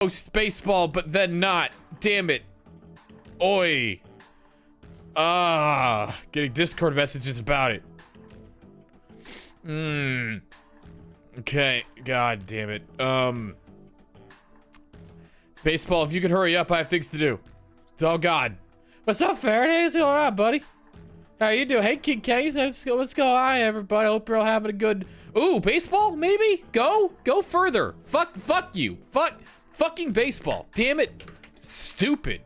Post baseball, but then not. Damn it. Oi. Getting Discord messages about it. Okay. God damn it. Baseball, if you could hurry up, I have things to do. Oh God. What's up, Faraday? What's going on, buddy? How you doing? Hey, Kid Case. What's going on, everybody? Hope you're all having a good... Ooh, baseball? Maybe? Go further. Fuck you. Fucking baseball. Damn it. Stupid.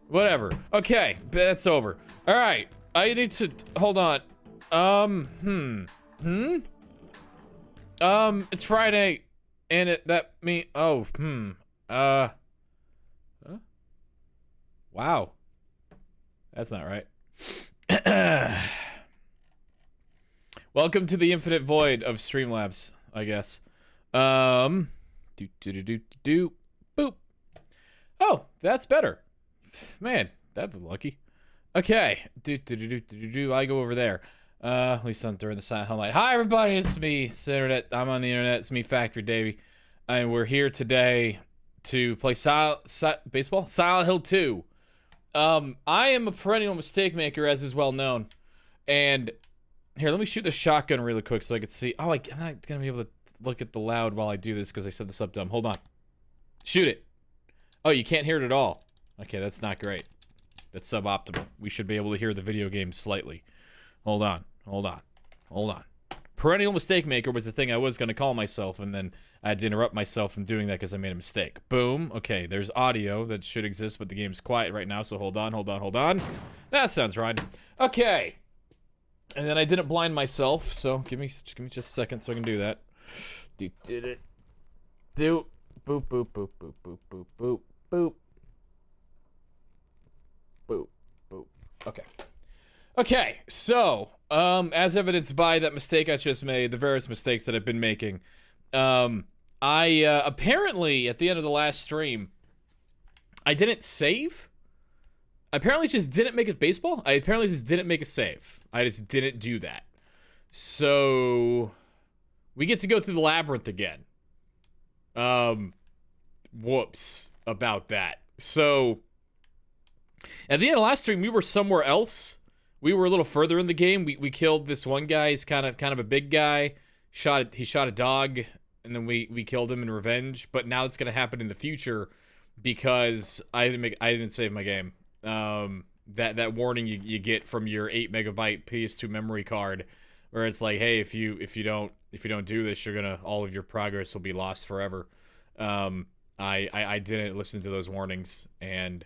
Whatever. Okay, that's over. All right. I need to... Hold on. It's Friday, and huh? Wow. That's not right. Welcome to the infinite void of Streamlabs, I guess. Boop. Oh, that's better. Man, that was lucky. Okay. I go over there. At least not during the silent highlight. Hi, everybody. It's me. It's the internet. I'm on the internet. It's me, Factory Davey. And we're here today to play baseball? Silent Hill 2. I am a perennial mistake maker, as is well known. And here, let me shoot the shotgun really quick so I can see. Oh, I'm not gonna be able to look at the loud while I do this because I set this up dumb. Hold on. Shoot it. Oh, you can't hear it at all. Okay, that's not great. That's suboptimal. We should be able to hear the video game slightly. Hold on. Perennial mistake maker was the thing I was gonna call myself, and then I had to interrupt myself from doing that because I made a mistake. Boom. Okay, there's audio that should exist, but the game's quiet right now, so hold on. That sounds right. Okay. And then I didn't blind myself, so give me just a second so I can do that. Boop, boop, boop, boop, boop, boop, boop, boop. Boop, boop. Okay, so, as evidenced by that mistake I just made, the various mistakes that I've been making, I apparently, at the end of the last stream, I didn't save? I apparently just didn't make a baseball? I apparently just didn't make a save. I just didn't do that. So, we get to go through the labyrinth again. Whoops about that. So, at the end of last stream, we were somewhere else. We were a little further in the game. We killed this one guy. He's kind of a big guy. He shot a dog, and then we killed him in revenge. But now it's gonna happen in the future because I didn't save my game. That warning you get from your 8 megabyte PS2 memory card, where it's like, hey, if you don't do this, all of your progress will be lost forever. I didn't listen to those warnings, and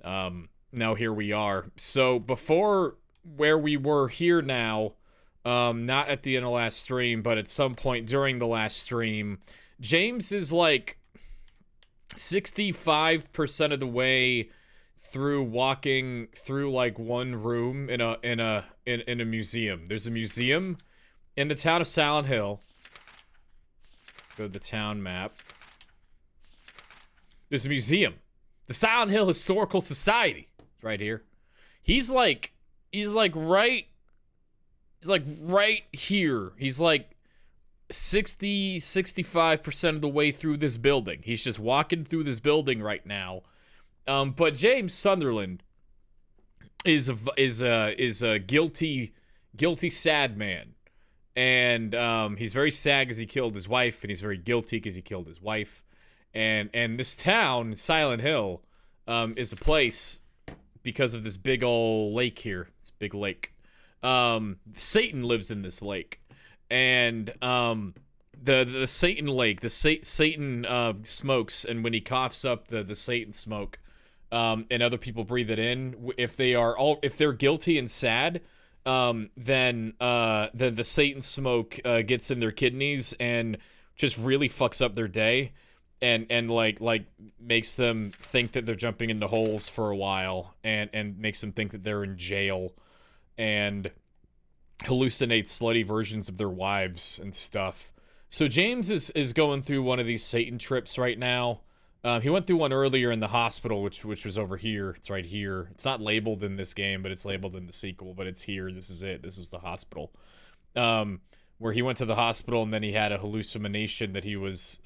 now here we are. So before where we were here now, not at the end of last stream, but at some point during the last stream, James is like 65% of the way through walking through like one room in a museum. There's a museum in the town of Silent Hill. Go to the town map. There's a museum. The Silent Hill Historical Society. It's right here. He's like right here. He's like 65% of the way through this building. He's just walking through this building right now. But James Sunderland is a guilty sad man. And he's very sad because he killed his wife, and he's very guilty because he killed his wife. And this town, Silent Hill, is a place because of this big old lake here. This big lake. Satan lives in this lake. And the Satan lake, Satan smokes, and when he coughs up the Satan smoke, and other people breathe it in, if they're guilty and sad, then the Satan smoke gets in their kidneys and just really fucks up their day. And like makes them think that they're jumping into holes for a while, and makes them think that they're in jail, and hallucinates slutty versions of their wives and stuff. So James is going through one of these Satan trips right now. He went through one earlier in the hospital, which was over here. It's right here. It's not labeled in this game, but it's labeled in the sequel. But it's here. This is it. This was the hospital. where he went to the hospital and then he had a hallucination that he was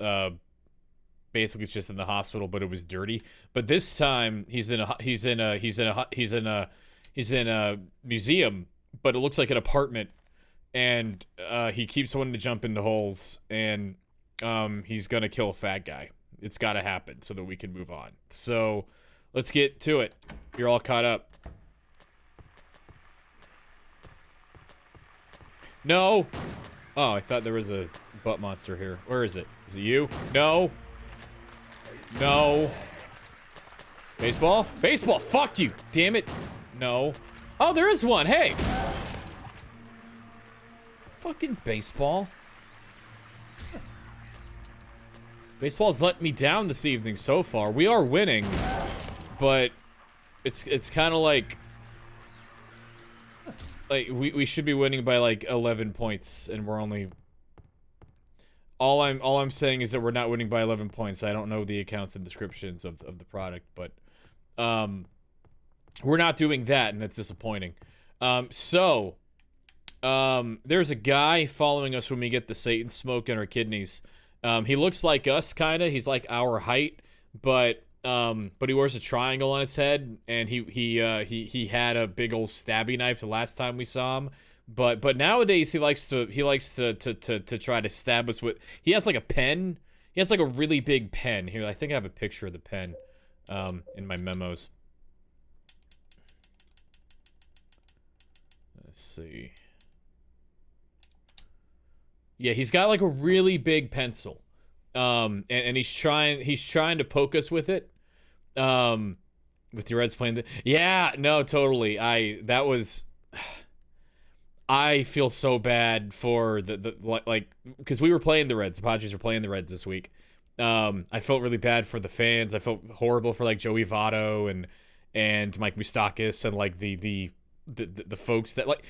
basically just in the hospital, but it was dirty. But this time he's in a museum, but it looks like an apartment, and he keeps wanting to jump into holes, and he's gonna kill a fat guy. It's gotta happen so that we can move on. So let's get to it. You're all caught up. No! Oh, I thought there was a butt monster here. Where is it? Is it you? No! No! Baseball? Baseball! Fuck you! Damn it! No. Oh, there is one! Hey! Fucking baseball. Baseball's let me down this evening so far. We are winning, but it's kind of like we should be winning by like 11 points, and we're only. All I'm saying is that we're not winning by 11 points. I don't know the accounts and descriptions of the product, but we're not doing that, and that's disappointing. There's a guy following us when we get the Satan smoke in our kidneys. He looks like us, kinda. He's like our height, but he wears a triangle on his head, and he had a big old stabby knife the last time we saw him. But nowadays he likes to try to stab us with. He has like a pen. He has like a really big pen. Here, I think I have a picture of the pen, in my memos. Let's see. Yeah, he's got like a really big pencil, and he's trying to poke us with it, with your Reds playing the. Yeah, no, totally. I feel so bad for the like because we were playing the Reds. The Padres were playing the Reds this week. I felt really bad for the fans. I felt horrible for like Joey Votto and Mike Moustakas and like the folks that like.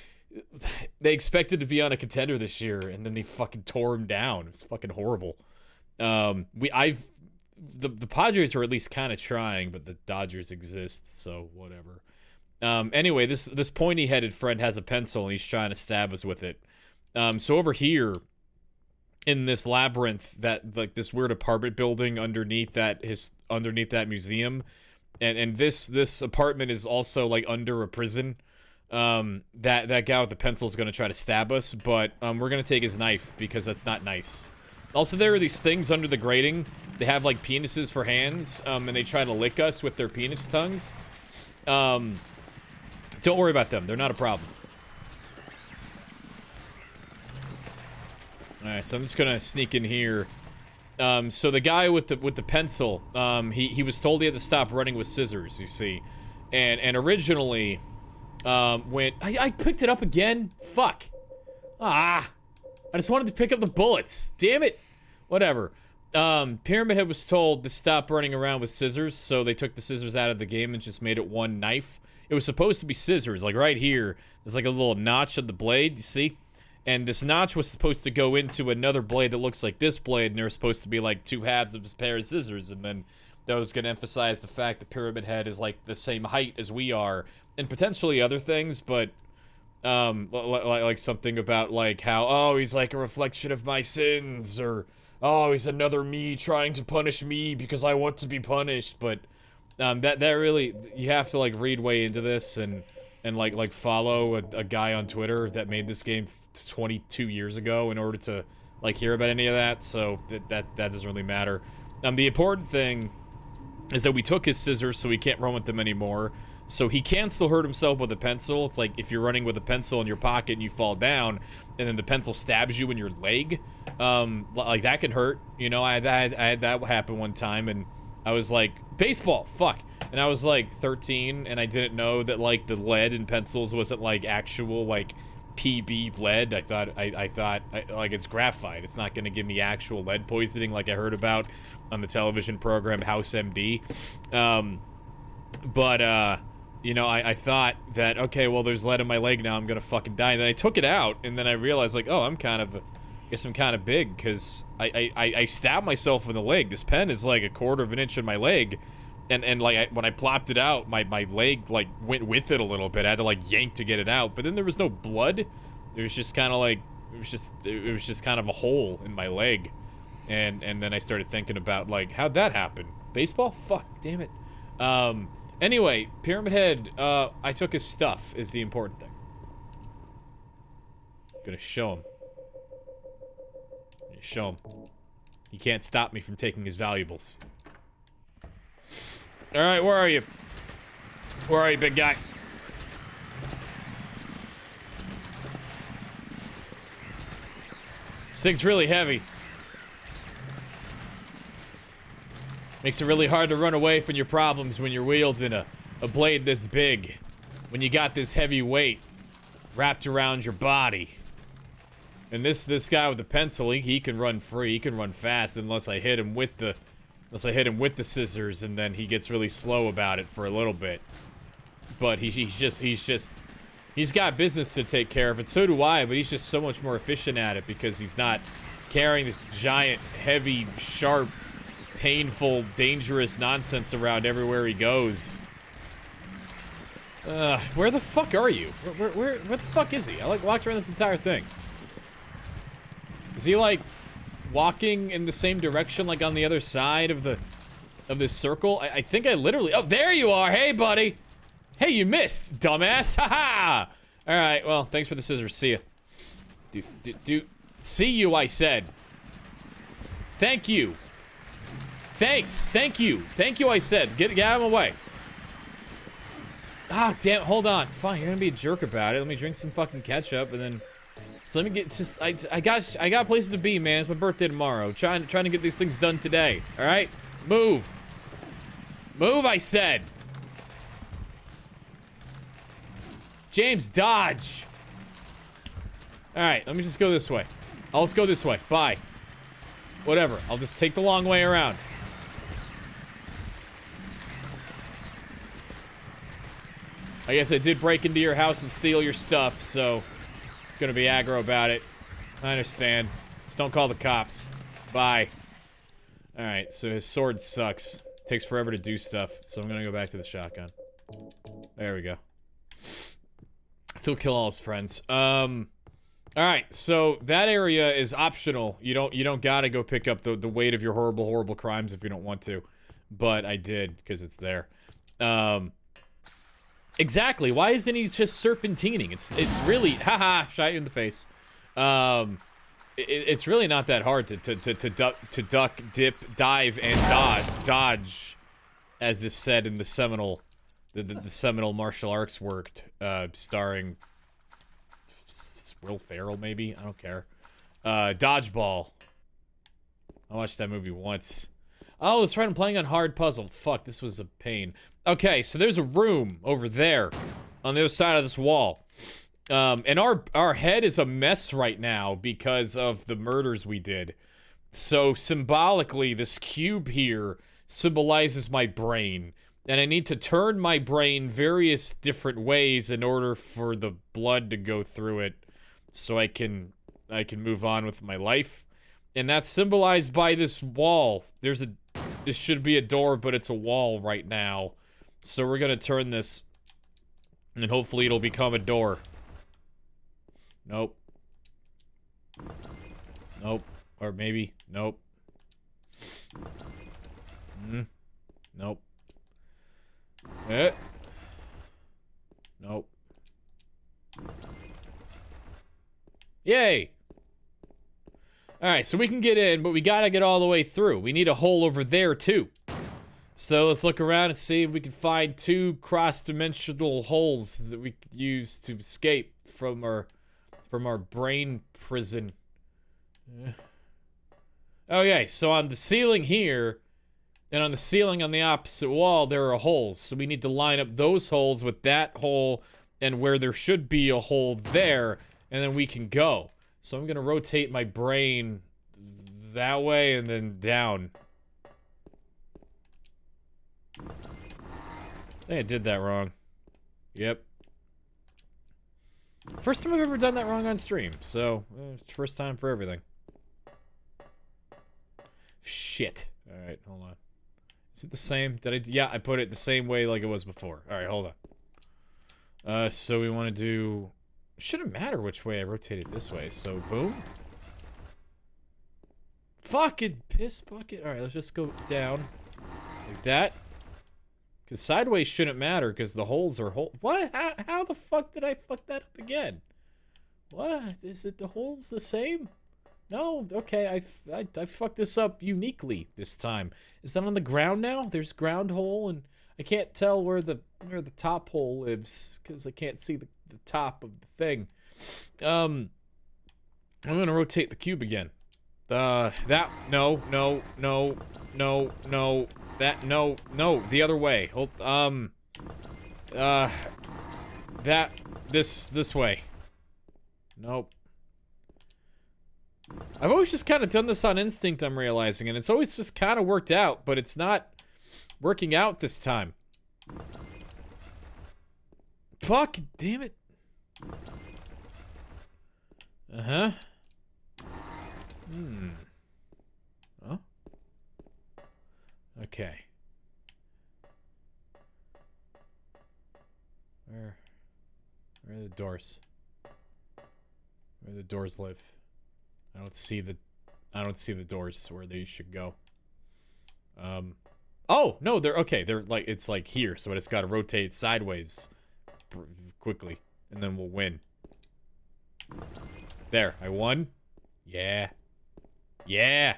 They expected to be on a contender this year, and then they fucking tore him down. It was fucking horrible. The Padres are at least kind of trying, but the Dodgers exist, so whatever. Anyway, this pointy-headed friend has a pencil, and he's trying to stab us with it. So over here, in this labyrinth, that like this weird apartment building underneath that museum, and this apartment is also like under a prison. That guy with the pencil is gonna try to stab us, but we're gonna take his knife because that's not nice. Also, there are these things under the grating. They have like penises for hands, and they try to lick us with their penis tongues. Don't worry about them; they're not a problem. All right, so I'm just gonna sneak in here. So the guy with the pencil, he was told he had to stop running with scissors. You see, and originally. When I picked it up again. Fuck. I just wanted to pick up the bullets. Damn it. Whatever. Pyramid Head was told to stop running around with scissors, so they took the scissors out of the game and just made it one knife. It was supposed to be scissors, like right here. There's like a little notch on the blade, you see? And this notch was supposed to go into another blade that looks like this blade, and there was supposed to be like two halves of a pair of scissors, and then that was going to emphasize the fact that Pyramid Head is like the same height as we are, and potentially other things, but like something about like how, oh, he's like a reflection of my sins, or oh, he's another me trying to punish me because I want to be punished. But that really, you have to like read way into this and like follow a guy on Twitter that made this game 22 years ago in order to like hear about any of that. So that doesn't really matter. The important thing is that we took his scissors, so he can't run with them anymore. So he can still hurt himself with a pencil. It's like if you're running with a pencil in your pocket and you fall down, and then the pencil stabs you in your leg, like that can hurt. You know, I had that happen one time, and I was like, baseball, fuck. And I was like 13, and I didn't know that like the lead in pencils wasn't like actual like PB lead. I thought like it's graphite. It's not gonna give me actual lead poisoning like I heard about on the television program House MD. You know, I thought that, okay, well, there's lead in my leg now, I'm gonna fucking die. And then I took it out, and then I realized, like, oh, I guess I'm kind of big, because I stabbed myself in the leg. This pen is, like, 1/4 of an inch in my leg, and like, when I plopped it out, my leg, like, went with it a little bit. I had to, like, yank to get it out, but then there was no blood. There was just kind of, like, it was just kind of a hole in my leg. And then I started thinking about, like, how'd that happen? Baseball? Fuck, damn it. Anyway, Pyramid Head, I took his stuff, is the important thing. Gonna show him. Show him. He can't stop me from taking his valuables. Alright, where are you? Where are you, big guy? This thing's really heavy. Makes it really hard to run away from your problems when you're wielding a blade this big. When you got this heavy weight wrapped around your body. And this guy with the pencil, he can run free, he can run fast unless I hit him with the scissors, and then he gets really slow about it for a little bit. But he's got business to take care of, and so do I, but he's just so much more efficient at it because he's not carrying this giant, heavy, sharp, painful, dangerous nonsense around everywhere he goes. Where the fuck are you? Where the fuck is he? I like walked around this entire thing. Is he like walking in the same direction, like on the other side of this circle? I think I literally. Oh, there you are. Hey, buddy. Hey, you missed, dumbass. Haha. All right. Well, thanks for the scissors. See ya. See you. I said. Thank you. Thanks. Thank you. Thank you. I said. Get out of my way. Ah, damn. Hold on. Fine. You're gonna be a jerk about it. Let me drink some fucking ketchup and then. So let me get just I got places to be, man. It's my birthday tomorrow. Trying to get these things done today. All right, move, move. I said. James, dodge. All right, let me just go this way. Let's go this way. Bye. Whatever. I'll just take the long way around. I guess I did break into your house and steal your stuff, so. Gonna be aggro about it. I understand. Just don't call the cops. Bye. Alright, so his sword sucks. Takes forever to do stuff, so I'm gonna go back to the shotgun. There we go. Still kill all his friends. Alright, so that area is optional. You don't gotta go pick up the weight of your horrible crimes if you don't want to. But I did, because it's there. Exactly. Why isn't he just serpentining? It's really haha, shot you in the face. It's really not that hard to duck, dip, dive, and dodge, as is said in the seminal martial arts work, starring Will Ferrell. Maybe, I don't care. Dodgeball. I watched that movie once. Oh, that's right, I'm playing on hard puzzle. Fuck, this was a pain. Okay, so there's a room over there on the other side of this wall. And our head is a mess right now because of the murders we did. So symbolically, this cube here symbolizes my brain. And I need to turn my brain various different ways in order for the blood to go through it so I can move on with my life. And that's symbolized by this wall. This should be a door, but it's a wall right now. So we're gonna turn this, and hopefully it'll become a door. Nope. Nope. Or maybe, nope. Nope. Nope. Yay! Alright, so we can get in, but we gotta get all the way through. We need a hole over there, too. So let's look around and see if we can find two cross-dimensional holes that we could use to escape from our brain prison. Okay, so on the ceiling here, and on the ceiling on the opposite wall, there are holes. So we need to line up those holes with that hole, and where there should be a hole there, and then we can go. So I'm gonna rotate my brain that way and then down. I think I did that wrong. Yep. First time I've ever done that wrong on stream, so it's first time for everything. Shit. Alright, hold on. Is it the same? Yeah, I put it the same way like it was before. Alright, hold on. So we want to do Shouldn't matter which way I rotate it this way, so boom. Fucking piss bucket. Alright, let's just go down. Like that. Because sideways shouldn't matter, because the holes are What? How the fuck did I fuck that up again? What? Is it the holes the same? No, okay, I fucked this up uniquely this time. Is that on the ground now? There's ground hole, and I can't tell where the top hole lives, because I can't see the top of the thing. I'm gonna rotate the cube again. No, that, no, the other way. Hold, this way. Nope. I've always just kind of done this on instinct, I'm realizing, and it's always just kind of worked out, but it's not working out this time. Fuck, damn it. Uh-huh. Oh? Okay. Where are the doors? Where the doors live? I don't see the doors where they should go. Oh, no, they're okay. They're like, it's like here, so I just gotta rotate sideways quickly, and then we'll win. There, I won. Yeah. Yeah.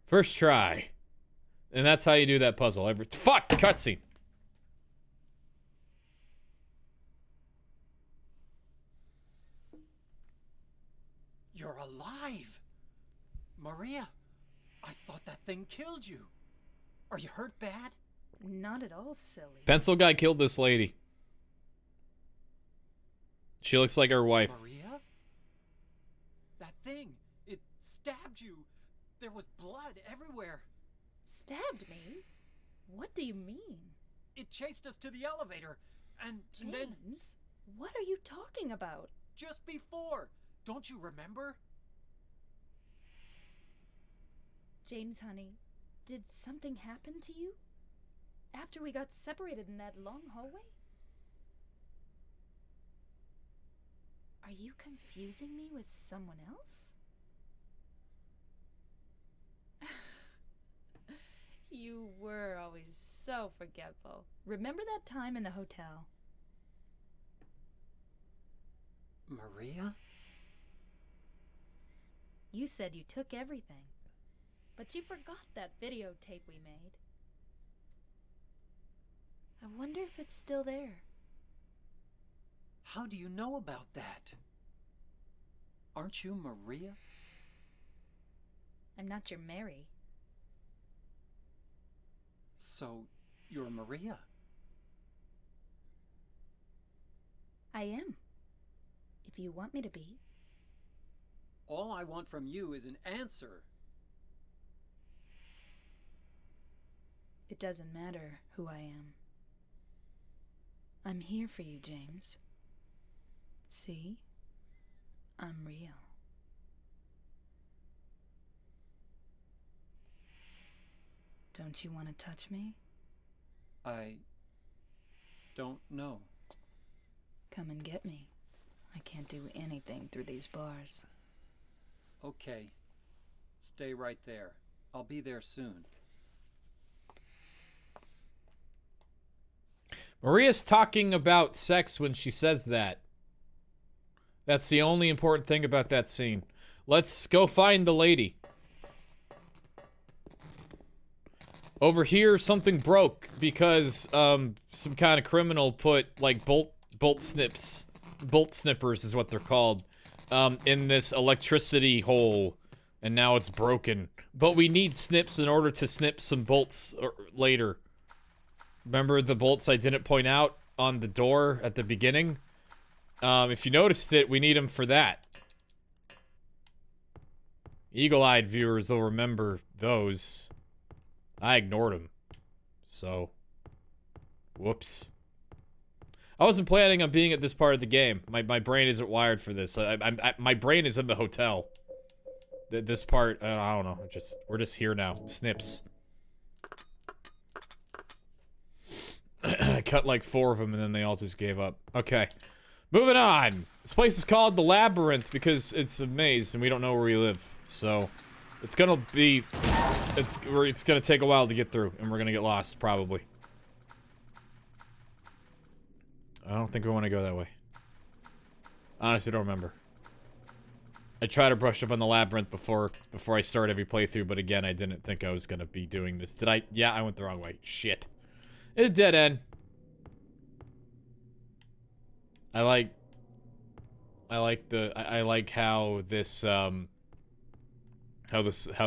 First try. And that's how you do that puzzle. Fuck, cutscene. You're alive! Maria, I thought that thing killed you. Are you hurt bad? Not at all, silly. Pencil guy killed this lady. She looks like her wife. Maria? That thing, it stabbed you. There was blood everywhere. Stabbed me? What do you mean? It chased us to the elevator, and then... James, what are you talking about? Just before. Don't you remember? James, honey, did something happen to you? After we got separated in that long hallway? Are you confusing me with someone else? You were always so forgetful. Remember that time in the hotel? Maria? You said you took everything, but you forgot that videotape we made. I wonder if it's still there. How do you know about that? Aren't you Maria? I'm not your Mary. So, you're Maria? I am. If you want me to be. All I want from you is an answer. It doesn't matter who I am. I'm here for you, James. See? I'm real. Don't you want to touch me? I don't know. Come and get me. I can't do anything through these bars. Okay. Stay right there. I'll be there soon. Maria's talking about sex when she says that. That's the only important thing about that scene. Let's go find the lady. Over here, something broke because some kind of criminal put like bolt snippers is what they're called, in this electricity hole, and now it's broken. But we need snips in order to snip some bolts later. Remember the bolts I didn't point out on the door at the beginning? If you noticed it, we need them for that. Eagle-eyed viewers will remember those. I ignored them. So, whoops. I wasn't planning on being at this part of the game. My brain isn't wired for this. My brain is in the hotel. This part, I don't know. We're just here now. Snips. I cut like 4 of them and then they all just gave up. Okay. Moving on. This place is called the Labyrinth because it's a maze and we don't know where we live. So, it's gonna be... It's gonna take a while to get through, and we're gonna get lost, probably. I don't think we want to go that way. Honestly, don't remember. I tried to brush up on the Labyrinth before I start every playthrough, but again, I didn't think I was gonna be doing this. Did I? Yeah, I went the wrong way. Shit. It's a dead end. I like how this, how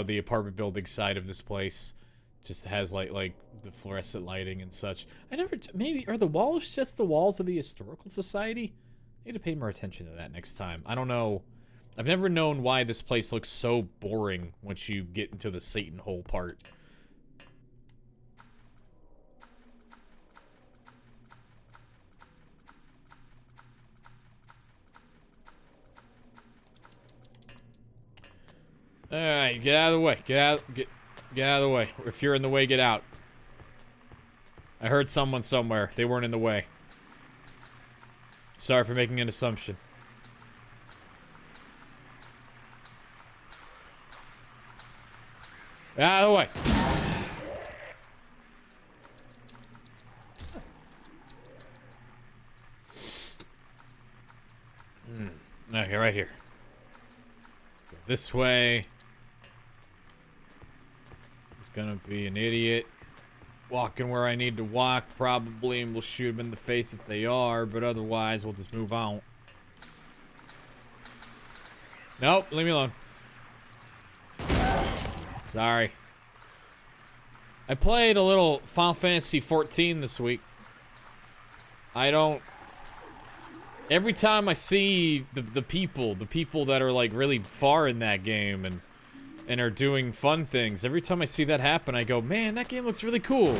the apartment building side of this place just has like the fluorescent lighting and such. Maybe, are the walls just the walls of the Historical Society? I need to pay more attention to that next time. I don't know. I've never known why this place looks so boring once you get into the Satan hole part. Alright, get out of the way. Get out of the way. If you're in the way, get out. I heard someone somewhere. They weren't in the way. Sorry for making an assumption. Get out of the way. Okay, right here. Go this way. Gonna be an idiot. Walking where I need to walk, probably, and we'll shoot them in the face if they are, but otherwise, we'll just move on. Nope, leave me alone. Sorry. I played a little Final Fantasy XIV this week. Every time I see the people that are like really far in that game and are doing fun things. Every time I see that happen, I go, man, that game looks really cool.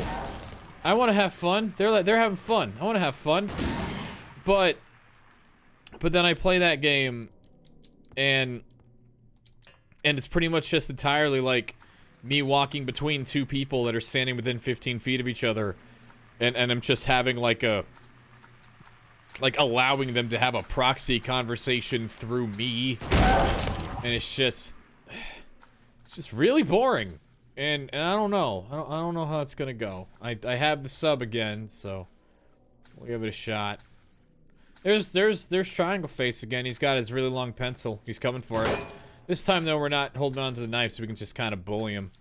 I want to have fun. They're having fun. I want to have fun. But then I play that game, and it's pretty much just entirely like me walking between two people that are standing within 15 feet of each other, and I'm just having like allowing them to have a proxy conversation through me, and it's just really boring, and I don't know. I don't know how it's gonna go. I have the sub again, so we'll give it a shot. There's Triangle Face again. He's got his really long pencil. He's coming for us. This time though, we're not holding on to the knife, so we can just kind of bully him.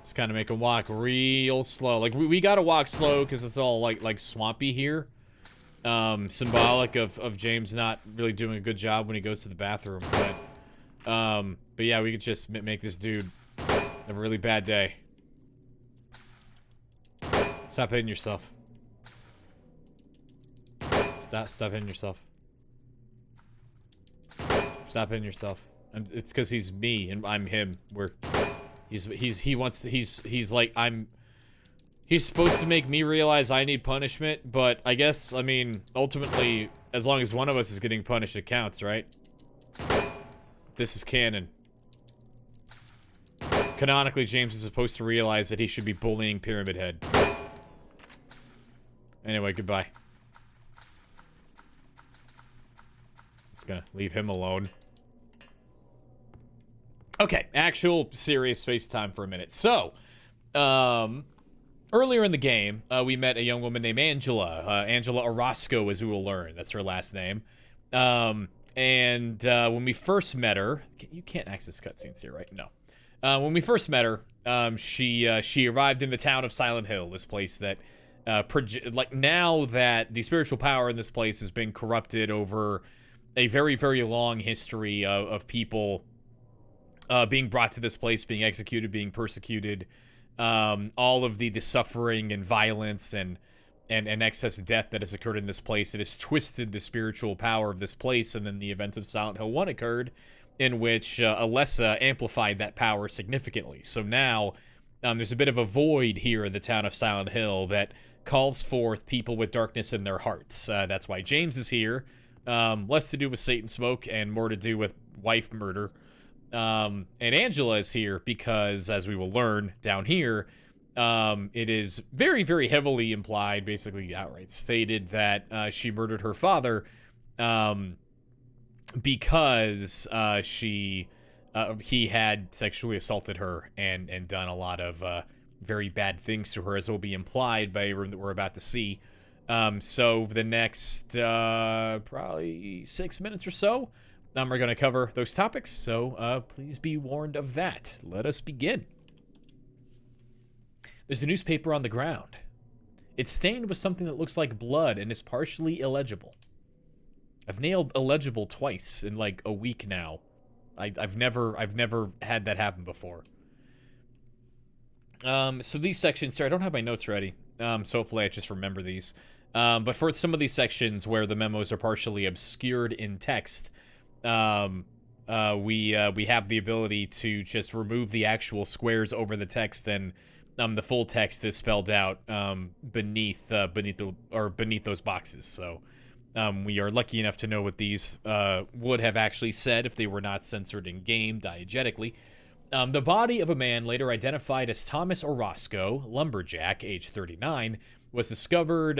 Just kind of make him walk real slow. Like we gotta walk slow because it's all like swampy here. Symbolic of James not really doing a good job when he goes to the bathroom, but yeah, we could just make this dude have a really bad day. Stop hitting yourself. Stop hitting yourself. Stop hitting yourself. It's because he's me and I'm him. He's supposed to make me realize I need punishment, but I guess, I mean, ultimately, as long as one of us is getting punished, it counts, right? This is canon. Canonically, James is supposed to realize that he should be bullying Pyramid Head. Anyway, goodbye. Just gonna leave him alone. Okay, actual serious face time for a minute. So, earlier in the game, we met a young woman named Angela. Angela Orozco, as we will learn. That's her last name. When we first met her... You can't access cutscenes here, right? No. When we first met her, she arrived in the town of Silent Hill, this place that, now that the spiritual power in this place has been corrupted over a very, very long history of people being brought to this place, being executed, being persecuted, all of the suffering and violence and excess death that has occurred in this place. It has twisted the spiritual power of this place, and then the events of Silent Hill 1 occurred, in which Alessa amplified that power significantly. So now, there's a bit of a void here in the town of Silent Hill that calls forth people with darkness in their hearts. That's why James is here. Less to do with Satan smoke and more to do with wife murder. And Angela is here because, as we will learn down here, it is very, very heavily implied, basically outright stated, that she murdered her father because he had sexually assaulted her and done a lot of very bad things to her, as will be implied by a room that we're about to see. So for the next probably 6 minutes or so, we're going to cover those topics, so please be warned of that. Let us begin. There's a newspaper on the ground. It's stained with something that looks like blood and is partially illegible. I've nailed illegible twice in like a week now. I've never had that happen before. So these sections, sorry, I don't have my notes ready. So hopefully I just remember these. But for some of these sections where the memos are partially obscured in text, we have the ability to just remove the actual squares over the text, and the full text is spelled out beneath those boxes. So we are lucky enough to know what these would have actually said if they were not censored in game diegetically. The body of a man later identified as Thomas Orozco, lumberjack, age 39, was discovered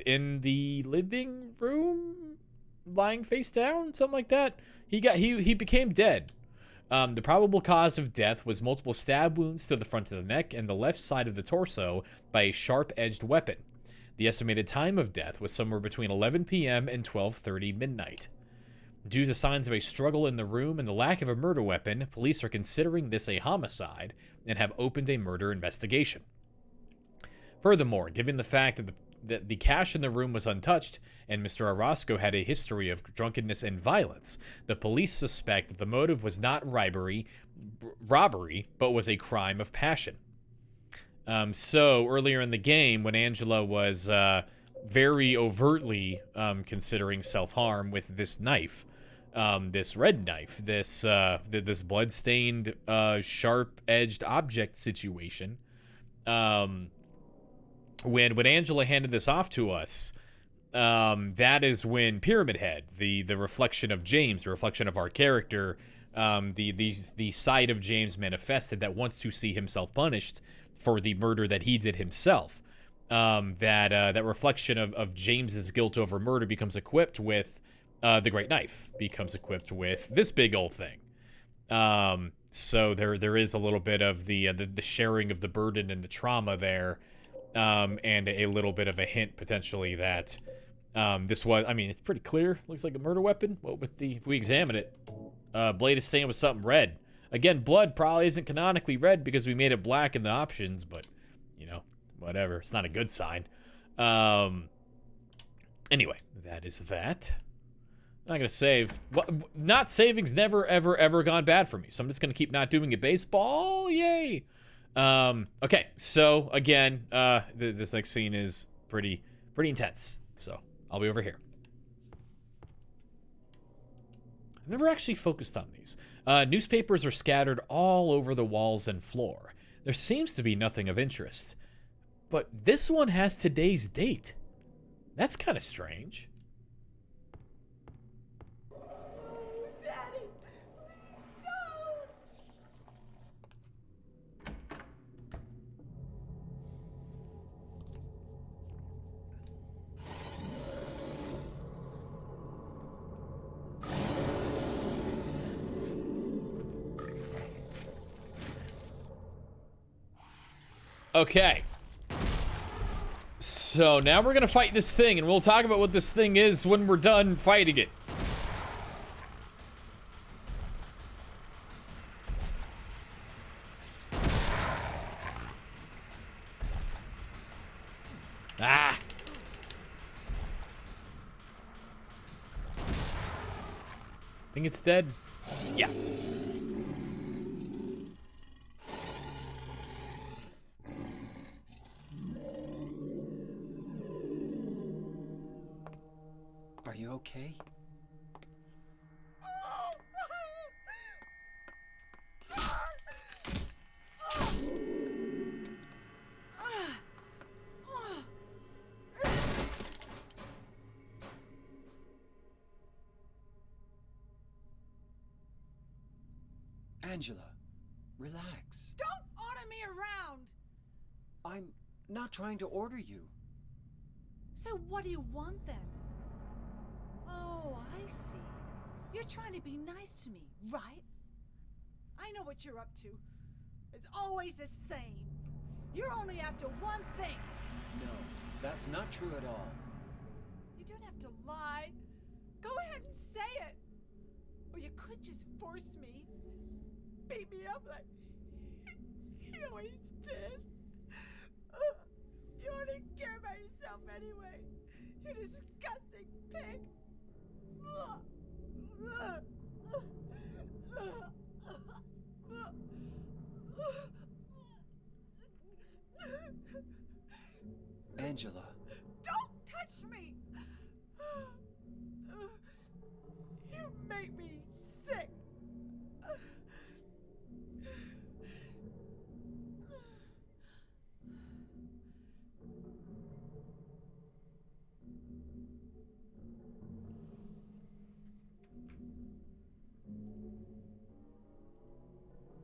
in the living room, lying face down, something like that. He became dead. The probable cause of death was multiple stab wounds to the front of the neck and the left side of the torso by a sharp-edged weapon. The estimated time of death was somewhere between 11 p.m. and 12:30 midnight. Due to signs of a struggle in the room and the lack of a murder weapon, police are considering this a homicide and have opened a murder investigation. Furthermore, given the fact that the cash in the room was untouched and Mr. Orozco had a history of drunkenness and violence, the police suspect that the motive was not robbery, but was a crime of passion. So earlier in the game, when Angela was very overtly considering self-harm with this knife, this red knife, this blood-stained, sharp-edged object situation, when Angela handed this off to us, that is when Pyramid Head, the reflection of James, the reflection of our character, the side of James manifested that wants to see himself punished for the murder that he did himself. That reflection of James's guilt over murder becomes equipped with the Great Knife, becomes equipped with this big old thing. So there is a little bit of the sharing of the burden and the trauma there, and a little bit of a hint potentially that this was, I mean, it's pretty clear. Looks like a murder weapon. Well, if we examine it, blade is stained with something red. Again, blood probably isn't canonically red because we made it black in the options, but, you know, whatever. It's not a good sign. Anyway, that is that. I'm not going to save. Not saving's never, ever, ever gone bad for me, so I'm just going to keep not doing it. Baseball, yay! Okay, so, again, this next scene is pretty intense, so I'll be over here. I've never actually focused on these. Newspapers are scattered all over the walls and floor. There seems to be nothing of interest. But this one has today's date. That's kind of strange. Daddy, please don't. Okay. So now we're gonna fight this thing, and we'll talk about what this thing is when we're done fighting it. Ah! Think it's dead? Yeah. Are you okay? Angela, relax. Don't order me around. I'm not trying to order you. So what do you want then? Oh, I see. You're trying to be nice to me, right? I know what you're up to. It's always the same. You're only after one thing. No, that's not true at all. You don't have to lie. Go ahead and say it. Or you could just force me. Beat me up like you always did. You only care about yourself anyway. You disgusting pig. Angela. Don't touch me! You make me sick.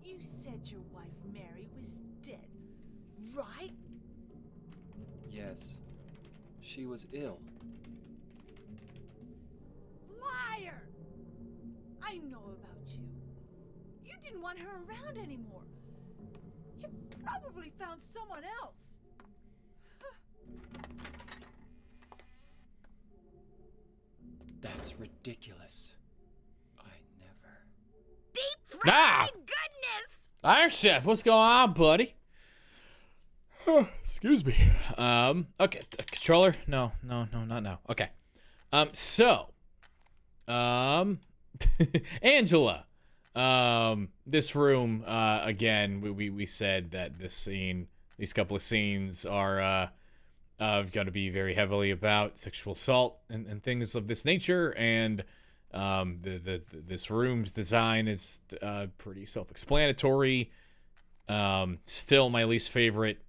You said your wife Mary was dead, right? Yes. She was ill. Liar! I know about you. You didn't want her around anymore. You probably found someone else. That's ridiculous. I never. Deep fried Ah! goodness! Iron Chef, what's going on, buddy? Excuse me. Okay, controller? No, not now. Okay. Angela. This room, again, we said that these couple of scenes are, going to be very heavily about sexual assault and things of this nature, and this room's design is pretty self-explanatory. Still my least favorite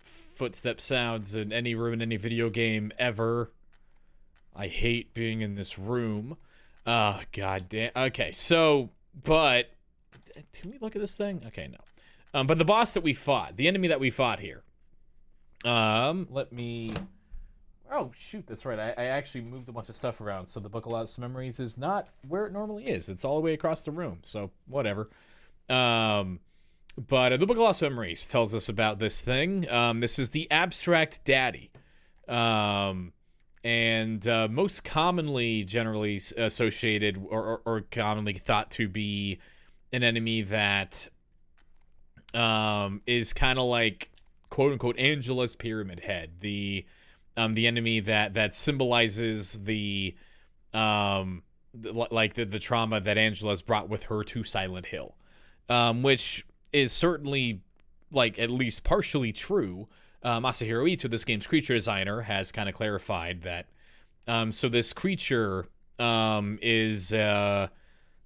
footstep sounds in any room in any video game ever. I hate being in this room. God damn. Okay, so, but can we look at this thing? Okay, no. But the boss that we fought, the enemy that we fought here. Let me. Oh shoot, that's right. I actually moved a bunch of stuff around, so the Book of Lost Memories is not where it normally is. It's all the way across the room, so whatever. But the Book of Lost Memories tells us about this thing. This is the Abstract Daddy. And most commonly, generally associated or commonly thought to be an enemy that is kind of like, quote unquote, Angela's Pyramid Head. The enemy that symbolizes the trauma that Angela's brought with her to Silent Hill, which is certainly, like, at least partially true. Masahiro Ito, this game's creature designer, has kind of clarified that. So this creature is the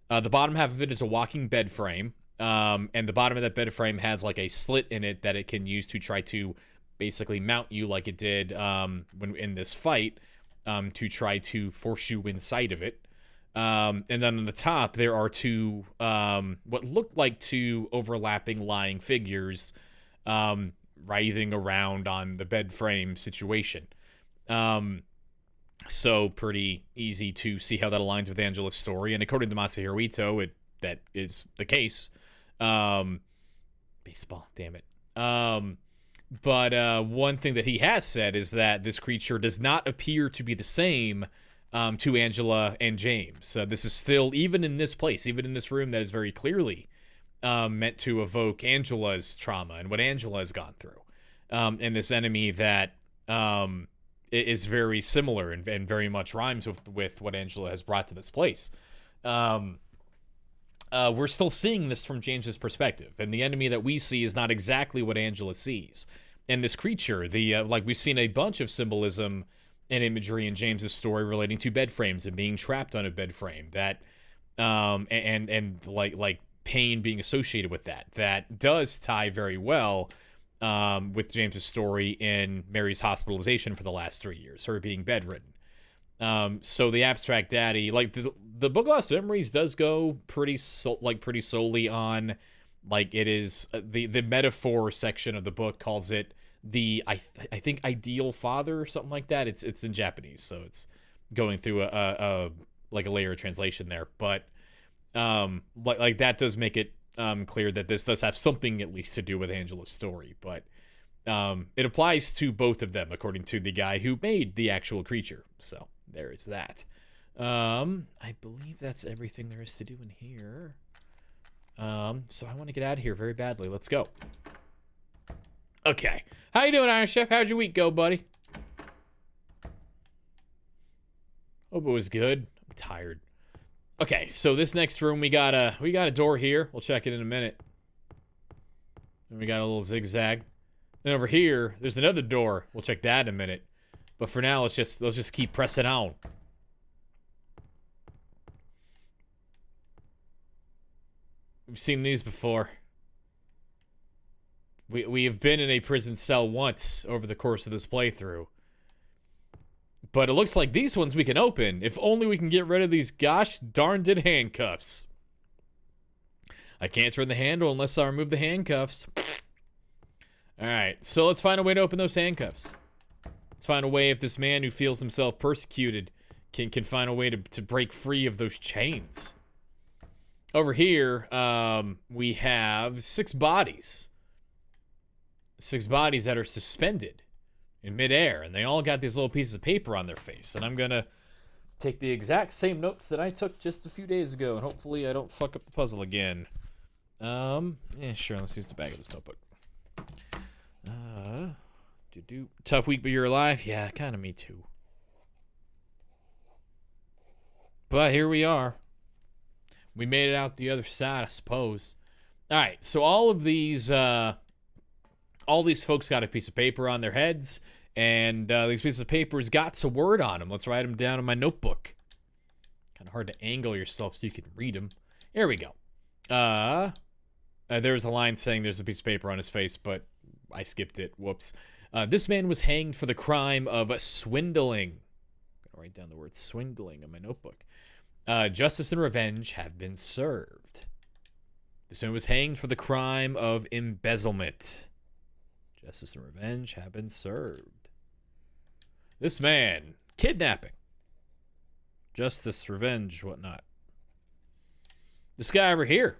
bottom half of it is a walking bed frame, and the bottom of that bed frame has like a slit in it that it can use to try to basically mount you, like it did when in this fight, to try to force you inside of it. And then on the top, there are two, what looked like two overlapping lying figures, writhing around on the bed frame situation. So pretty easy to see how that aligns with Angela's story. And according to Masahiro Ito, that is the case. Baseball, damn it. But one thing that he has said is that this creature does not appear to be the same to Angela and James. This is still, even in this place, even in this room that is very clearly meant to evoke Angela's trauma and what Angela has gone through. And this enemy that is very similar and very much rhymes with what Angela has brought to this place. We're still seeing this from James's perspective, and the enemy that we see is not exactly what Angela sees. And this creature, like we've seen a bunch of symbolism and imagery in James's story relating to bed frames and being trapped on a bed frame, that and like pain being associated with that does tie very well with James's story in Mary's hospitalization for the last 3 years, her being bedridden. So the Abstract Daddy, like the Book of Lost Memories does go pretty solely on, like, it is the metaphor section of the book calls it I think ideal father or something like that. It's in Japanese, so it's going through a like a layer of translation there. But like that does make it clear that this does have something at least to do with Angela's story. But it applies to both of them according to the guy who made the actual creature. So there is that. I believe that's everything there is to do in here. So I want to get out of here very badly. Let's go. Okay. How you doing, Iron Chef? How'd your week go, buddy? Hope it was good. I'm tired. Okay, so this next room we got a door here. We'll check it in a minute. And we got a little zigzag. Then over here, there's another door. We'll check that in a minute. But for now, let's just keep pressing on. We've seen these before. We have been in a prison cell once over the course of this playthrough. But it looks like these ones we can open. If only we can get rid of these gosh darned handcuffs. I can't turn the handle unless I remove the handcuffs. Alright, so let's find a way to open those handcuffs. Let's find a way if this man who feels himself persecuted can find a way to break free of those chains. Over here, we have 6 bodies. 6 bodies that are suspended in midair, and they all got these little pieces of paper on their face. And I'm gonna take the exact same notes that I took just a few days ago, and hopefully I don't fuck up the puzzle again. Yeah, sure, let's use the back of this notebook. Tough week, but you're alive? Yeah, kinda me too. But here we are. We made it out the other side, I suppose. Alright, so all these folks got a piece of paper on their heads, and these pieces of paper's got some word on them. Let's write them down in my notebook. Kind of hard to angle yourself so you can read them. Here we go. There's a line saying there's a piece of paper on his face, but I skipped it. Whoops. This man was hanged for the crime of swindling. I'm gonna write down the word swindling in my notebook. Justice and revenge have been served. This man was hanged for the crime of embezzlement. Justice and revenge have been served. This man, kidnapping. Justice, revenge, whatnot. This guy over here.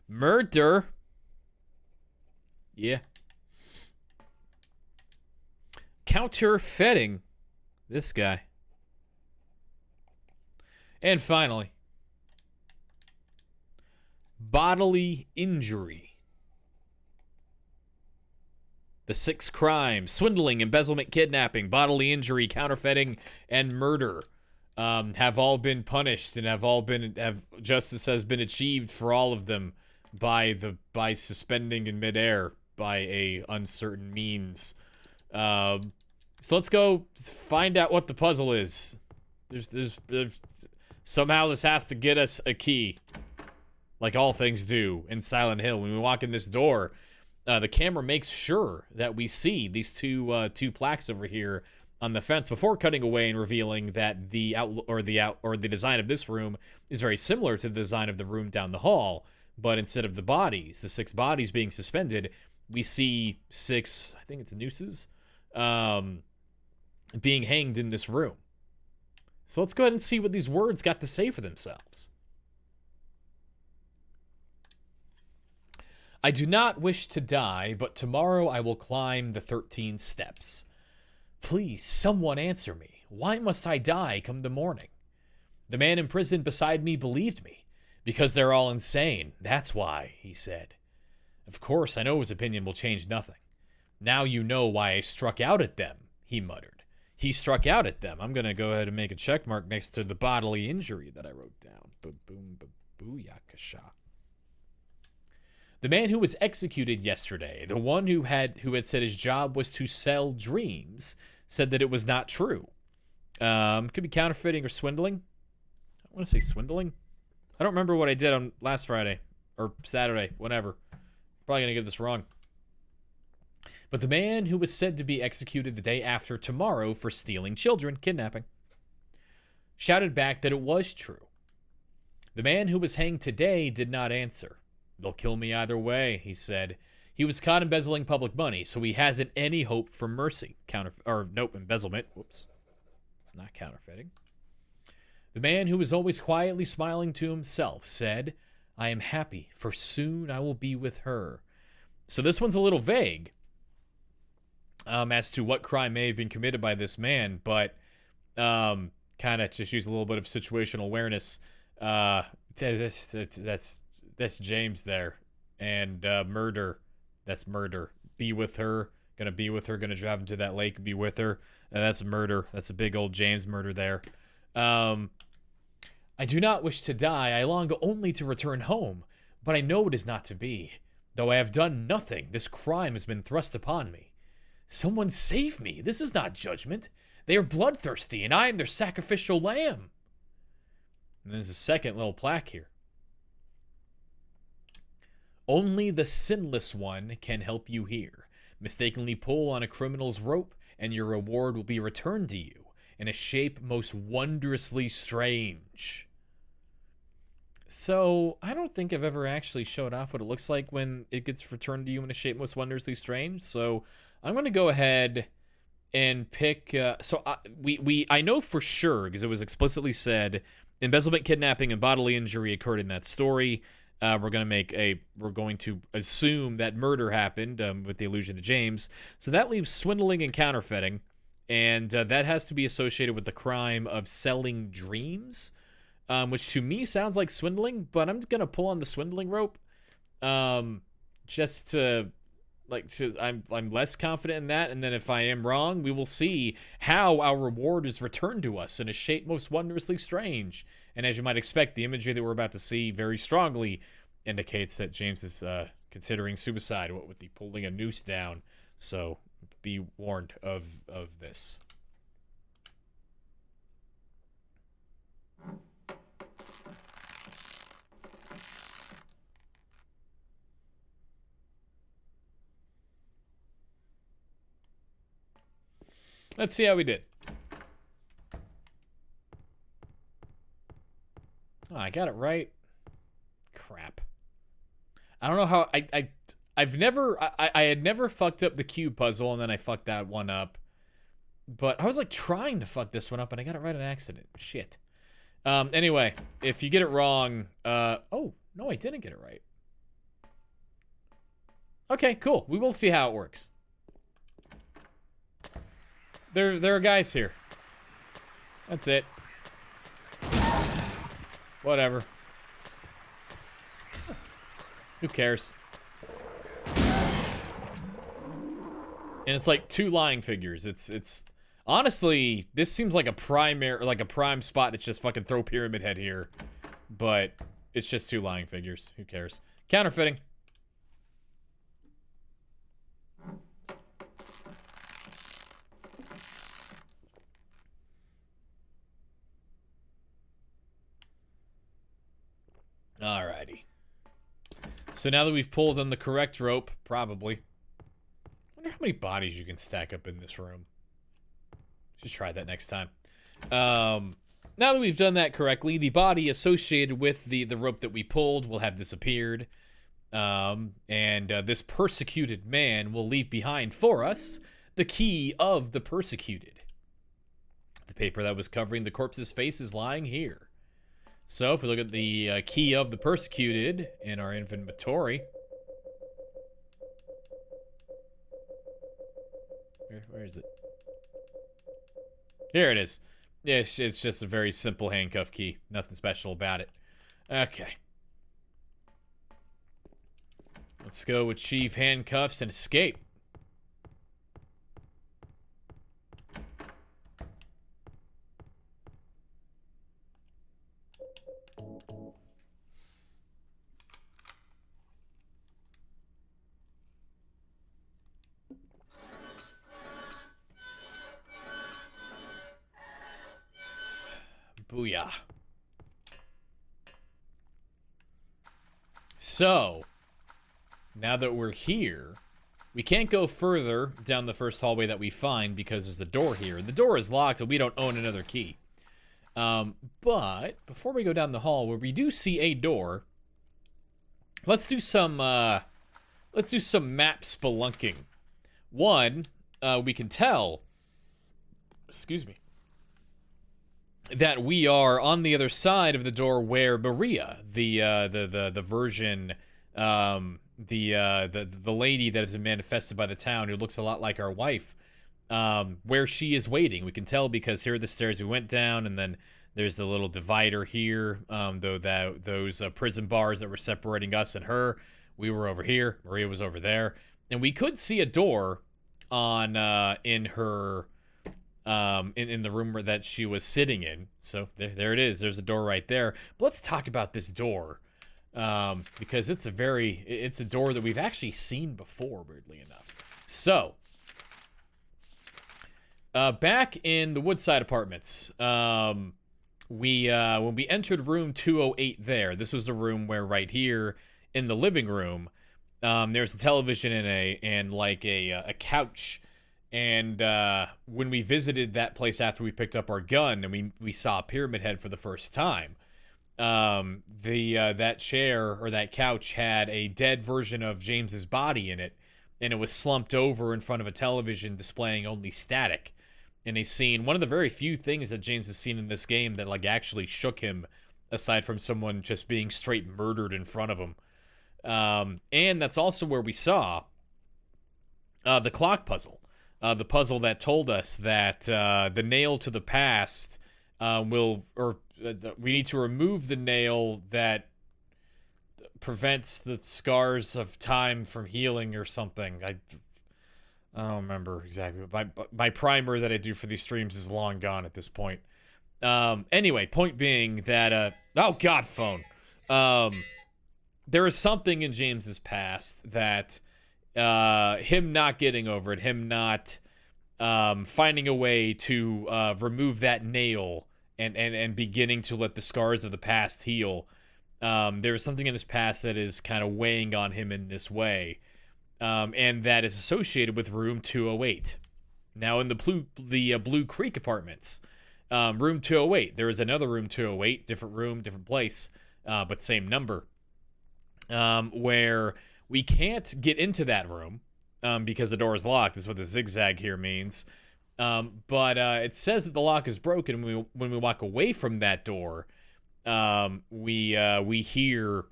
Murder. Yeah. Counterfeiting. This guy. And finally, bodily injury. The 6 crimes: swindling, embezzlement, kidnapping, bodily injury, counterfeiting, and murder have all been punished, and have justice has been achieved for all of them by suspending in midair by a uncertain means. So let's go find out what the puzzle is. There's somehow this has to get us a key, like all things do in Silent Hill. When we walk in this door, the camera makes sure that we see these two plaques over here on the fence before cutting away and revealing that the design of this room is very similar to the design of the room down the hall. But instead of the 6 bodies being suspended, we see 6, I think it's nooses, being hanged in this room. So let's go ahead and see what these words got to say for themselves. I do not wish to die, but tomorrow I will climb the 13 steps. Please, someone answer me. Why must I die come the morning? The man in prison beside me believed me. Because they're all insane, that's why, he said. Of course, I know his opinion will change nothing. Now you know why I struck out at them, he muttered. He struck out at them. I'm going to go ahead and make a check mark next to the bodily injury that I wrote down. Ba-boom, ba-booyakasha. The man who was executed yesterday, the one who had said his job was to sell dreams, said that it was not true. Could be counterfeiting or swindling. I want to say swindling. I don't remember what I did on last Friday or Saturday, whatever. Probably going to get this wrong. But the man who was said to be executed the day after tomorrow for stealing children, kidnapping, shouted back that it was true. The man who was hanged today did not answer. They'll kill me either way, he said. He He was caught embezzling public money, so he hasn't any hope for mercy. Embezzlement. Whoops. Not counterfeiting. The man who was always quietly smiling to himself said, I am happy, for soon I will be with her. So this one's a little vague as to what crime may have been committed by this man, but kind of just use a little bit of situational awareness. That's James there. And murder. That's murder. Be with her. Gonna be with her. Gonna drive into that lake. Be with her. That's murder. That's a big old James murder there. I do not wish to die. I long only to return home. But I know it is not to be. Though I have done nothing, this crime has been thrust upon me. Someone save me. This is not judgment. They are bloodthirsty, and I am their sacrificial lamb. And there's a second little plaque here. Only the sinless one can help you here. Mistakenly pull on a criminal's rope, and your reward will be returned to you in a shape most wondrously strange. So, I don't think I've ever actually showed off what it looks like when it gets returned to you in a shape most wondrously strange. So, I'm going to go ahead and pick... I know for sure, because it was explicitly said, embezzlement, kidnapping, and bodily injury occurred in that story. We're going to assume that murder happened with the allusion to James. So that leaves swindling and counterfeiting. And that has to be associated with the crime of selling dreams, which to me sounds like swindling, but I'm going to pull on the swindling rope just to, I'm less confident in that. And then if I am wrong, we will see how our reward is returned to us in a shape most wondrously strange. And as you might expect, the imagery that we're about to see very strongly indicates that James is considering suicide, what with the pulling a noose down. So be warned of this. Let's see how we did. Oh, I got it right. Crap. I don't know how I had never fucked up the cube puzzle, and then I fucked that one up. But I was like trying to fuck this one up, and I got it right on accident. Shit. Anyway, if you get it wrong, oh, no, I didn't get it right. Okay, cool. We will see how it works. There are guys here. That's it. Whatever. Who cares? And it's like two lying figures. It's honestly, this seems like a prime spot to just fucking throw Pyramid Head here. But it's just two lying figures. Who cares? Counterfeiting. Alrighty. So now that we've pulled on the correct rope, probably. I wonder how many bodies you can stack up in this room. Should try that next time. Now that we've done that correctly, the body associated with the rope that we pulled will have disappeared. And this persecuted man will leave behind for us the key of the persecuted. The paper that was covering the corpse's face is lying here. So, if we look at the key of the persecuted in our inventory. Where is it? Here it is. Yeah, it's just a very simple handcuff key. Nothing special about it. Okay. Let's go achieve handcuffs and escape. Booyah. So, now that we're here, we can't go further down the first hallway that we find because there's a door here. The door is locked, so we don't own another key. But before we go down the hall, where we do see a door, let's do some let's do some map spelunking. One, we can tell, excuse me, that we are on the other side of the door where Maria, the version, the lady that has been manifested by the town, who looks a lot like our wife, where she is waiting. We can tell because here are the stairs we went down, and then there's the little divider here. Those prison bars that were separating us and her. We were over here. Maria was over there, and we could see a door on in her in the room that she was sitting in. So there it is. There's a door right there. But let's talk about this door, because it's a door that we've actually seen before, weirdly enough. So back in the Woodside Apartments, when we entered room 208 there, this was the room where right here in the living room, there's a television and a couch. And when we visited that place after we picked up our gun and we saw Pyramid Head for the first time, that chair or that couch had a dead version of James's body in it, and it was slumped over in front of a television displaying only static. And a scene, one of the very few things that James has seen in this game that like actually shook him, aside from someone just being straight murdered in front of him. And that's also where we saw the clock puzzle. The puzzle that told us that the nail to the past we need to remove the nail that prevents the scars of time from healing or something. I don't remember exactly. My primer that I do for these streams is long gone at this point. Anyway, point being that oh god, phone. There is something in James's past that him not getting over it, him not finding a way to remove that nail and beginning to let the scars of the past heal. There's something in his past that is kind of weighing on him in this way, and that is associated with room 208. Now in the Blue Creek Apartments, room 208, there is another room 208, different room, different place, but same number, where we can't get into that room because the door is locked. That's what the zigzag here means. But it says that the lock is broken. When we walk away from that door, we hear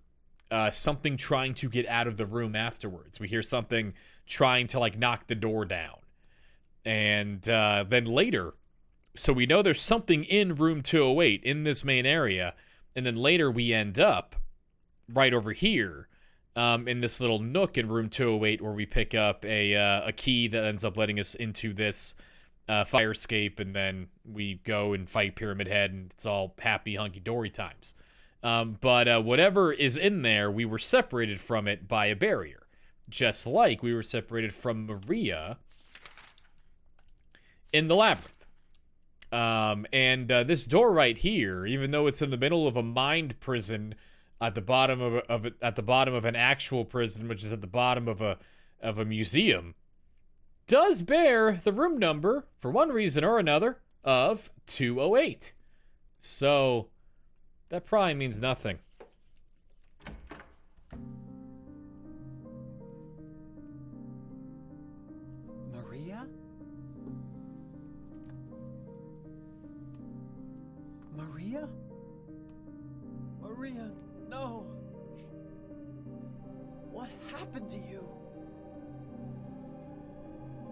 something trying to get out of the room afterwards. We hear something trying to like knock the door down. And then later, so we know there's something in room 208 in this main area. And then later we end up right over here in this little nook in room 208 where we pick up a key that ends up letting us into this fire escape, and then we go and fight Pyramid Head, and it's all happy hunky-dory times. But whatever is in there, we were separated from it by a barrier, just like we were separated from Maria in the labyrinth. And this door right here, even though it's in the middle of a mind prison, at the bottom of an actual prison, which is at the bottom of a museum, does bear the room number, for one reason or another, of 208. So that probably means nothing. Maria? Maria? Maria, no. What happened to you?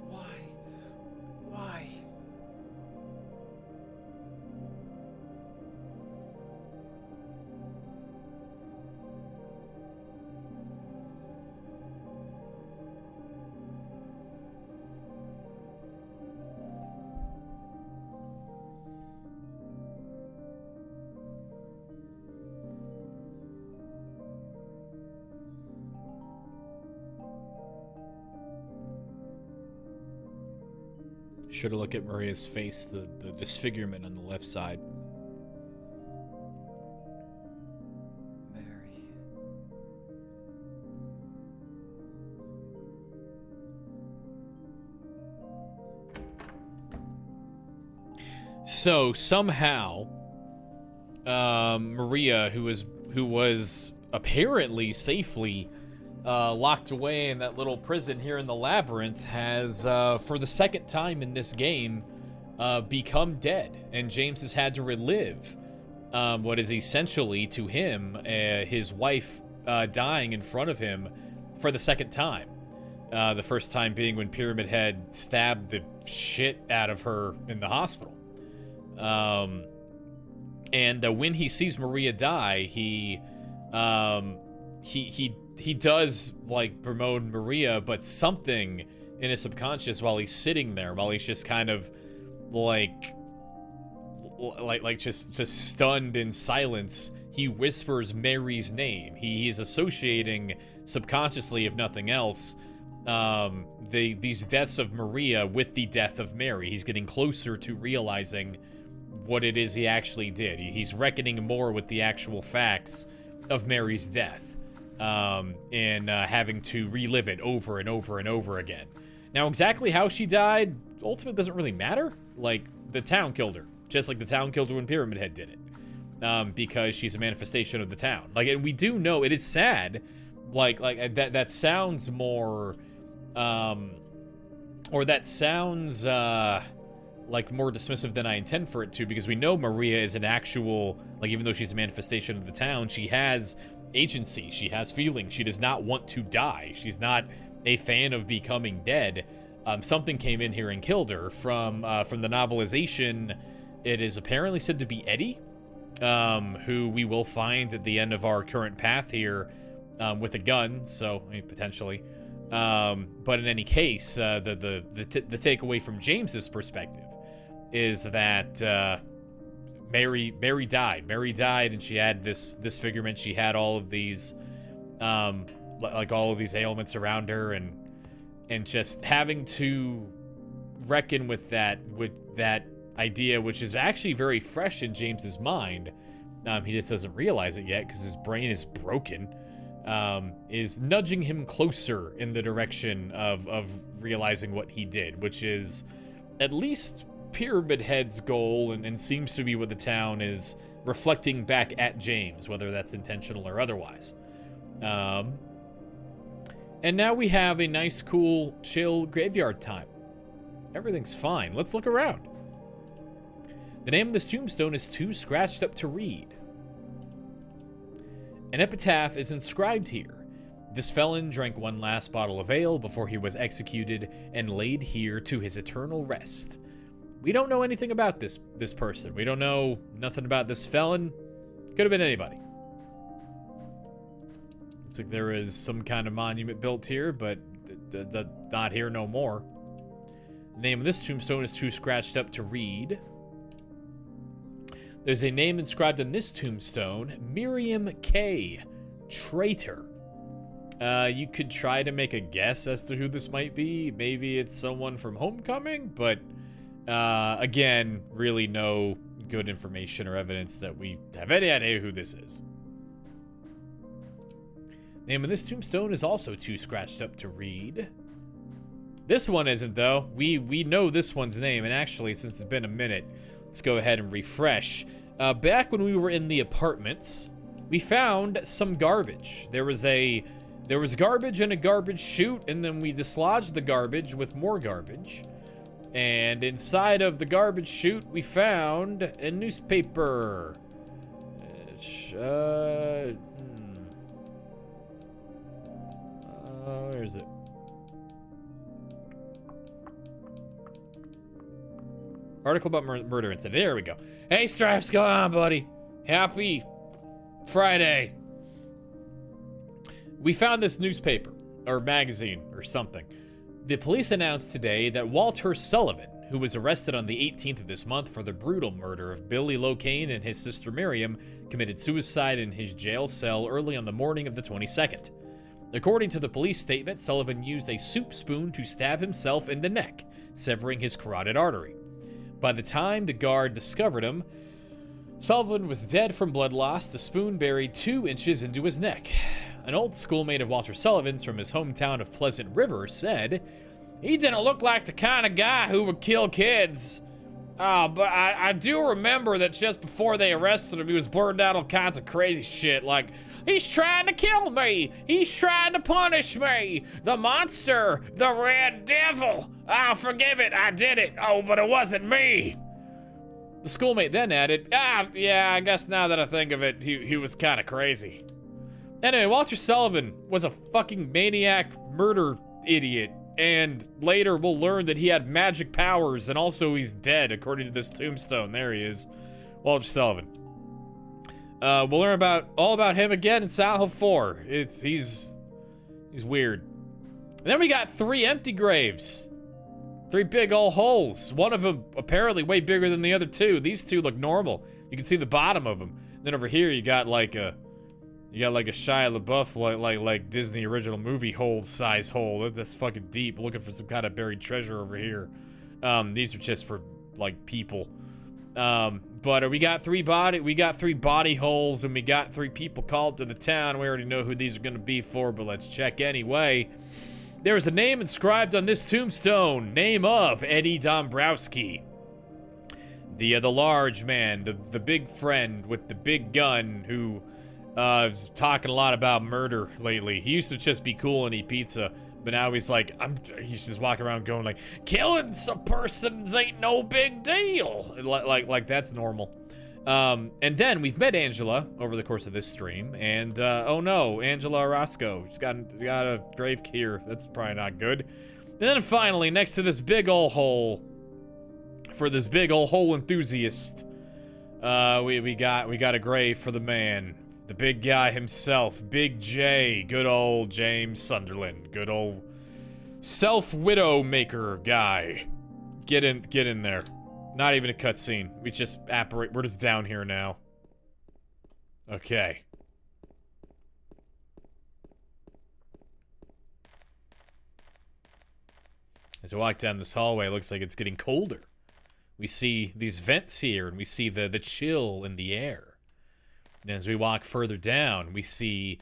Why? Should have looked at Maria's face, the disfigurement on the left side. Mary. So somehow, Maria, who was apparently safely locked away in that little prison here in the labyrinth, has, for the second time in this game, become dead. And James has had to relive what is essentially, to him, his wife dying in front of him for the second time. The first time being when Pyramid Head stabbed the shit out of her in the hospital. And when he sees Maria die, he does, like, bemoan Maria, but something in his subconscious while he's sitting there, while he's just kind of like just stunned in silence, he whispers Mary's name. He's associating subconsciously, if nothing else, these deaths of Maria with the death of Mary. He's getting closer to realizing what it is he actually did. He's reckoning more with the actual facts of Mary's death, and having to relive it over and over and over again. Now, exactly how she died ultimately doesn't really matter. Like, the town killed her, just like the town killed her when Pyramid Head did it, because she's a manifestation of the town. Like, and we do know it is sad. Like that sounds more, or that sounds like more dismissive than I intend for it to, because we know Maria is an actual, like, even though she's a manifestation of the town, she has agency, she has feelings, she does not want to die, she's not a fan of becoming dead. Something came in here and killed her. From the novelization, it is apparently said to be Eddie, who we will find at the end of our current path here, with a gun, so, I mean, potentially. But in any case, the takeaway from James's perspective is that Mary died. Mary died, and she had this disfigurement. She had all of these, like, all of these ailments around her, and just having to reckon with that idea, which is actually very fresh in James's mind. He just doesn't realize it yet because his brain is broken. Is nudging him closer in the direction of realizing what he did, which is at least Pyramid Head's goal, and seems to be what the town is reflecting back at James, whether that's intentional or otherwise. And now we have a nice, cool, chill graveyard time. Everything's fine. Let's look around. The name of this tombstone is Too Scratched Up to Read. An epitaph is inscribed here. This felon drank one last bottle of ale before he was executed and laid here to his eternal rest. We don't know anything about this person. We don't know nothing about this felon. Could have been anybody. Looks like there is some kind of monument built here, but not here no more. The name of this tombstone is Too Scratched Up to Read. There's a name inscribed on this tombstone, Miriam K. Traitor. You could try to make a guess as to who this might be. Maybe it's someone from Homecoming, but again, really no good information or evidence that we have any idea who this is. Name of this tombstone is also Too Scratched Up to Read. This one isn't, though. We know this one's name, and actually, since it's been a minute, let's go ahead and refresh. Back when we were in the apartments, we found some garbage. There was garbage in a garbage chute, and then we dislodged the garbage with more garbage. And inside of the garbage chute, we found a newspaper. Where is it? Article about murder incident. There we go. Hey, Stripes, go on, buddy. Happy Friday. We found this newspaper, or magazine, or something. The police announced today that Walter Sullivan, who was arrested on the 18th of this month for the brutal murder of Billy Locane and his sister Miriam, committed suicide in his jail cell early on the morning of the 22nd. According to the police statement, Sullivan used a soup spoon to stab himself in the neck, severing his carotid artery. By the time the guard discovered him, Sullivan was dead from blood loss, the spoon buried 2 inches into his neck. An old schoolmate of Walter Sullivan's from his hometown of Pleasant River said, "He didn't look like the kind of guy who would kill kids. But I do remember that just before they arrested him, he was blurting out all kinds of crazy shit, like He's trying to kill me. He's trying to punish me. The monster, the red devil. I'll forgive it. I did it. Oh, but it wasn't me. The schoolmate then added, yeah, I guess now that I think of it, he was kind of crazy. Anyway, Walter Sullivan was a fucking maniac murder idiot. And later we'll learn that he had magic powers, and also he's dead, according to this tombstone. There he is, Walter Sullivan. We'll learn all about him again in Silent Hill 4. He's weird. And then we got 3 empty graves. 3 big old holes. One of them apparently way bigger than the other 2. These 2 look normal. You can see the bottom of them. Then over here you got like a Shia LaBeouf like Disney original movie hole size hole. That's fucking deep. Looking for some kind of buried treasure over here. These are just for like people. But we got 3 body holes, and we got 3 people called to the town. We already know who these are gonna be for, but let's check anyway. There's a name inscribed on this tombstone. Name of Eddie Dombrowski. The large man, the big friend with the big gun who is talking a lot about murder lately. He used to just be cool and eat pizza, but now he's like, he's just walking around going like, killing some persons ain't no big deal. Like that's normal. And then we've met Angela over the course of this stream, and oh no, Angela Orozco. She's got a grave here. That's probably not good. And then finally, next to this big ol' hole, for this big ol' hole enthusiast, we got a grave for the man. The big guy himself, Big J, good old James Sunderland, good old self-widow maker guy. Get in there. Not even a cutscene. We just apparate. We're just down here now. Okay. As we walk down this hallway, it looks like it's getting colder. We see these vents here, and we see the chill in the air. And as we walk further down, we see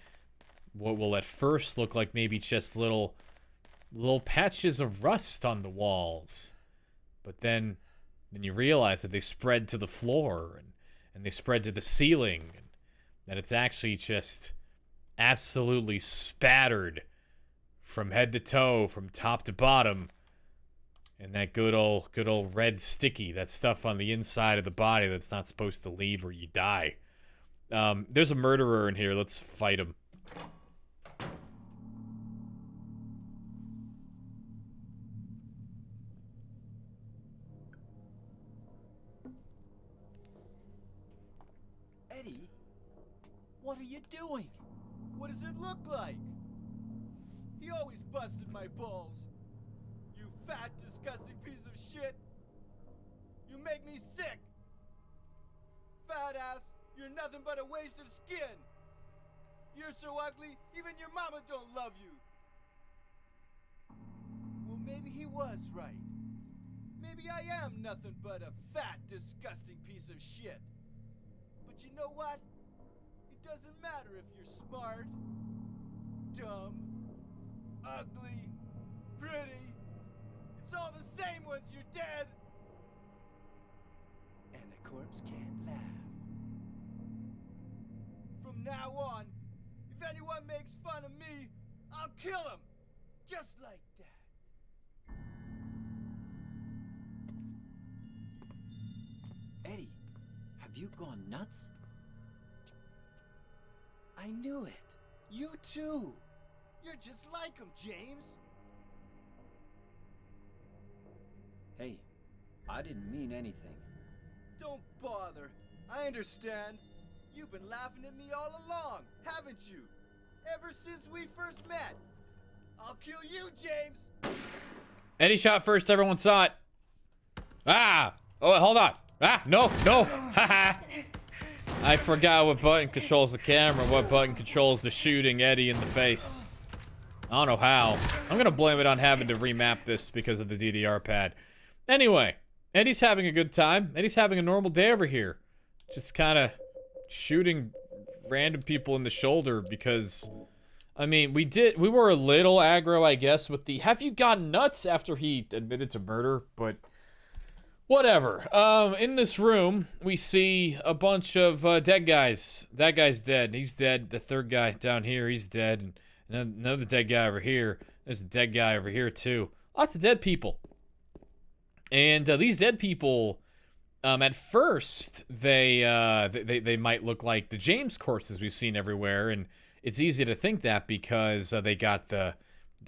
what will at first look like maybe just little patches of rust on the walls. But then you realize that they spread to the floor, and they spread to the ceiling, and that it's actually just absolutely spattered from head to toe, from top to bottom. And that good old red sticky, that stuff on the inside of the body that's not supposed to leave or you die. There's a murderer in here. Let's fight him. Eddie, what are you doing? What does it look like? He always busted my balls. You fat, disgusting piece of shit. You make me sick. Fat ass, you're nothing but a waste of skin. You're so ugly, even your mama don't love you. Well, maybe he was right. Maybe I am nothing but a fat, disgusting piece of shit. But you know what? It doesn't matter if you're smart, dumb, ugly, pretty. It's all the same once you're dead. And the corpse can't laugh. From now on, if anyone makes fun of me, I'll kill him. Just like that. Eddie, have you gone nuts? I knew it. You too. You're just like him, James. Hey, I didn't mean anything. Don't bother. I understand. You've been laughing at me all along, haven't you? Ever since we first met. I'll kill you, James. Eddie shot first. Everyone saw it. Ah! Oh, hold on. Ah! No! Haha! I forgot what button controls the camera, what button controls the shooting Eddie in the face. I don't know how. I'm gonna blame it on having to remap this because of the DDR pad. Anyway, Eddie's having a good time. Eddie's having a normal day over here. Just kind of shooting random people in the shoulder because, I mean, we were a little aggro, I guess, with the have you gone nuts after he admitted to murder, but Whatever. In this room, we see a bunch of dead guys. That guy's dead. He's dead. The third guy down here, he's dead. And another dead guy over here. There's a dead guy over here too. Lots of dead people. And these dead people, at first, they might look like the James corpses we've seen everywhere, and it's easy to think that because they got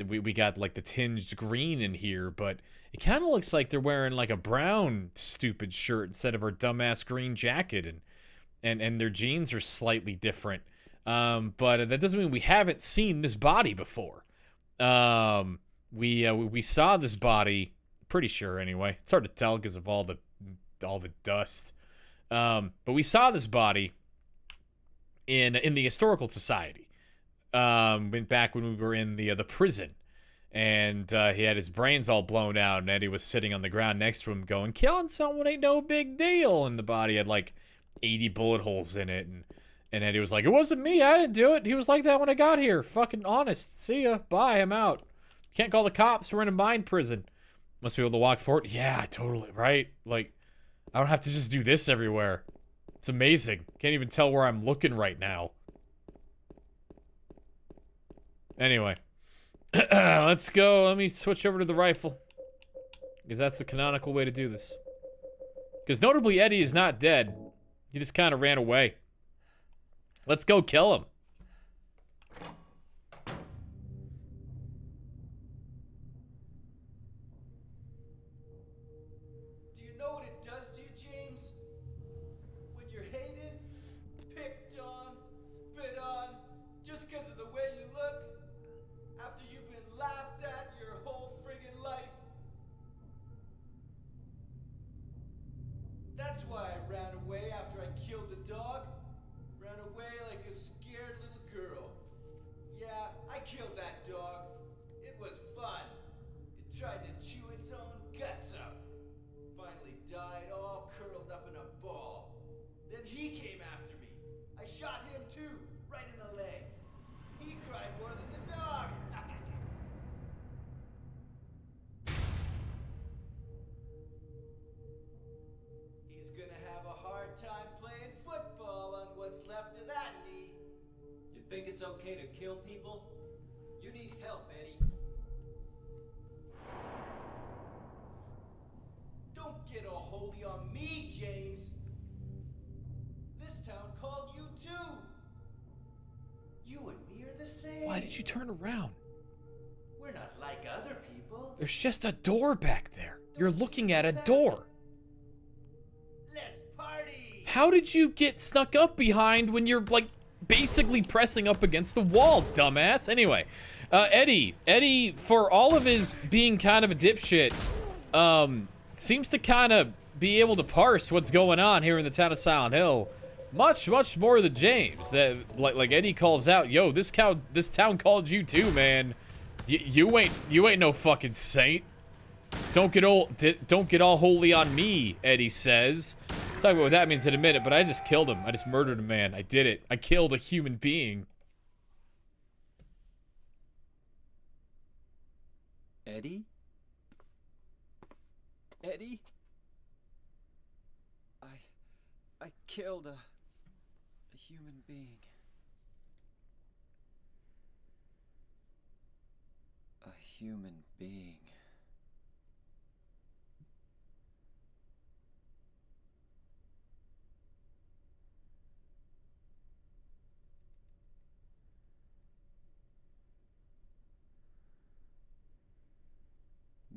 we got like the tinged green in here, but it kind of looks like they're wearing like a brown stupid shirt instead of our dumbass green jacket, and their jeans are slightly different. But that doesn't mean we haven't seen this body before. We saw this body, pretty sure anyway. It's hard to tell because of all the dust. But we saw this body in the historical society. Back when we were in the prison, and he had his brains all blown out, and Eddie was sitting on the ground next to him going, killing someone ain't no big deal, and the body had like 80 bullet holes in it, and Eddie was like, it wasn't me, I didn't do it, he was like that when I got here, fucking honest, see ya, bye, I'm out, can't call the cops, we're in a mine prison, must be able to walk forward, yeah, totally, right, like, I don't have to just do this everywhere, it's amazing, can't even tell where I'm looking right now. Anyway, let's go. Let me switch over to the rifle, because that's the canonical way to do this. Because notably, Eddie is not dead. He just kind of ran away. Let's go kill him. Do you know what it does to you, James? When you're hated, picked on, spit on, just because of the way you look? After you've been laughed at your whole friggin' life? That's why I ran away after I killed the dog. Ran away like a scared little girl. Yeah, I killed that dog. It was fun. It tried to chew its own guts out. Finally died all curled up in a ball. Then he came after me. I shot him too, right in the leg. He cried more than the dog. He's gonna have a hard time playing football on what's left of that knee. You think it's okay to kill people? You need help, Eddie. Don't get all holy on me, James. This town called you too. You and me are the same. Why did you turn around? We're not like other people. There's just a door back there. You're looking at a door. Let's party. How did you get snuck up behind when you're, like, basically pressing up against the wall, dumbass? Anyway, Eddie, for all of his being kind of a dipshit, seems to kind of be able to parse what's going on here in the town of Silent Hill. Much more than James. That, like Eddie calls out, yo, this town called you too, man. You ain't no fucking saint. Don't get all holy on me, Eddie says. I'll talk about what that means in a minute, but I just killed him. I just murdered a man. I did it. I killed a human being. Eddie? Eddie? I killed a human being. A human being.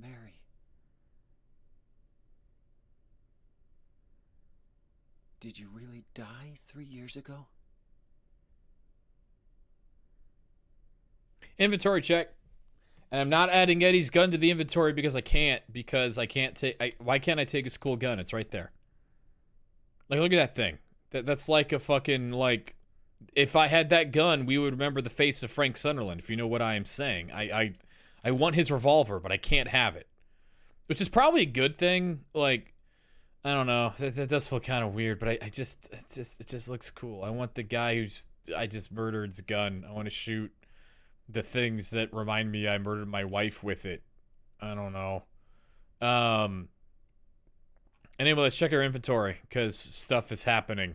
Mary. Did you really die 3 years ago? Inventory check. And I'm not adding Eddie's gun to the inventory because I can't take, why can't I take his cool gun? It's right there. Like, look at that thing. That's like a fucking, like, if I had that gun, we would remember the face of Frank Sunderland, if you know what I am saying. I want his revolver, but I can't have it. Which is probably a good thing. Like, I don't know. That does feel kind of weird, but it just looks cool. I want the guy I just murdered's gun. I want to shoot the things that remind me I murdered my wife with it. I don't know. Anyway, let's check our inventory, because stuff is happening.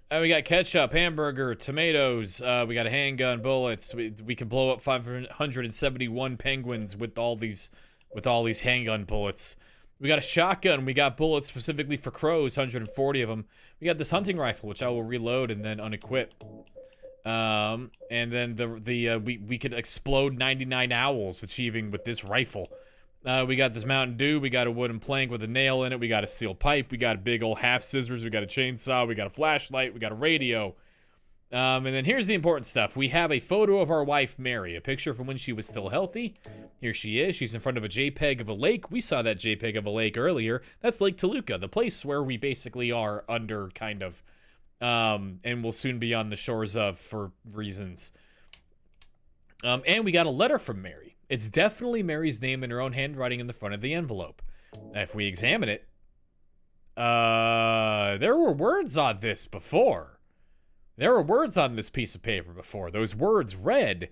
We got ketchup, hamburger, tomatoes, we got a handgun, bullets. We can blow up 571 penguins with all these handgun bullets. We got a shotgun, we got bullets specifically for crows, 140 of them. We got this hunting rifle, which I will reload and then unequip. And then we could explode 99 owls achieving with this rifle. We got this Mountain Dew, we got a wooden plank with a nail in it, we got a steel pipe, we got a big old half scissors, we got a chainsaw, we got a flashlight, we got a radio. And then here's the important stuff. We have a photo of our wife, Mary, a picture from when she was still healthy. Here she is. She's in front of a JPEG of a lake. We saw that JPEG of a lake earlier. That's Lake Toluca, the place where we basically are under, kind of, and will soon be on the shores of for reasons. And we got a letter from Mary. It's definitely Mary's name in her own handwriting in the front of the envelope. If we examine it, there were words on this before. There were words on this piece of paper before. Those words read,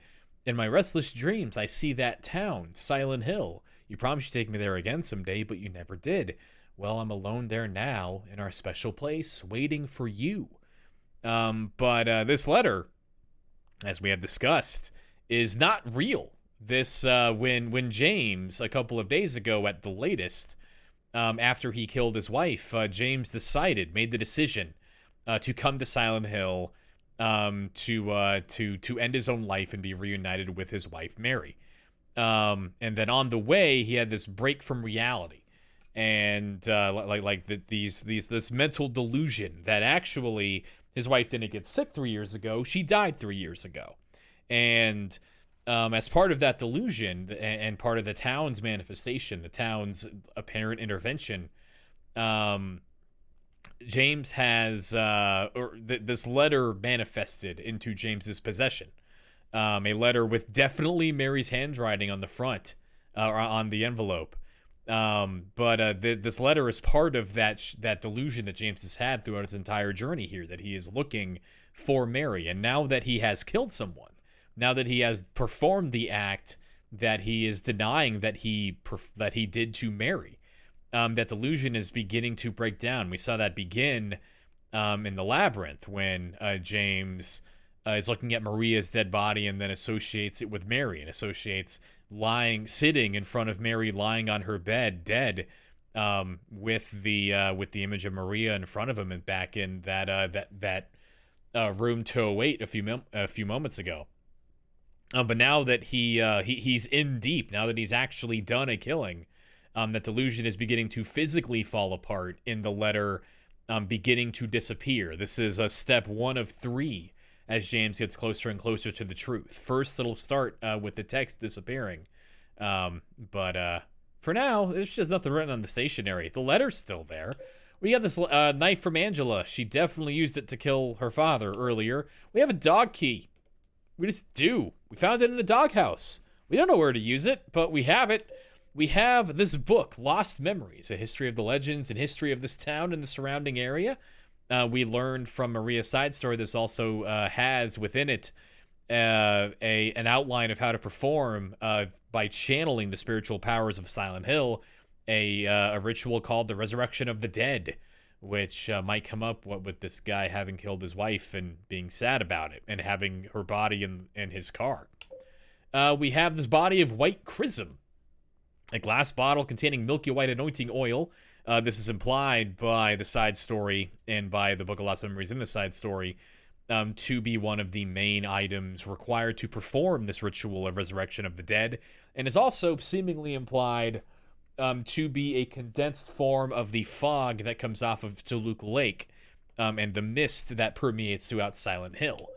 "In my restless dreams, I see that town, Silent Hill. You promised to take me there again someday, but you never did. Well, I'm alone there now, in our special place, waiting for you." But this letter, as we have discussed, is not real. This, when James, a couple of days ago at the latest, after he killed his wife, James made the decision to come to Silent Hill, to end his own life and be reunited with his wife, Mary. And then on the way, he had this break from reality. And, this mental delusion that actually his wife didn't get sick 3 years ago, she died 3 years ago. And, as part of that delusion and part of the town's manifestation, the town's apparent intervention, James has, this letter manifested into James's possession. A letter with definitely Mary's handwriting on the front, or on the envelope. But this letter is part of that delusion that James has had throughout his entire journey here, that he is looking for Mary. And now that he has killed someone, now that he has performed the act that he is denying that he did to Mary, that delusion is beginning to break down. We saw that begin in the labyrinth when James is looking at Maria's dead body and then associates it with Mary and associates sitting in front of Mary, lying on her bed, dead, with the image of Maria in front of him and back in that room 208 a few moments ago. But now that he's in deep, now that he's actually done a killing, that delusion is beginning to physically fall apart in the letter, beginning to disappear. This is step 1 of 3 as James gets closer and closer to the truth. First, it'll start with the text disappearing. But for now, there's just nothing written on the stationery. The letter's still there. We got this knife from Angela. She definitely used it to kill her father earlier. We have a dog key. We just do. We found it in a doghouse. We don't know where to use it, but we have it. We have this book, Lost Memories, a history of the legends and history of this town and the surrounding area. We learned from Maria's side story this also has within it an outline of how to perform by channeling the spiritual powers of Silent Hill, a ritual called the Resurrection of the Dead, which might come up with this guy having killed his wife and being sad about it and having her body in his car. We have this body of white chrism, a glass bottle containing milky white anointing oil. This is implied by the side story and by the Book of Lost Memories in the side story to be one of the main items required to perform this ritual of Resurrection of the Dead, and is also seemingly implied to be a condensed form of the fog that comes off of Toluca Lake and the mist that permeates throughout Silent Hill.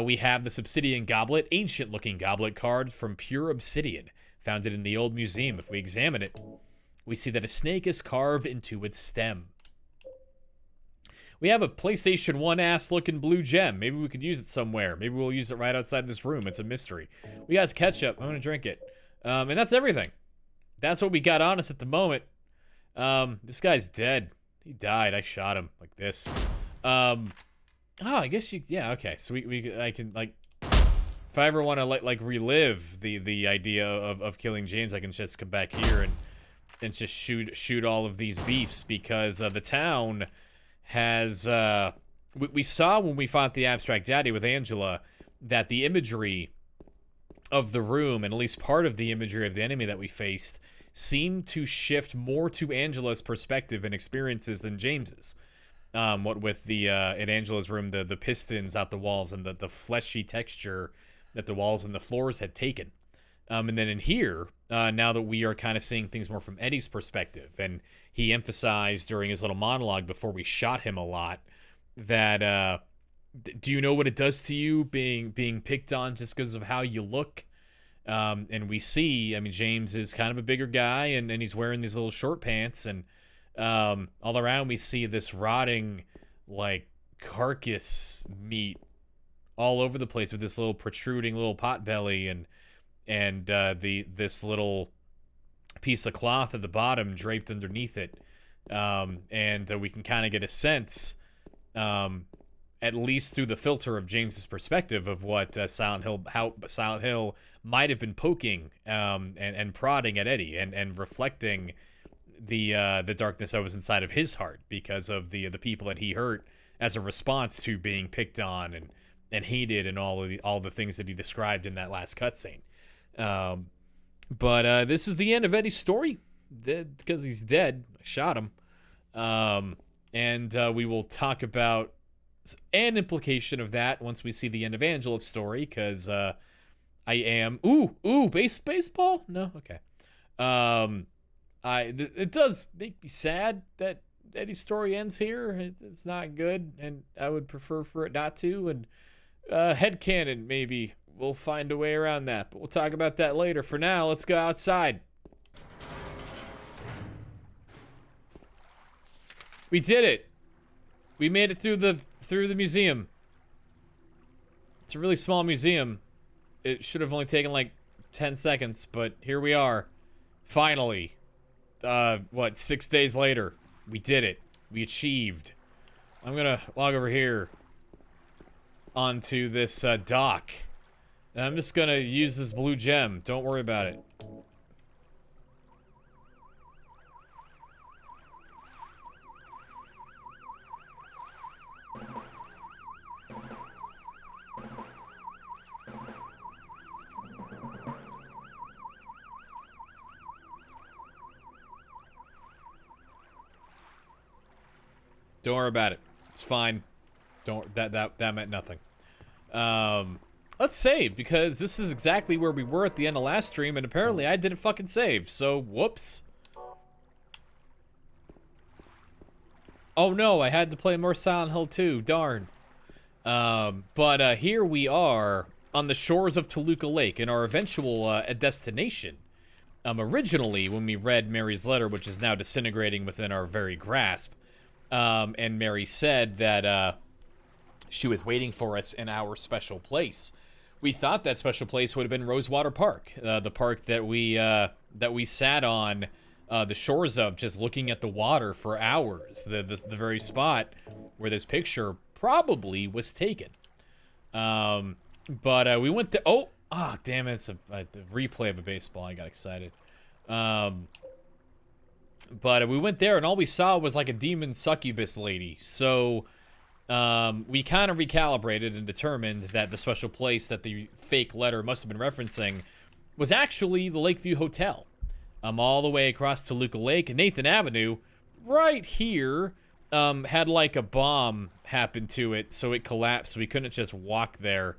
We have this obsidian goblet, ancient-looking goblet carved from pure obsidian, found in the old museum. If we examine it, we see that a snake is carved into its stem. We have a PlayStation 1 looking blue gem. Maybe we could use it somewhere. Maybe we'll use it right outside this room. It's a mystery. We got ketchup. I'm gonna drink it. And that's everything. That's what we got on us at the moment. This guy's dead. He died. I shot him like this. I guess yeah, okay. So I can, like, if I ever want to like relive the idea of killing James, I can just come back here just shoot all of these beefs, because the town has we saw when we fought the Abstract Daddy with Angela that the imagery of the room, and at least part of the imagery of the enemy that we faced, seemed to shift more to Angela's perspective and experiences than James's. What with the in Angela's room, the pistons out the walls and the fleshy texture that the walls and the floors had taken. And then in here, now that we are kind of seeing things more from Eddie's perspective, and he emphasized during his little monologue before we shot him a lot that do you know what it does to you being picked on just because of how you look? And we see, I mean, James is kind of a bigger guy, and he's wearing these little short pants, and all around we see this rotting, like, carcass meat all over the place with this little protruding little pot belly, and this little piece of cloth at the bottom draped underneath it. And we can kind of get a sense, at least through the filter of James's perspective, of what Silent Hill, how Silent Hill might have been poking and prodding at Eddie, and reflecting the darkness that was inside of his heart because of the people that he hurt as a response to being picked on and hated, and all the things that he described in that last cutscene. But this is the end of Eddie's story, because he's dead. I shot him. And we will talk about an implication of that once we see the end of Angela's story, because I am baseball? No, okay. It does make me sad that Eddie's story ends here. It's not good, and I would prefer for it not to. And headcanon, maybe we'll find a way around that, but we'll talk about that later. For now, let's go outside. We did it. We made it through the museum. It's a really small museum. It should have only taken like 10 seconds, but here we are. Finally. 6 days later, we did it. We achieved. I'm gonna walk over here onto this dock. And I'm just gonna use this blue gem. Don't worry about it. Don't worry about it. It's fine. That meant nothing. Let's save, because this is exactly where we were at the end of last stream, and apparently I didn't fucking save, so whoops. Oh no, I had to play more Silent Hill 2, darn. But here we are on the shores of Toluca Lake, in our eventual destination. Originally, when we read Mary's letter, which is now disintegrating within our very grasp, and Mary said that she was waiting for us in our special place. We thought that special place would have been Rosewater Park, the park that we sat on the shores of, just looking at the water for hours. The very spot where this picture probably was taken. But we went to damn it! It's a replay of a baseball. I got excited. But we went there, and all we saw was like a demon succubus lady. So we kind of recalibrated and determined that the special place that the fake letter must have been referencing was actually the Lakeview Hotel. All the way across Toluca Lake. And Nathan Avenue, right here, had like a bomb happen to it, so it collapsed. So we couldn't just walk there.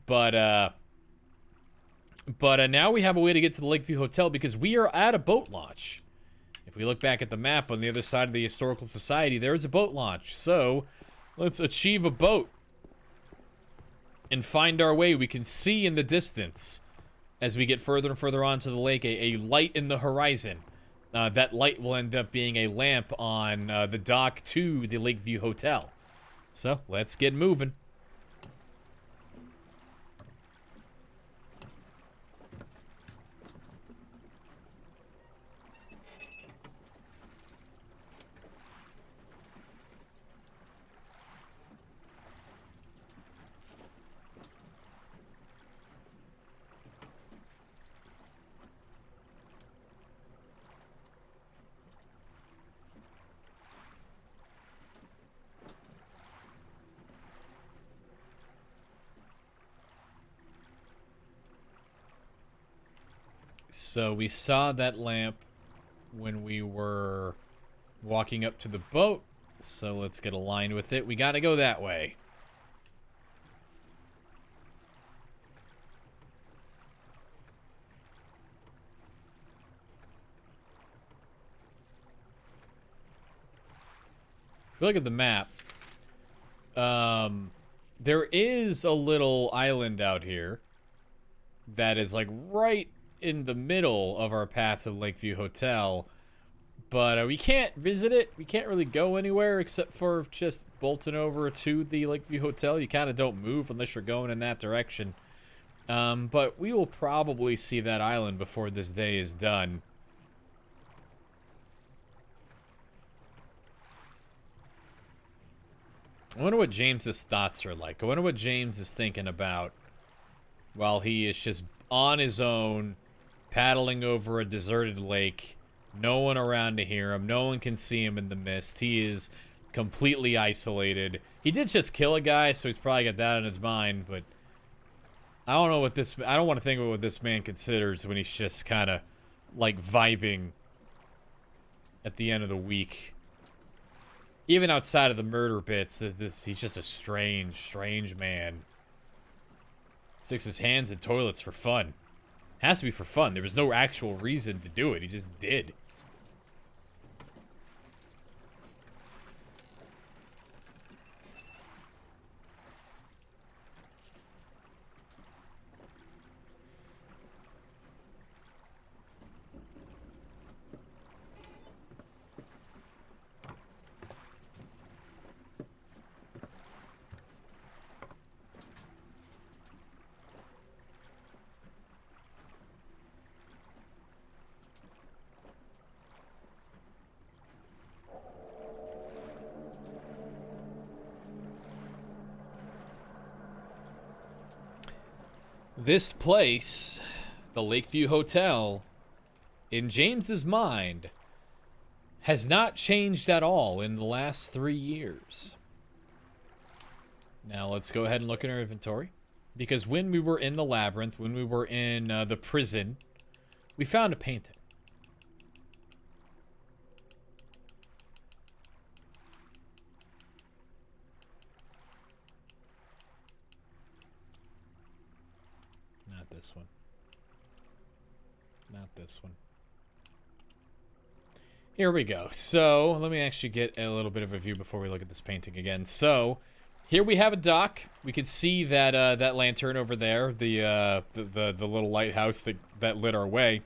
But now we have a way to get to the Lakeview Hotel, because we are at a boat launch. If we look back at the map on the other side of the Historical Society, there's a boat launch. So let's achieve a boat and find our way. We can see in the distance, as we get further and further onto the lake, a light in the horizon. That light will end up being a lamp on the dock to the Lakeview Hotel. So let's get moving. So we saw that lamp when we were walking up to the boat. So let's get aligned with it. We gotta go that way. If you look at the map, there is a little island out here that is like right in the middle of our path to Lakeview Hotel, but we can't visit it. We can't really go anywhere except for just bolting over to the Lakeview Hotel. You kind of don't move unless you're going in that direction. But we will probably see that island before this day is done. I wonder what James's thoughts are like. I wonder what James is thinking about while he is just on his own, paddling over a deserted lake. No one around to hear him. No one can see him in the mist. He is completely isolated. He did just kill a guy, so he's probably got that in his mind, but I don't know what this... I don't want to think about what this man considers when he's just kind of, like, vibing at the end of the week. Even outside of the murder bits, he's just a strange man. Sticks his hands in toilets for fun. Has to be for fun. There was no actual reason to do it. He just did. This place, the Lakeview Hotel, in James's mind, has not changed at all in the last 3 years. Now let's go ahead and look at our inventory. Because when we were in the labyrinth, when we were in the prison, we found a painting. Not this one. Not this one. Here we go. So, let me actually get a little bit of a view before we look at this painting again. So, here we have a dock. We can see that that lantern over there, the little lighthouse that lit our way.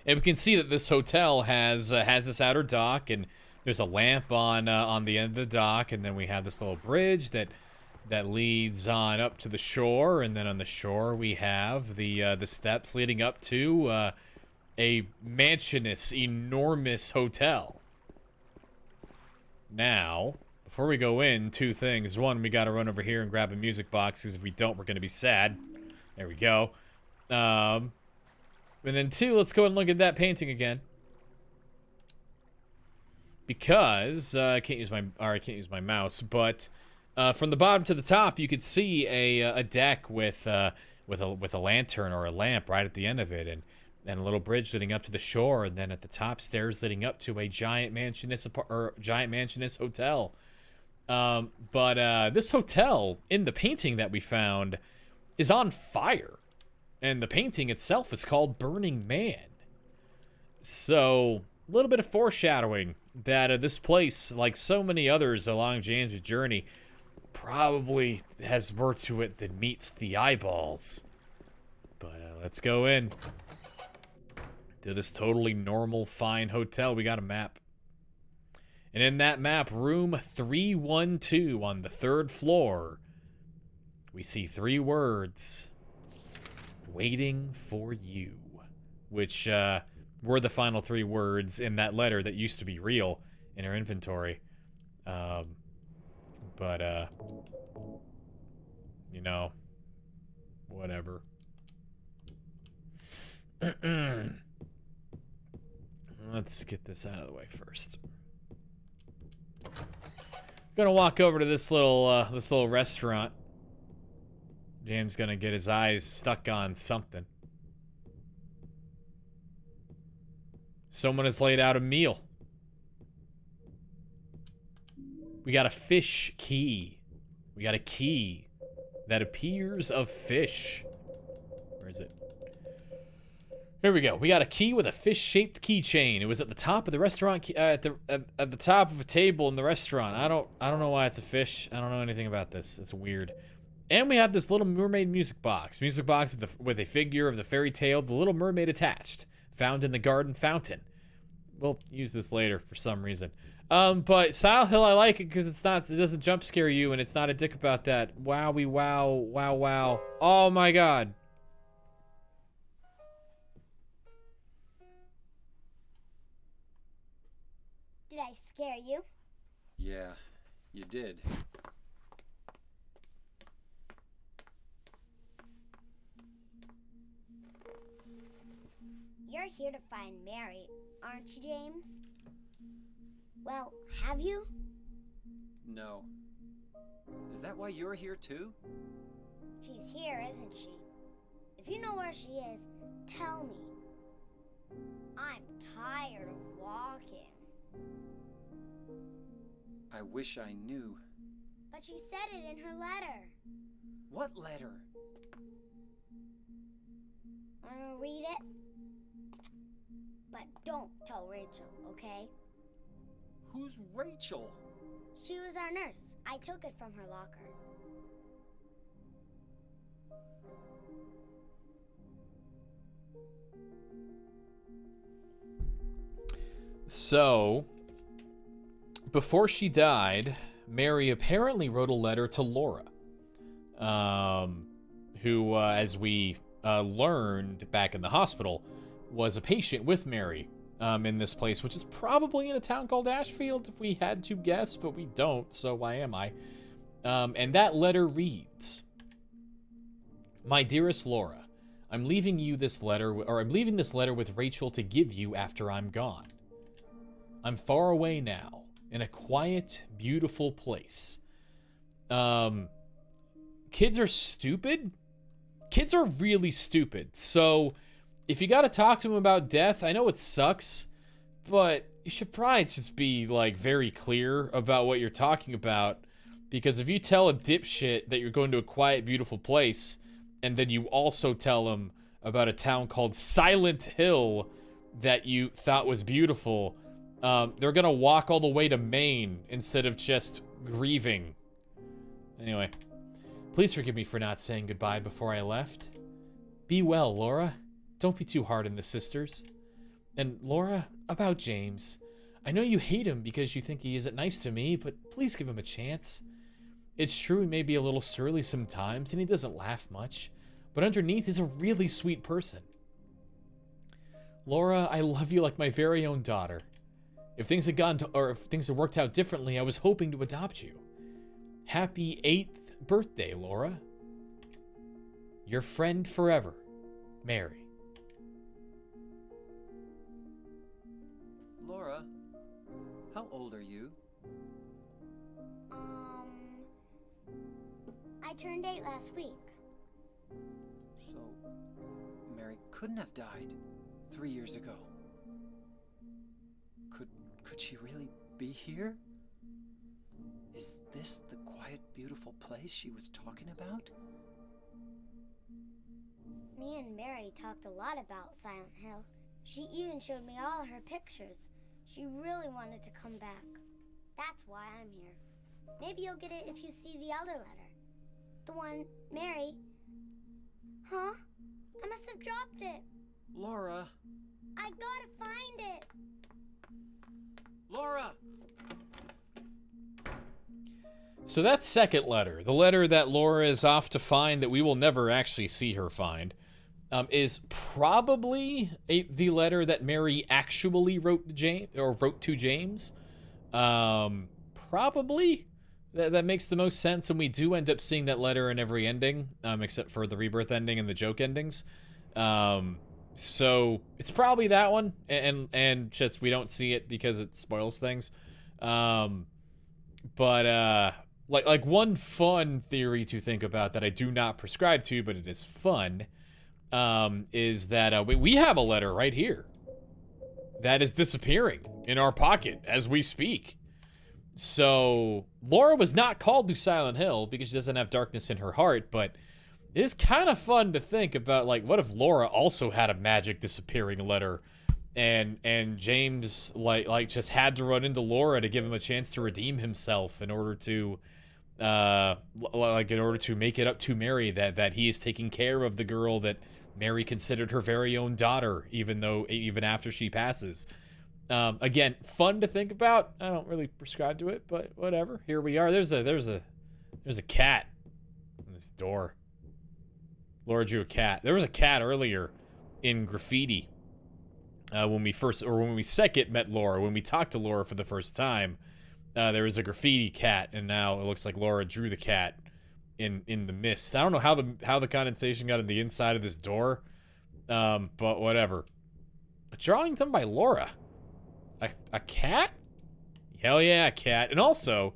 And we can see that this hotel has this outer dock, and there's a lamp on the end of the dock, and then we have this little bridge that leads on up to the shore, and then on the shore we have the steps leading up to a mansionous, enormous hotel. Now, before we go in, two things. One, we gotta run over here and grab a music box, because if we don't, we're gonna be sad. There we go. And then two, let's go and look at that painting again. Because I can't use my mouse, but from the bottom to the top, you could see a deck with a lantern or a lamp right at the end of it, and a little bridge leading up to the shore, and then at the top, stairs leading up to a giant mansionous hotel. But this hotel in the painting that we found is on fire, and the painting itself is called Burning Man. So a little bit of foreshadowing that this place, like so many others along James' journey, probably has more to it than meets the eyeballs. But let's go in to this totally normal, fine hotel. We got a map. And in that map, room 312 on the 3rd floor, we see 3 words. Waiting for you. Which were the final 3 words in that letter that used to be real in our inventory. You know, whatever. Let's get this out of the way first. Gonna walk over to this little restaurant. James gonna get his eyes stuck on something. Someone has laid out a meal. We got a fish key. We got a key that appears of fish. Where is it? Here we go. We got a key with a fish-shaped keychain. It was at the top of the restaurant, at the top of a table in the restaurant. I don't know why it's a fish. I don't know anything about this. It's weird. And we have this Little Mermaid music box. Music box with a figure of the fairy tale, The Little Mermaid attached, found in the garden fountain. We'll use this later for some reason. But Silent Hill, I like it because it doesn't jump scare you, and it's not a dick about that. Wowie wow, wow, wow. Oh my god. Did I scare you? Yeah, you did. You're here to find Mary, aren't you, James? Well, have you? No. Is that why you're here too? She's here, isn't she? If you know where she is, tell me. I'm tired of walking. I wish I knew. But she said it in her letter. What letter? Wanna read it? But don't tell Rachel, okay? Who's Rachel? She was our nurse. I took it from her locker. So, before she died, Mary apparently wrote a letter to Laura, who, as we learned back in the hospital, was a patient with Mary in this place, which is probably in a town called Ashfield, if we had to guess, but we don't, so why am I? And that letter reads, "My dearest Laura, I'm leaving this letter with Rachel to give you after I'm gone. I'm far away now, in a quiet, beautiful place. Kids are stupid. Kids are really stupid. So if you got to talk to them about death, I know it sucks, but you should probably just be like very clear about what you're talking about. Because if you tell a dipshit that you're going to a quiet, beautiful place, and then you also tell them about a town called Silent Hill that you thought was beautiful, they're gonna walk all the way to Maine instead of just grieving. Anyway, please forgive me for not saying goodbye before I left. Be well, Laura. Don't be too hard on the sisters. And Laura, about James. I know you hate him because you think he isn't nice to me, but please give him a chance. It's true he may be a little surly sometimes, and he doesn't laugh much, but underneath he's a really sweet person. Laura, I love you like my very own daughter. If things had worked out differently, I was hoping to adopt you. Happy 8th birthday, Laura. Your friend forever, Mary." Laura, how old are you? I turned 8 last week. So, Mary couldn't have died 3 years ago. Could she really be here? Is this the quiet, beautiful place she was talking about? Me and Mary talked a lot about Silent Hill. She even showed me all her pictures. She really wanted to come back. That's why I'm here. Maybe you'll get it if you see the other letter. The one Mary... Huh? I must have dropped it. Laura! I gotta find it. Laura! So that second letter, the letter that Laura is off to find that we will never actually see her find, is probably the letter that Mary actually wrote to James. Probably. That makes the most sense, and we do end up seeing that letter in every ending, except for the rebirth ending and the joke endings. So it's probably that one, and just we don't see it because it spoils things. But like one fun theory to think about that I do not prescribe to, but it is fun, is that we have a letter right here. that is disappearing in our pocket as we speak. So Laura was not called to Silent Hill because she doesn't have darkness in her heart, but it is kind of fun to think about, like, what if Laura also had a magic disappearing letter, and James like just had to run into Laura to give him a chance to redeem himself in order to make it up to Mary that he is taking care of the girl that Mary considered her very own daughter, even after she passes. Again, fun to think about. I don't really prescribe to it, but whatever. Here we are. There's a cat on this door. Laura drew a cat. There was a cat earlier in graffiti when we second met Laura. When we talked to Laura for the first time, there was a graffiti cat, and now it looks like Laura drew the cat in the mist. I don't know how the condensation got in the inside of this door, but whatever. A drawing done by Laura. A cat? Hell yeah, a cat. And also,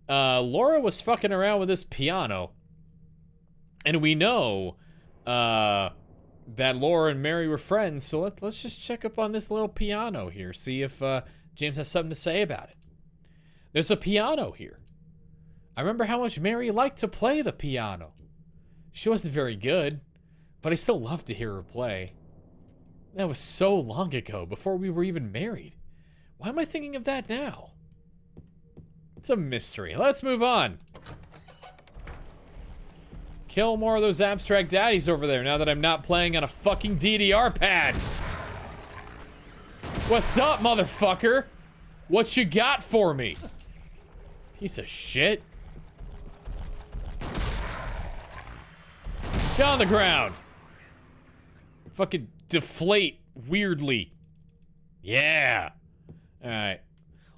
Laura was fucking around with this piano. And we know that Laura and Mary were friends, so let's just check up on this little piano here. See if James has something to say about it. There's a piano here. I remember how much Mary liked to play the piano. She wasn't very good, but I still loved to hear her play. That was so long ago, before we were even married. Why am I thinking of that now? It's a mystery. Let's move on. Kill more of those abstract daddies over there now that I'm not playing on a fucking DDR pad. What's up, motherfucker? What you got for me? Piece of shit. Get on the ground. Fucking deflate weirdly. Yeah. Alright.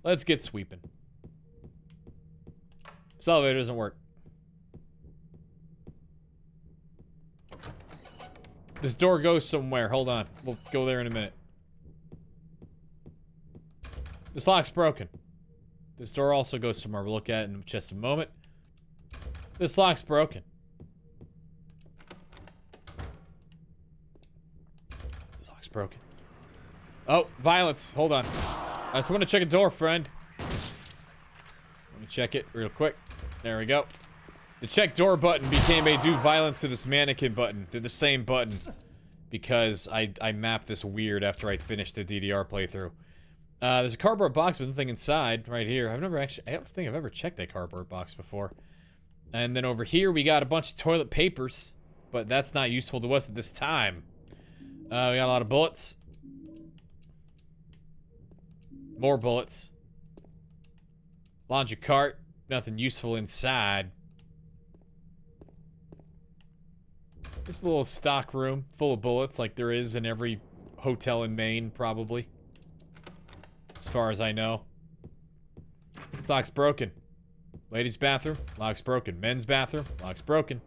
Let's get sweeping. This elevator doesn't work. This door goes somewhere. Hold on. We'll go there in a minute. This lock's broken. This door also goes somewhere. We'll look at it in just a moment. This lock's broken. This lock's broken. Oh, violence. Hold on. I just want to check a door, friend. Let me check it real quick. There we go. The check door button became a do violence to this mannequin button. They're the same button. Because I mapped this weird after I finished the DDR playthrough. There's a cardboard box with nothing inside right here. I don't think I've ever checked that cardboard box before. And then over here we got a bunch of toilet papers. But that's not useful to us at this time. We got a lot of bullets. More bullets. Laundry cart. Nothing useful inside. Just a little stock room full of bullets like there is in every hotel in Maine, probably. As far as I know. This lock's broken. Ladies' bathroom, lock's broken. Men's bathroom, lock's broken.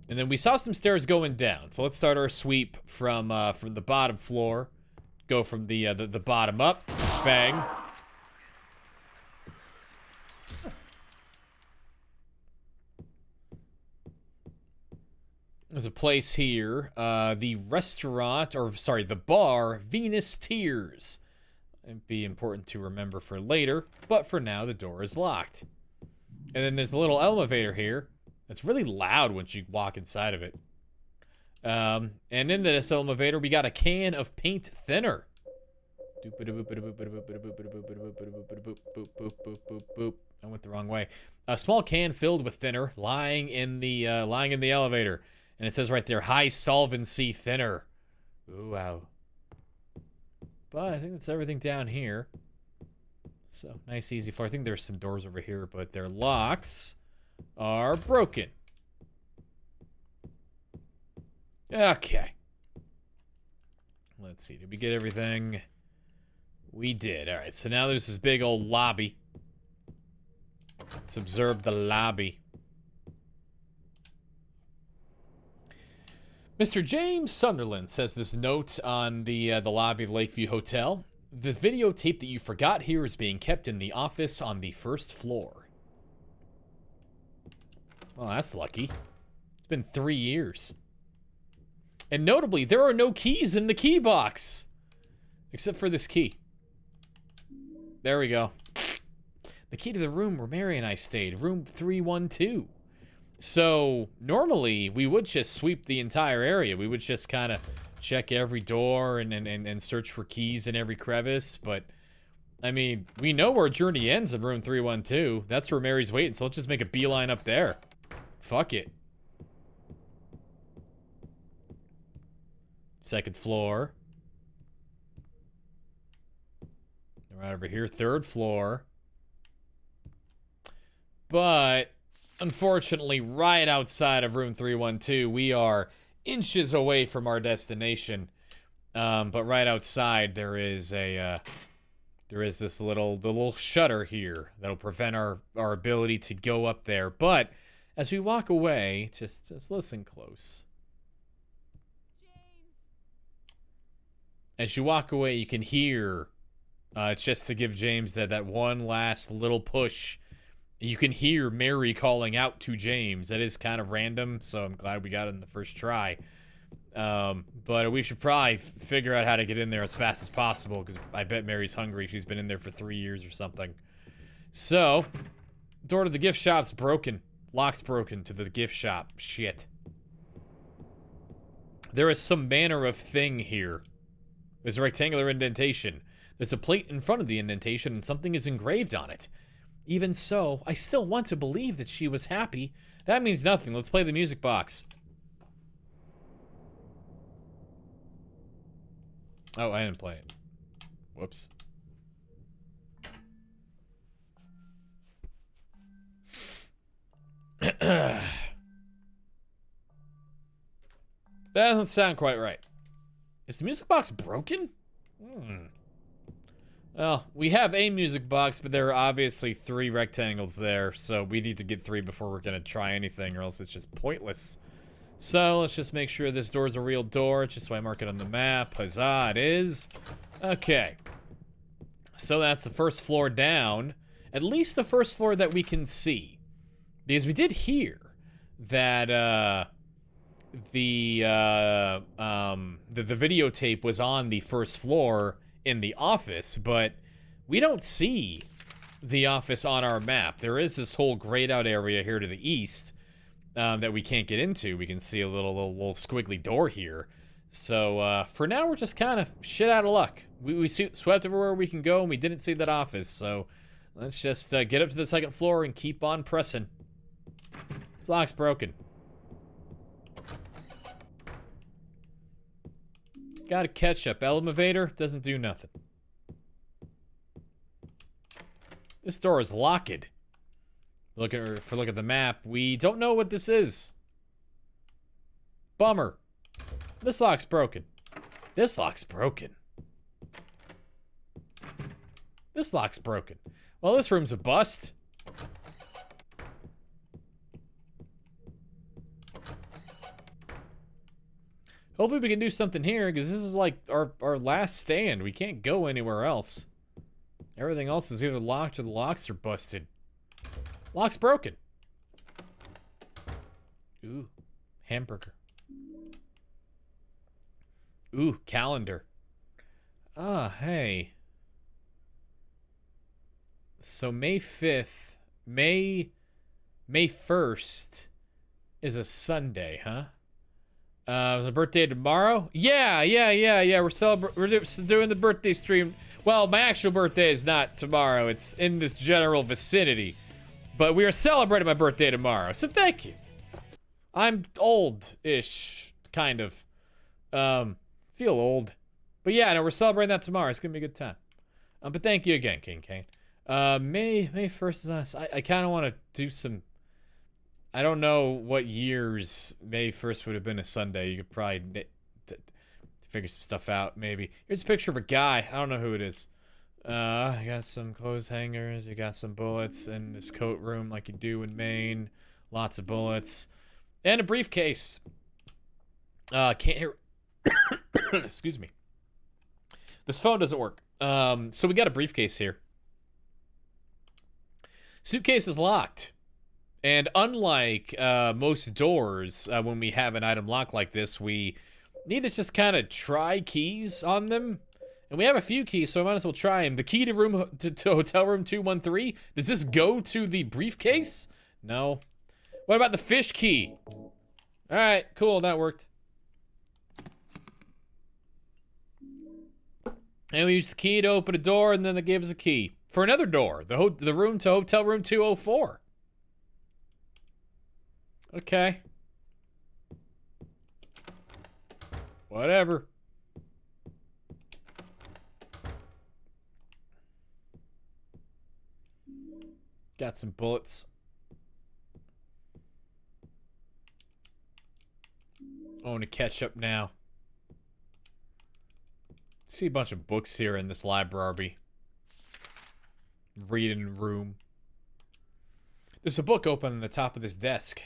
And then we saw some stairs going down. So let's start our sweep from the bottom floor. Go from the bottom up. Bang. There's a place here, the restaurant, or sorry, the bar, Venus Tears. It'd be important to remember for later, but for now, the door is locked. And then there's a little elevator here. It's really loud once you walk inside of it. And in this elevator, we got a can of paint thinner. I went the wrong way. A small can filled with thinner lying in the elevator. And it says right there, high solvency thinner. Ooh, wow. But I think that's everything down here. So, nice, easy floor. I think there's some doors over here, but their locks are broken. Okay. Let's see. Did we get everything? We did. All right, so now there's this big old lobby. Let's observe the lobby. Mr. James Sunderland says this note on the lobby of the Lakeview Hotel. The videotape that you forgot here is being kept in the office on the first floor. Well, that's lucky. It's been 3 years. And notably, there are no keys in the key box. Except for this key. There we go. The key to the room where Mary and I stayed. Room 312. So, normally, we would just sweep the entire area. We would just kind of check every door and search for keys in every crevice. But, I mean, we know where Journey ends in room 312. That's where Mary's waiting, so let's just make a beeline up there. Fuck it. Second floor. Right over here, third floor. But, unfortunately, right outside of room 312, we are inches away from our destination. But right outside, there is this little shutter here that'll prevent our ability to go up there. But as we walk away, just listen close. As you walk away, you can hear, just to give James that one last little push, you can hear Mary calling out to James. That is kind of random, so I'm glad we got it in the first try. But we should probably figure out how to get in there as fast as possible, because I bet Mary's hungry. She's been in there for 3 years or something. So, door to the gift shop's broken. Lock's broken to the gift shop. Shit. There is some manner of thing here. There's a rectangular indentation. There's a plate in front of the indentation and something is engraved on it. Even so, I still want to believe that she was happy. That means nothing. Let's play the music box. Oh, I didn't play it. Whoops. That doesn't sound quite right. Is the music box broken? Well, we have a music box, but there are obviously 3 rectangles there, so we need to get 3 before we're gonna try anything, or else it's just pointless. So, let's just make sure this door's a real door, just so I mark it on the map. Huzzah, it is. Okay. So that's the first floor down. At least the first floor that we can see. Because we did hear that, the videotape was on the first floor in the office, but we don't see the office on our map. There is this whole grayed out area here to the east that we can't get into. We can see a little squiggly door here. So for now, we're just kind of shit out of luck. We swept everywhere we can go, and we didn't see that office. So let's just get up to the second floor and keep on pressing. This lock's broken. Got a ketchup. Elevator doesn't do nothing. This door is locked. Look at the map. We don't know what this is. Bummer. This lock's broken. This lock's broken. This lock's broken. Well, this room's a bust. Hopefully we can do something here, because this is like our last stand. We can't go anywhere else. Everything else is either locked or the locks are busted. Lock's broken. Ooh, hamburger. Ooh, calendar. Ah, hey. So May 5th, May 1st is a Sunday, huh? The birthday tomorrow? Yeah. We're doing the birthday stream. Well, my actual birthday is not tomorrow. It's in this general vicinity. But we are celebrating my birthday tomorrow, so thank you. I'm old-ish, kind of. Feel old. But yeah, no, we're celebrating that tomorrow. It's gonna be a good time. But thank you again, King Kane. May 1st is on us. I kind of want to do some... I don't know what years May 1st would have been a Sunday. You could probably figure some stuff out, maybe. Here's a picture of a guy. I don't know who it is. I got some clothes hangers. You got some bullets in this coat room like you do in Maine. Lots of bullets. And a briefcase. Can't hear... Excuse me. This phone doesn't work. So we got a briefcase here. Suitcase is locked. And unlike most doors, when we have an item locked like this, we need to just kind of try keys on them. And we have a few keys, so I might as well try them. The key to hotel room 213. Does this go to the briefcase? No. What about the fish key? All right, cool, that worked. And we used the key to open a door, and then they gave us a key for another door. The room to hotel room 204. Okay. Whatever. Got some bullets. I want to catch up now. See a bunch of books here in this library. Reading room. There's a book open on the top of this desk.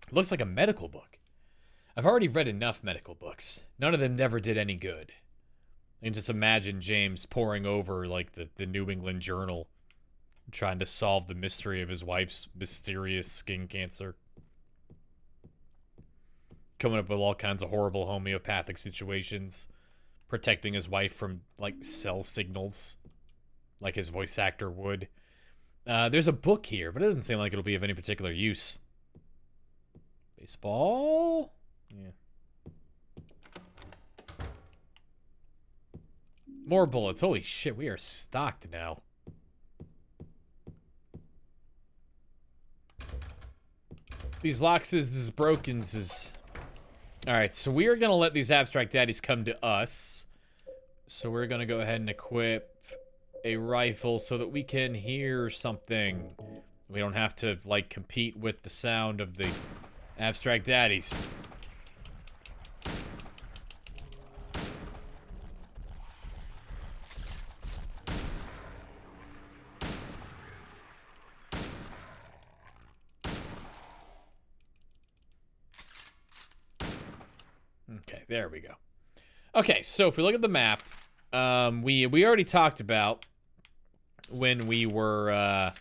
It looks like a medical book. I've already read enough medical books. None of them ever did any good. I can just imagine James poring over like the New England Journal, trying to solve the mystery of his wife's mysterious skin cancer. Coming up with all kinds of horrible homeopathic situations. Protecting his wife from, like, cell signals. Like his voice actor would. There's a book here, but it doesn't seem like it'll be of any particular use. Baseball? Yeah. More bullets. Holy shit, we are stocked now. These locks is broken. Alright, so we are going to let these abstract daddies come to us. So we're going to go ahead and equip a rifle so that we can hear something. We don't have to, like, compete with the sound of the abstract daddies. Okay, there we go. Okay, so if we look at the map, we already talked about when we were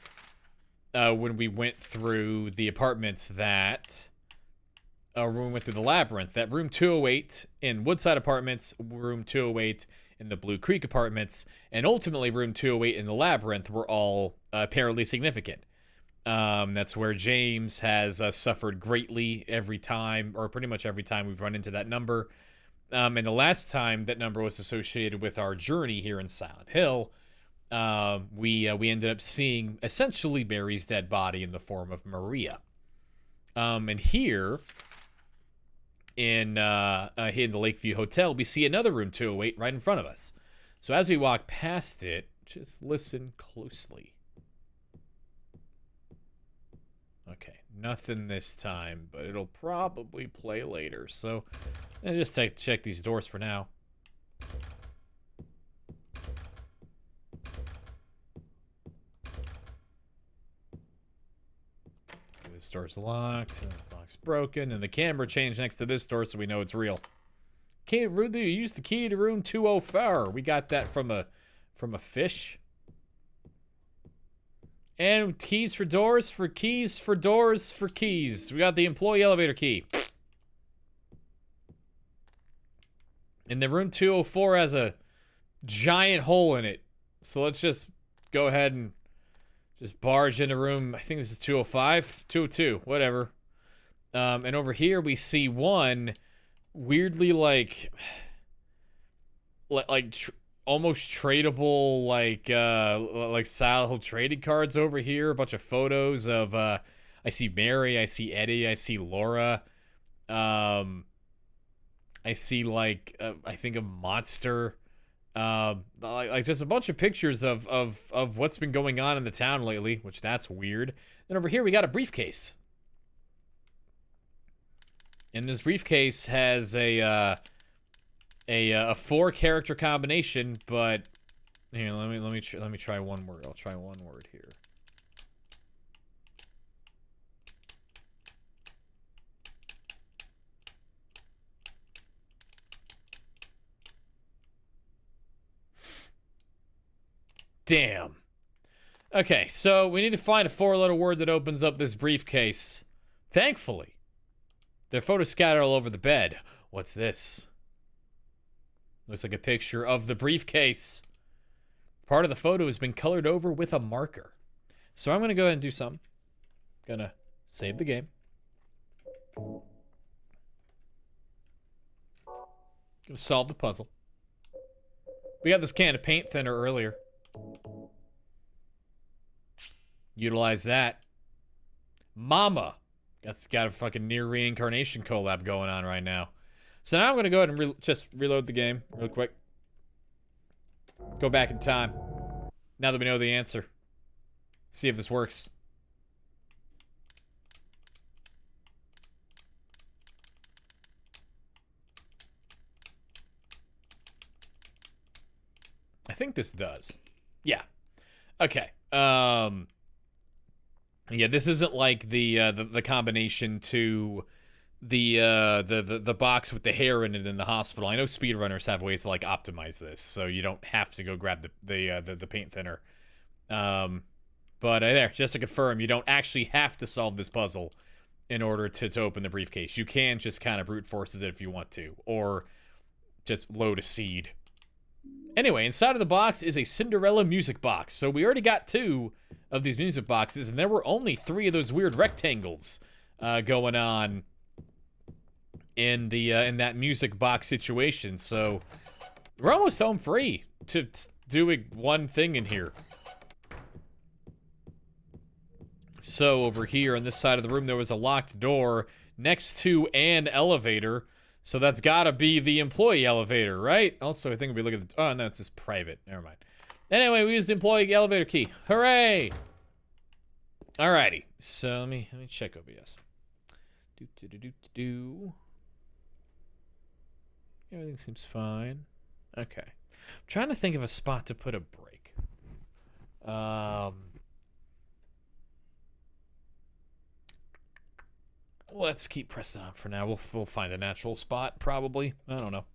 when we went through the apartments that when we went through the labyrinth, that room 208 in Woodside Apartments, room 208 in the Blue Creek Apartments, and ultimately room 208 in the labyrinth were all apparently significant. That's where James has suffered greatly every time, or pretty much every time we've run into that number. And the last time that number was associated with our journey here in Silent Hill, we ended up seeing essentially Barry's dead body in the form of Maria. And here in the Lakeview Hotel, we see another room 208 right in front of us. So as we walk past it, just listen closely. Okay, nothing this time, but it'll probably play later. So, just check these doors for now. Okay, this door's locked. This lock's broken, and the camera changed next to this door, so we know it's real. Key Rudy, you used the key to room 204. We got that from a fish. And keys for doors, for keys, for doors, for keys. We got the employee elevator key. And the room 204 has a giant hole in it. So let's just go ahead and just barge into room, I think this is 205, 202, whatever. And over here we see one weirdly almost tradable, like Silent Hill trading cards over here. A bunch of photos of, I see Mary, I see Eddie, I see Laura. I see, I think a monster. Like just a bunch of pictures of what's been going on in the town lately, which that's weird. Then over here we got a briefcase. And this briefcase has a 4-character combination, but here, let me try one word. I'll try one word here. Damn. Okay, so we need to find a 4-letter word that opens up this briefcase. Thankfully, there are photos scattered all over the bed. What's this? Looks like a picture of the briefcase. Part of the photo has been colored over with a marker. So I'm going to go ahead and do something. Gonna save the game. Gonna solve the puzzle. We got this can of paint thinner earlier. Utilize that. Mama. That's got a fucking near reincarnation collab going on right now. So now I'm gonna go ahead and just reload the game real quick. Go back in time. Now that we know the answer. See if this works. I think this does. Yeah. Okay. Yeah, this isn't like the combination to the box with the hair in it in the hospital. I know speedrunners have ways to like optimize this, so you don't have to go grab the paint thinner. But there, just to confirm, you don't actually have to solve this puzzle in order to open the briefcase. You can just kind of brute force it if you want to, or just load a seed. Anyway, inside of the box is a Cinderella music box. So we already got 2 of these music boxes, and there were only 3 of those weird rectangles going on in that music box situation. So we're almost home free to doing one thing in here. So over here on this side of the room, there was a locked door next to an elevator. So that's gotta be the employee elevator, right? Also, I think we look at the, oh no, it's just private, never mind. Anyway, we used the employee elevator key, hooray! Alrighty, so let me check OBS. Everything seems fine. Okay, I'm trying to think of a spot to put a break. Let's keep pressing on for now. We'll find a natural spot, probably. I don't know.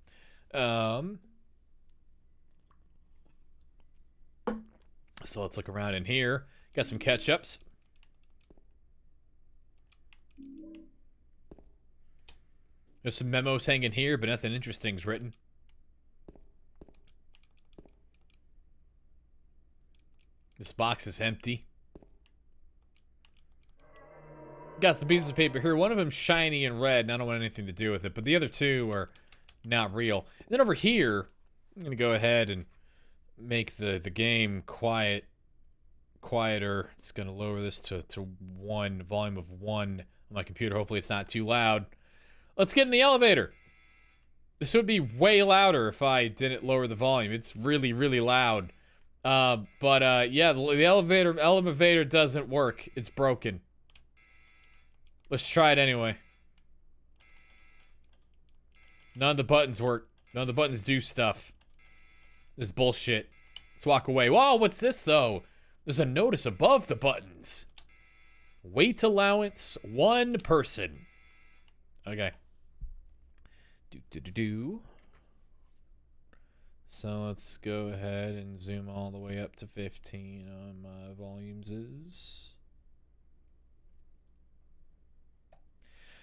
So let's look around in here. Got some catch-ups. There's some memos hanging here, but nothing interesting's written. This box is empty. Got some pieces of paper here. One of them's shiny and red, and I don't want anything to do with it, but the other 2 are not real. And then over here, I'm gonna go ahead and make the game quieter. It's gonna lower this to 1, volume of 1 on my computer. Hopefully it's not too loud. Let's get in the elevator. This would be way louder if I didn't lower the volume. It's really, really loud. Yeah, the elevator doesn't work. It's broken. Let's try it anyway. None of the buttons work. None of the buttons do stuff. This is bullshit. Let's walk away. Whoa, what's this though? There's a notice above the buttons. Weight allowance, 1 person. Okay. So let's go ahead and zoom all the way up to 15 on my volumes.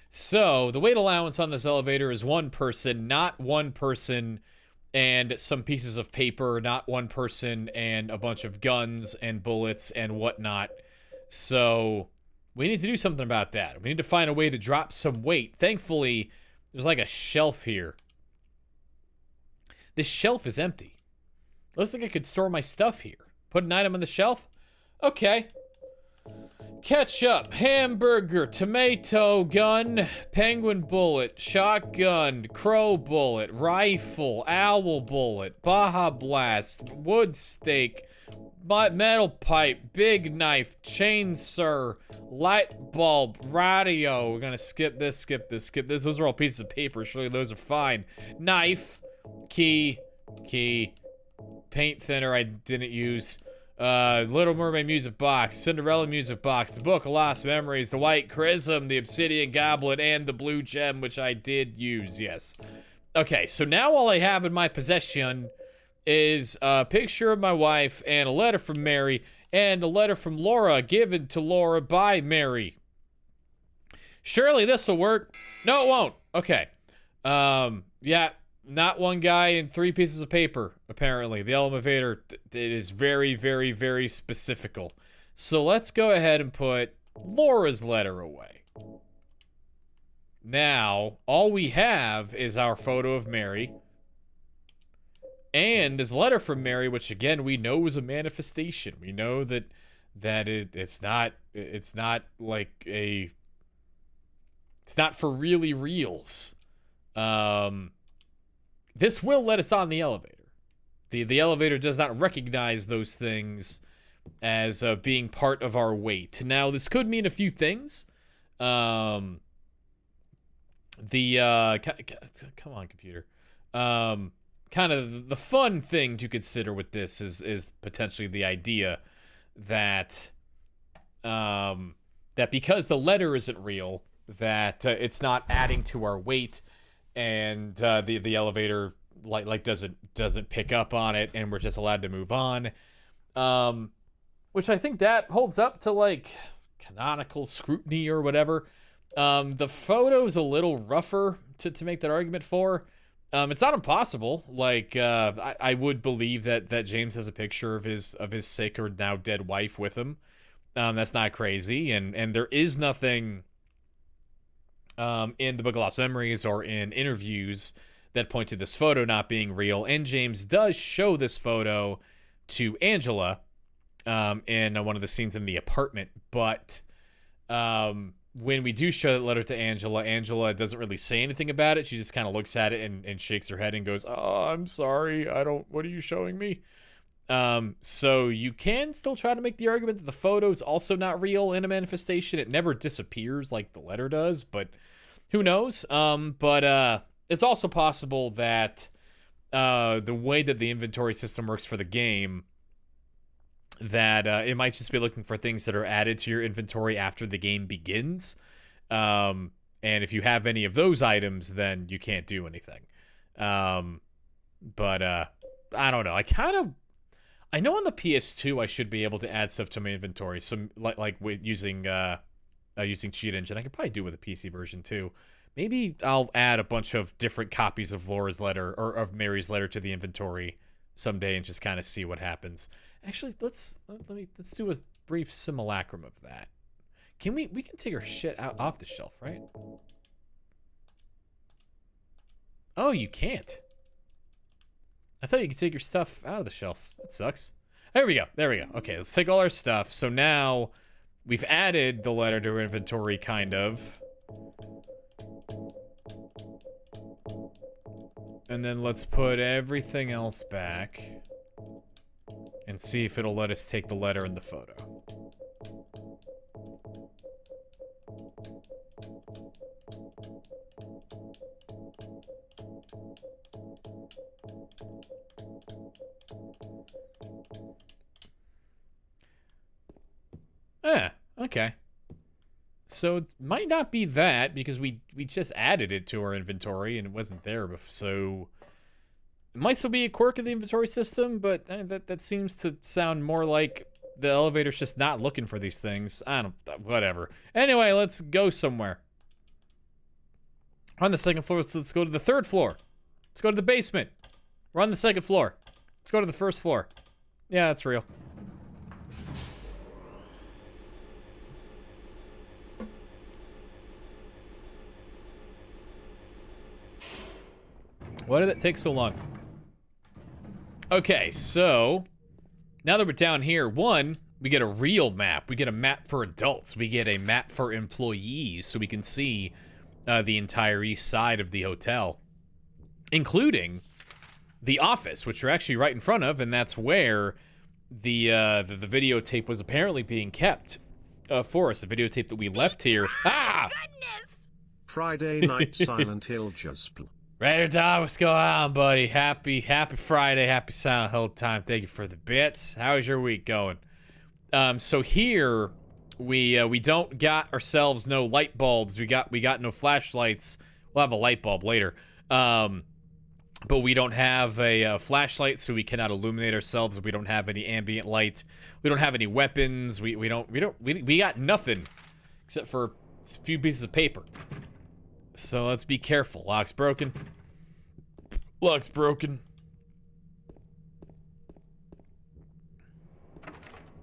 So, the weight allowance on this elevator is 1 person, not 1 person and some pieces of paper, not 1 person and a bunch of guns and bullets and whatnot. So, we need to do something about that. We need to find a way to drop some weight. Thankfully, there's like a shelf here. This shelf is empty. Looks like I could store my stuff here. Put an item on the shelf? Okay. Ketchup, hamburger, tomato gun, penguin bullet, shotgun, crow bullet, rifle, owl bullet, Baja Blast, wood stake, metal pipe, big knife, chainsaw, light bulb, radio. We're gonna skip this, skip this, skip this. Those are all pieces of paper. Surely those are fine. Knife, key, paint thinner I didn't use. Little Mermaid music box, Cinderella music box, the Book of Lost Memories, the White Chrism, the Obsidian Goblet, and the Blue Gem, which I did use, yes. Okay, so now all I have in my possession is a picture of my wife and a letter from Mary and a letter from Laura given to Laura by Mary. Surely this will work. No, it won't. Okay. Yeah, not one guy and 3 pieces of paper, apparently. The elevator, it is very, very, very specifical. So let's go ahead and put Laura's letter away. Now, all we have is our photo of Mary. And this letter from Mary, which again, we know is a manifestation. We know that it's not like a... It's not for really reals. This will let us on the elevator. The elevator does not recognize those things as being part of our weight. Now, this could mean a few things. Come on, computer. Kind of the fun thing to consider with this is potentially the idea that that because the letter isn't real, that it's not adding to our weight, and the elevator like doesn't pick up on it, and we're just allowed to move on. Which I think that holds up to like canonical scrutiny or whatever. The photo's a little rougher to make that argument for. It's not impossible. Like I would believe that James has a picture of his sacred now dead wife with him. That's not crazy, and there is nothing in the Book of Lost Memories or in interviews that point to this photo not being real. And James does show this photo to Angela in one of the scenes in the apartment. But when we do show that letter to Angela, Angela doesn't really say anything about it. She just kind of looks at it and shakes her head and goes, "Oh, I'm sorry. What are you showing me?" So you can still try to make the argument that the photo is also not real in a manifestation. It never disappears like the letter does, but who knows? But it's also possible that the way that the inventory system works for the game, that it might just be looking for things that are added to your inventory after the game begins. And if you have any of those items, then you can't do anything. But I don't know. I know on the PS2 I should be able to add stuff to my inventory. So like with using Cheat Engine, I could probably do it with a PC version too. Maybe I'll add a bunch of different copies of Laura's letter or of Mary's letter to the inventory someday and just kind of see what happens. Actually, let's do a brief simulacrum of that. Can we can take our shit out off the shelf, right? Oh, you can't. I thought you could take your stuff out of the shelf. That sucks. There we go. Okay, let's take all our stuff. So now we've added the letter to our inventory, kind of. And then let's put everything else back and see if it'll let us take the letter and the photo. Okay. So it might not be that, because we just added it to our inventory and it wasn't there before. So it might still be a quirk of the inventory system, but that seems to sound more like the elevator's just not looking for these things. Whatever. Anyway, let's go somewhere. We're on the second floor, let's go to the third floor. Let's go to the basement. We're on the second floor. Let's go to the first floor. Yeah, that's real. Why did that take so long? Okay, so now that we're down here, one, we get a real map. We get a map for adults. We get a map for employees, so we can see the entire east side of the hotel, including the office, which we're actually right in front of, and that's where the videotape was apparently being kept for us. The videotape that we left here. Ah! Goodness! Friday night Silent Hill just. Raider Dog, what's going on, buddy? Happy Friday, happy Silent Hill time. Thank you for the bits. How is your week going? So here we don't got ourselves no light bulbs. We got no flashlights. We'll have a light bulb later. But we don't have a flashlight, so we cannot illuminate ourselves. We don't have any ambient light. We don't have any weapons. We got nothing except for a few pieces of paper. So let's be careful. Lock's broken. Lock's broken.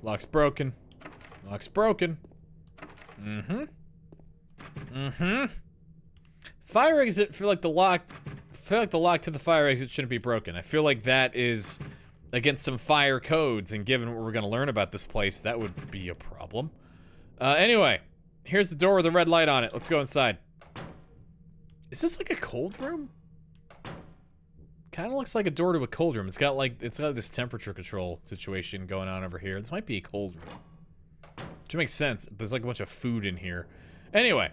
Lock's broken. Lock's broken. Mm-hmm. Mm-hmm. Fire exit, feel like the lock to the fire exit shouldn't be broken. I feel like that is against some fire codes, and given what we're gonna learn about this place, that would be a problem. Anyway, here's the door with the red light on it. Let's go inside. Is this like a cold room? Kind of looks like a door to a cold room. It's got this temperature control situation going on over here. This might be a cold room. Which makes sense. There's like a bunch of food in here. Anyway,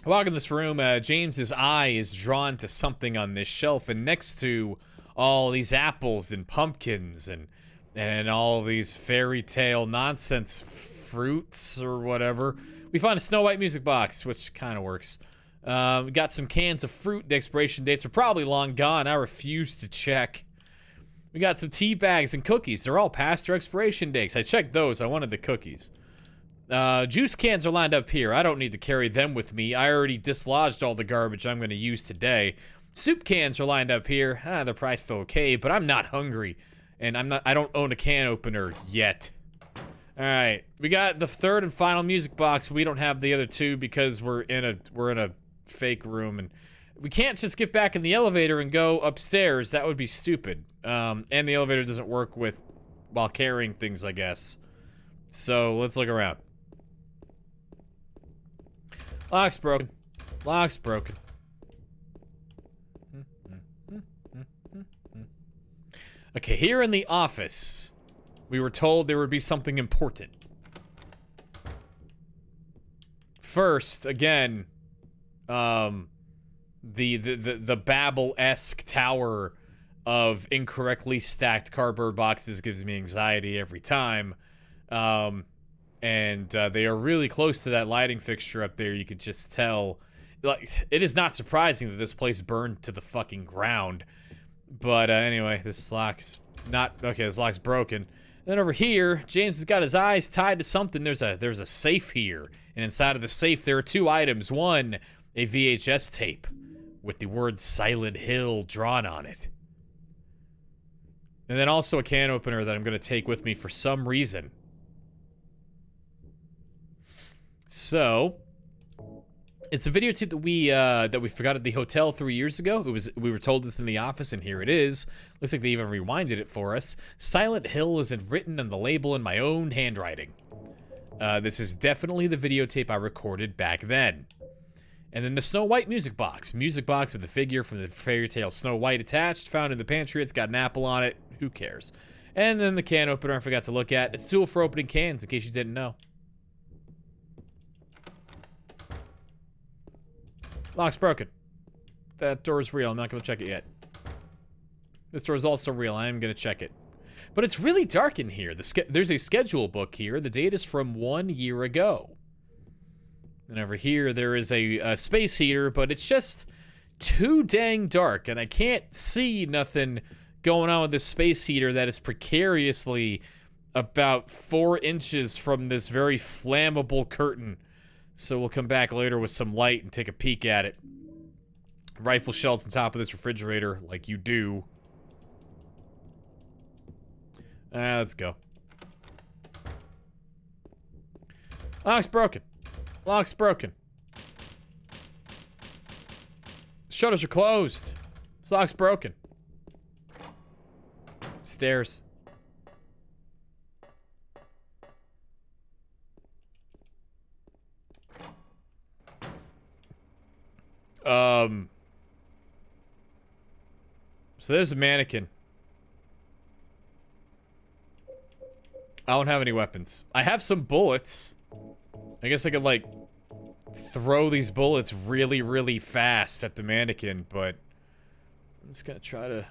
I walk in this room. James's eye is drawn to something on this shelf, and next to all these apples and pumpkins and all these fairy tale nonsense fruits or whatever, we find a Snow White music box, which kind of works. We got some cans of fruit. The expiration dates are probably long gone. I refuse to check. We got some tea bags and cookies. They're all past their expiration dates. I checked those. I wanted the cookies. Juice cans are lined up here. I don't need to carry them with me. I already dislodged all the garbage I'm going to use today. Soup cans are lined up here. They're priced okay, but I'm not hungry. And I don't own a can opener yet. All right. We got the third and final music box. We don't have the other two because we're in a fake room, and we can't just get back in the elevator and go upstairs. That would be stupid. And the elevator doesn't work while carrying things, I guess. So let's look around. Lock's broken. Lock's broken. Okay, here in the office, we were told there would be something important. First, again, the Babel-esque tower of incorrectly stacked cardboard boxes gives me anxiety every time. And they are really close to that lighting fixture up there. You could just tell. Like, it is not surprising that this place burned to the fucking ground. But anyway, this lock's this lock's broken. And then over here, James has got his eyes tied to something. There's a safe here, and inside of the safe there are two items. One, a VHS tape with the word Silent Hill drawn on it. And then also a can opener that I'm going to take with me for some reason. So, it's a videotape that we forgot at the hotel 3 years ago. We were told this in the office, and here it is. Looks like they even rewinded it for us. Silent Hill is written on the label in my own handwriting. This is definitely the videotape I recorded back then. And then the Snow White music box. Music box with a figure from the fairy tale Snow White attached, found in the pantry. It's got an apple on it. Who cares? And then the can opener I forgot to look at. It's a tool for opening cans, in case you didn't know. Lock's broken. That door is real. I'm not going to check it yet. This door is also real. I am going to check it. But it's really dark in here. There's a schedule book here. The date is from 1 year ago. And over here, there is a space heater, but it's just too dang dark. And I can't see nothing going on with this space heater that is precariously about 4 inches from this very flammable curtain. So we'll come back later with some light and take a peek at it. Rifle shells on top of this refrigerator, like you do. Let's go. Lock's broken. Lock's broken. Shutters are closed. This lock's broken. Stairs. So there's a mannequin. I don't have any weapons. I have some bullets. I guess I could, like, throw these bullets really, really fast at the mannequin, but I'm just gonna try to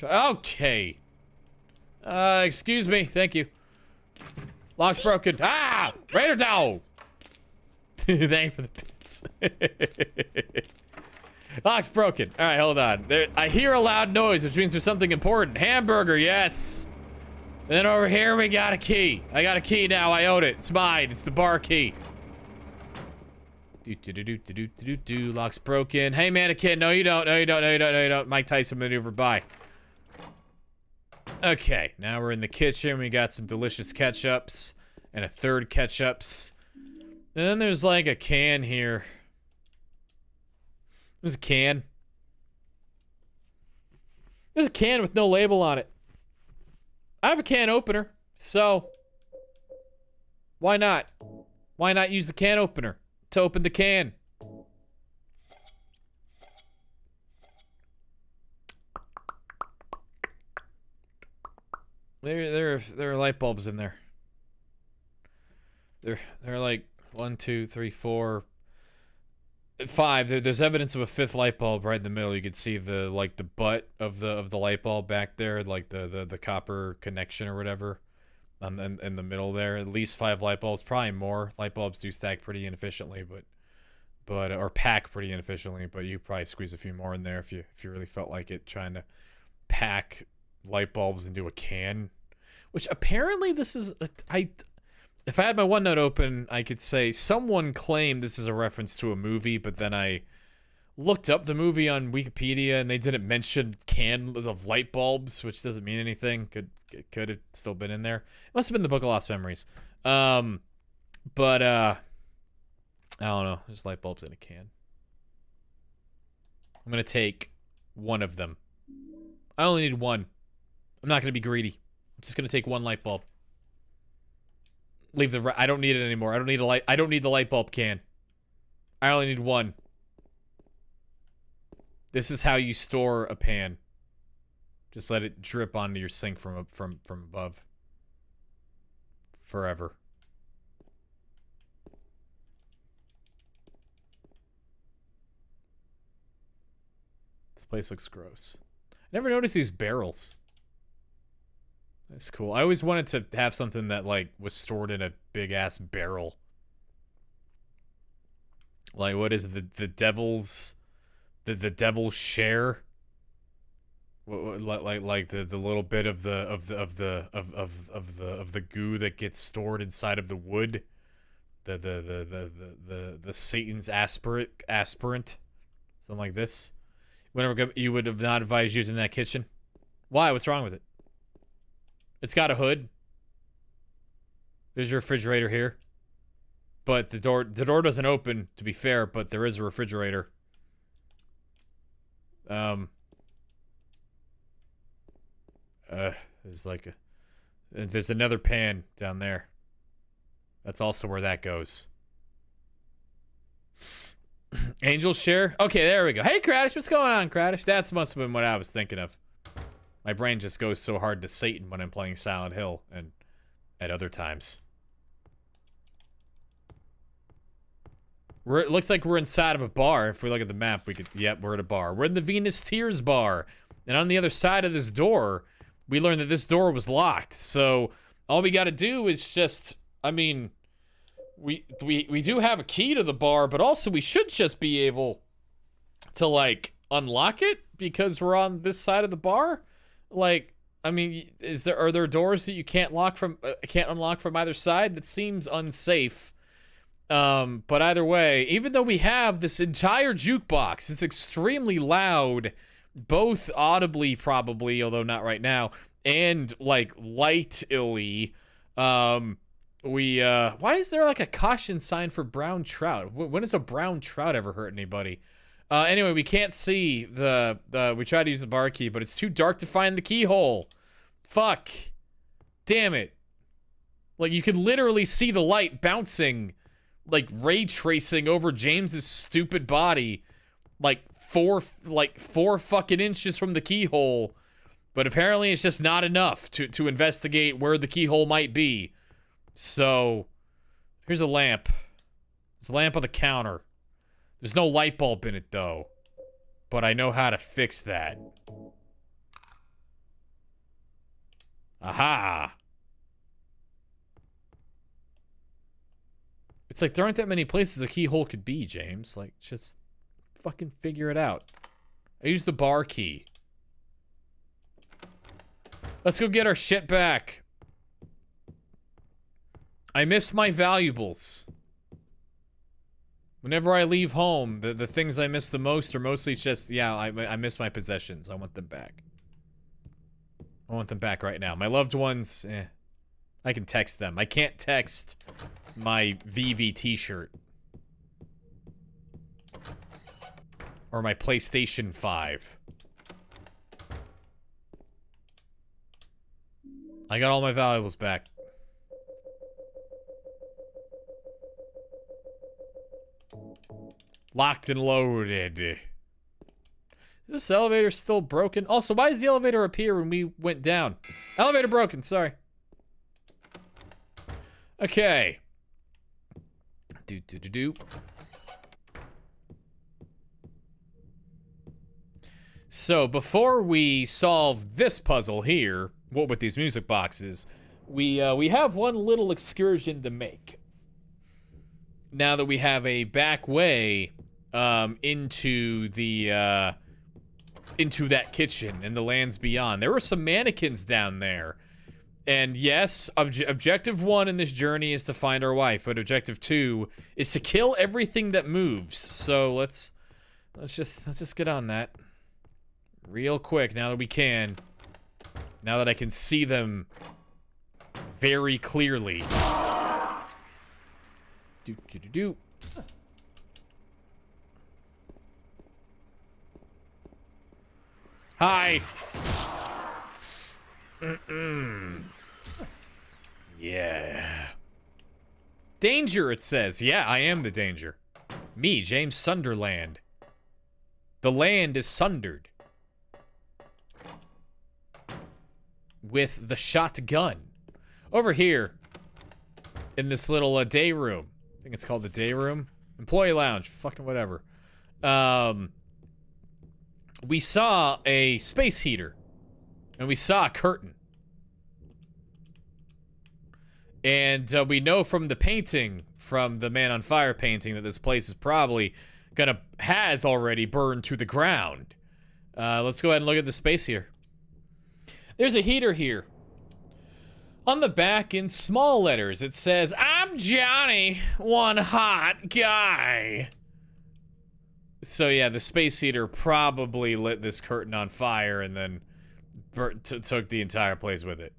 okay. Excuse me. Thank you. Lock's broken. Ah! Raider dog! Thank you for the bits. Lock's broken. Alright, hold on. I hear a loud noise, which means there's something important. Hamburger, yes! And then over here, we got a key. I got a key now. I own it. It's mine. It's the bar key. Lock's broken. Hey, mannequin. No, you don't. No, you don't. No, you don't. No, you don't. Mike Tyson maneuver. Bye. Okay, now we're in the kitchen. We got some delicious ketchups and a third ketchups. And then there's like a can here. There's a can. There's a can with no label on it. I have a can opener, so why not? Why not use the can opener to open the can? There are light bulbs in there. There are like 1, 2, 3, 4, 5. There's evidence of a fifth light bulb right in the middle. You can see the butt of the light bulb back there, like the copper connection or whatever, in the middle there. At least 5 light bulbs, probably more. Light bulbs do stack pretty inefficiently, but or pack pretty inefficiently. But you probably squeeze a few more in there if you really felt like it, trying to pack light bulbs into a can. Which apparently this is if I had my OneNote open, I could say someone claimed this is a reference to a movie, but then I looked up the movie on Wikipedia and they didn't mention cans of light bulbs, which doesn't mean anything. Could have still been in there. It must have been the Book of Lost Memories. But I don't know. There's light bulbs in a can. I'm gonna take one of them. I only need one. I'm not gonna be greedy. I'm just gonna take one light bulb. Leave the. I don't need it anymore. I don't need a light. I don't need the light bulb can. I only need one. This is how you store a pan. Just let it drip onto your sink from above. Forever. This place looks gross. I never noticed these barrels. That's cool. I always wanted to have something that, like, was stored in a big-ass barrel. Like, what is it? The devil's... The devil's share? Like the little bit of the goo that gets stored inside of the wood? The Satan's aspirant? Something like this? Whenever you would have not advised using that kitchen? Why? What's wrong with it? It's got a hood. There's your refrigerator here. But the door doesn't open, to be fair, but there is a refrigerator. There's like a... There's another pan down there. That's also where that goes. Angel share? Okay, there we go. Hey, Kradish, what's going on, Kradish? That must have been what I was thinking of. My brain just goes so hard to Satan when I'm playing Silent Hill and at other times. It looks like we're inside of a bar. If we look at the map, we could... Yep, we're at a bar. We're in the Venus Tears bar. And on the other side of this door, we learned that this door was locked. So all we got to do is just... I mean, we do have a key to the bar, but also we should just be able to, like, unlock it because we're on this side of the bar. Like, I mean, are there doors that you can't unlock from either side? That seems unsafe. But either way, even though we have this entire jukebox, it's extremely loud, both audibly probably, although not right now, and like lightly. Why is there like a caution sign for brown trout? When has a brown trout ever hurt anybody? Anyway, we can't see we tried to use the bar key, but it's too dark to find the keyhole. Fuck. Damn it. Like, you could literally see the light bouncing, like, ray tracing over James's stupid body, like, four fucking inches from the keyhole. But apparently it's just not enough to investigate where the keyhole might be. So, here's a lamp. There's a lamp on the counter. There's no light bulb in it, though. But I know how to fix that. Aha! It's like there aren't that many places a keyhole could be, James. Like, just fucking figure it out. I used the bar key. Let's go get our shit back. I miss my valuables. Whenever I leave home, the things I miss the most are mostly just, yeah, I miss my possessions. I want them back. I want them back right now. My loved ones, I can text them. I can't text my VV t-shirt. Or my PlayStation 5. I got all my valuables back. Locked and loaded. Is this elevator still broken? Also, why does the elevator appear when we went down? Elevator broken, sorry. Okay. Do. So, before we solve this puzzle here, what with these music boxes, we have one little excursion to make. Now that we have a back way into the into that kitchen and the lands beyond. There were some mannequins down there. And yes, objective 1 in this journey is to find our wife, but objective 2 is to kill everything that moves. So let's just get on that real quick now that we can. Now that I can see them very clearly. Do. Hi. Yeah. Danger, it says. Yeah, I am the danger. Me, James Sunderland. The land is sundered. With the shotgun. Over here. In this little day room. I think it's called the day room. Employee lounge. Fucking whatever. We saw a space heater. And we saw a curtain. And we know from the painting, from the Man on Fire painting, that this place is probably has already burned to the ground. Let's go ahead and look at the space heater. There's a heater here. On the back, in small letters, it says, "I'm Johnny, one hot guy." So yeah, the space heater probably lit this curtain on fire and then took the entire place with it.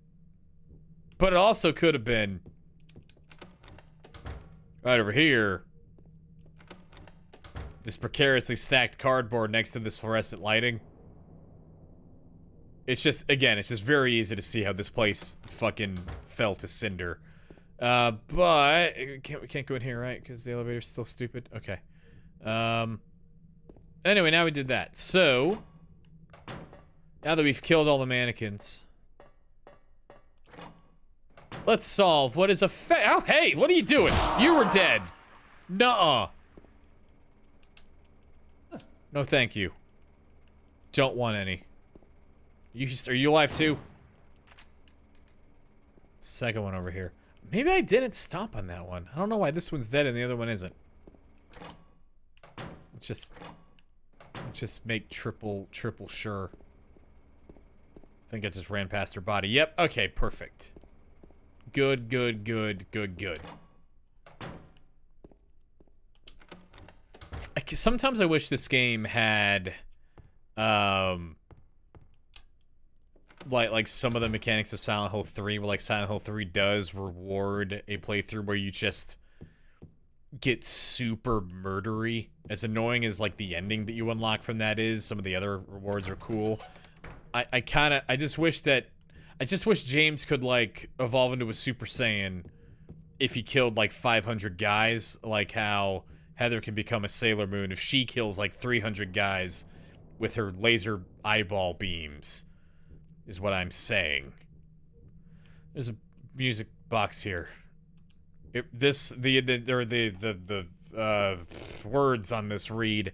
But it also could have been right over here. This precariously stacked cardboard next to this fluorescent lighting. It's just, again, it's just very easy to see how this place fucking fell to cinder. But we can't go in here, right? Because the elevator's still stupid. Okay. Anyway, now we did that. So, now that we've killed all the mannequins, let's solve what is a oh, hey, what are you doing? You were dead. Nuh-uh. No, thank you. Don't want any. Are you alive too? Second one over here. Maybe I didn't stop on that one. I don't know why this one's dead and the other one isn't. Let's just make triple sure. I think I just ran past her body. Yep, okay, perfect. Good. Sometimes I wish this game had, like some of the mechanics of Silent Hill 3, where like Silent Hill 3 does reward a playthrough where you just get super murdery. As annoying as like the ending that you unlock from that is, some of the other rewards are cool. I just wish James could like evolve into a Super Saiyan if he killed like 500 guys, like how Heather can become a Sailor Moon if she kills like 300 guys with her laser eyeball beams, is what I'm saying. There's a music box here. The words on this read,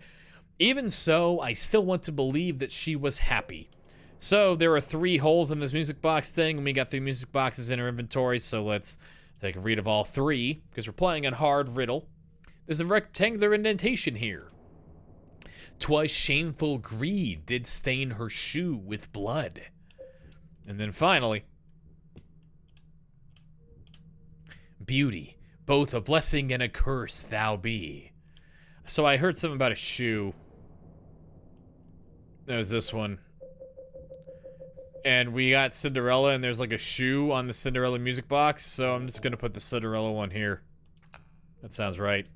"Even so, I still want to believe that she was happy." So there are 3 holes in this music box thing, and we got 3 music boxes in our inventory, so let's take a read of all 3, because we're playing on hard riddle. There's a rectangular indentation here. "'Twas shameful greed did stain her shoe with blood." And then finally, "Beauty, both a blessing and a curse thou be. So I heard something about a shoe. There's this one. And we got Cinderella, and there's like a shoe on the Cinderella music box, so I'm just gonna put the Cinderella one here. That sounds right.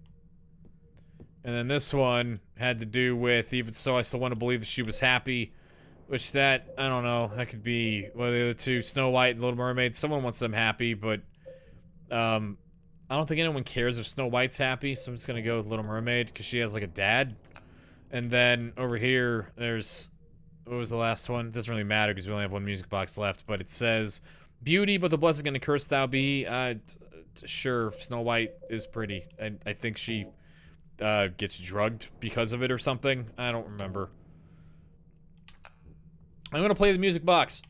And then this one had to do with, even so I still want to believe that she was happy, which that, I don't know, that could be one of the other two, Snow White and Little Mermaid. Someone wants them happy, but I don't think anyone cares if Snow White's happy, so I'm just gonna go with Little Mermaid, because she has like a dad. And then over here, there's, what was the last one? It doesn't really matter because we only have one music box left, but it says, beauty, but the blessing and the curse thou be. Sure, Snow White is pretty, and I think she gets drugged because of it or something. I don't remember. I'm gonna play the music box.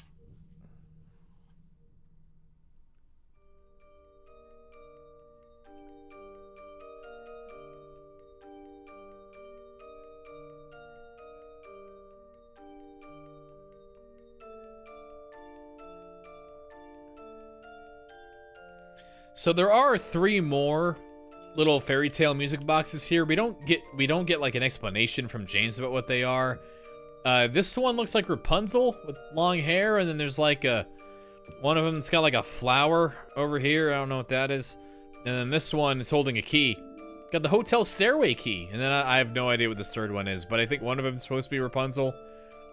So there are 3 more little fairy tale music boxes here. We don't get like an explanation from James about what they are. This one looks like Rapunzel with long hair, and then there's like one of them that's got like a flower over here. I don't know what that is. And then this one is holding a key. Got the hotel stairway key. And then I have no idea what this third one is, but I think one of them is supposed to be Rapunzel.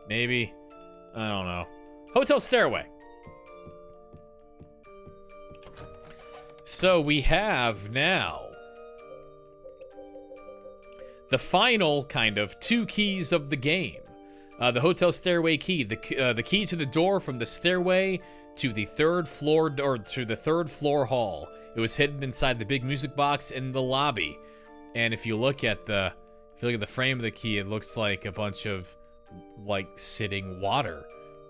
Maybe. I don't know. Hotel stairway. So we have now the final kind of 2 keys of the game. The hotel stairway key, the key to the door from the stairway to the 3rd floor, or to the 3rd floor hall. It was hidden inside the big music box in the lobby. And if you look at the frame of the key, it looks like a bunch of like sitting water,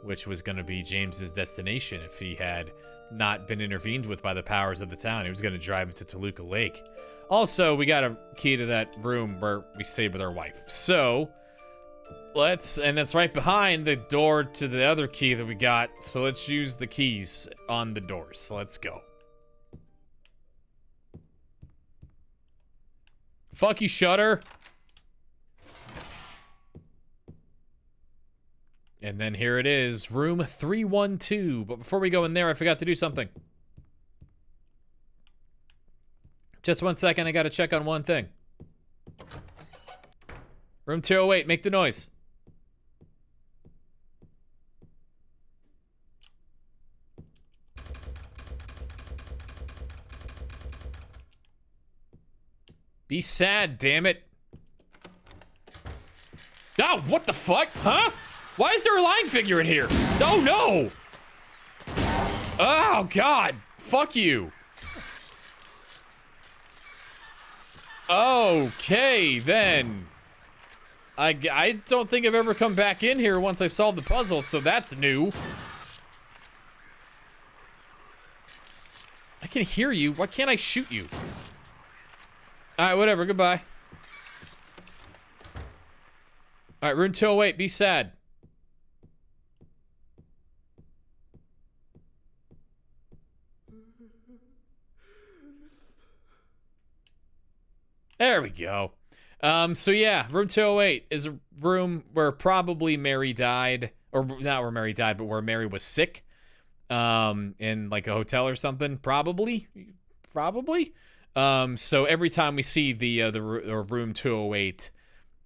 which was going to be James's destination if he had not been intervened with by the powers of the town. He was going to drive into Toluca Lake. Also, we got a key to that room where we stayed with our wife. So, and that's right behind the door to the other key that we got. So let's use the keys on the doors. So let's go. Fuck you, Shutter. And then here it is, room 312. But before we go in there, I forgot to do something. Just 1 second, I gotta check on one thing. Room 208, make the noise. Be sad, damn it. Oh, what the fuck? Huh? Why is there a lying figure in here? Oh, no! Oh, God. Fuck you. Okay, then. I don't think I've ever come back in here once I solved the puzzle, so that's new. I can hear you. Why can't I shoot you? Alright, whatever. Goodbye. Alright, room 208. Be sad. There we go. So yeah, room 208 is a room where probably Mary died, or not where Mary died, but where Mary was sick, in like a hotel or something. Probably. So every time we see the room 208,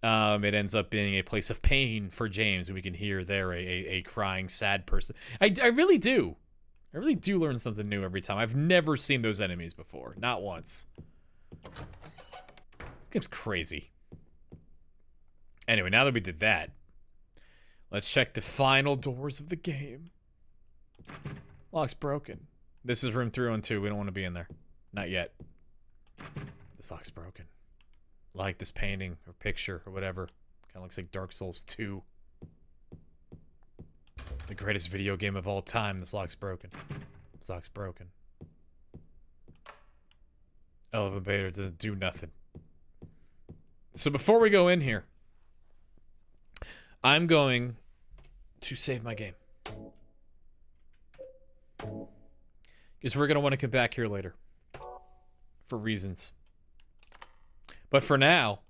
it ends up being a place of pain for James, and we can hear there a crying, sad person. I really do. I really do learn something new every time. I've never seen those enemies before, not once. This game's crazy. Anyway, now that we did that, let's check the final doors of the game. Lock's broken. This is room 312. We don't want to be in there. Not yet. This lock's broken. Like this painting or picture or whatever. Kind of looks like Dark Souls 2. The greatest video game of all time. This lock's broken. This lock's broken. Elevator doesn't do nothing. So before we go in here, I'm going to save my game. Because we're going to want to come back here later. For reasons. But for now,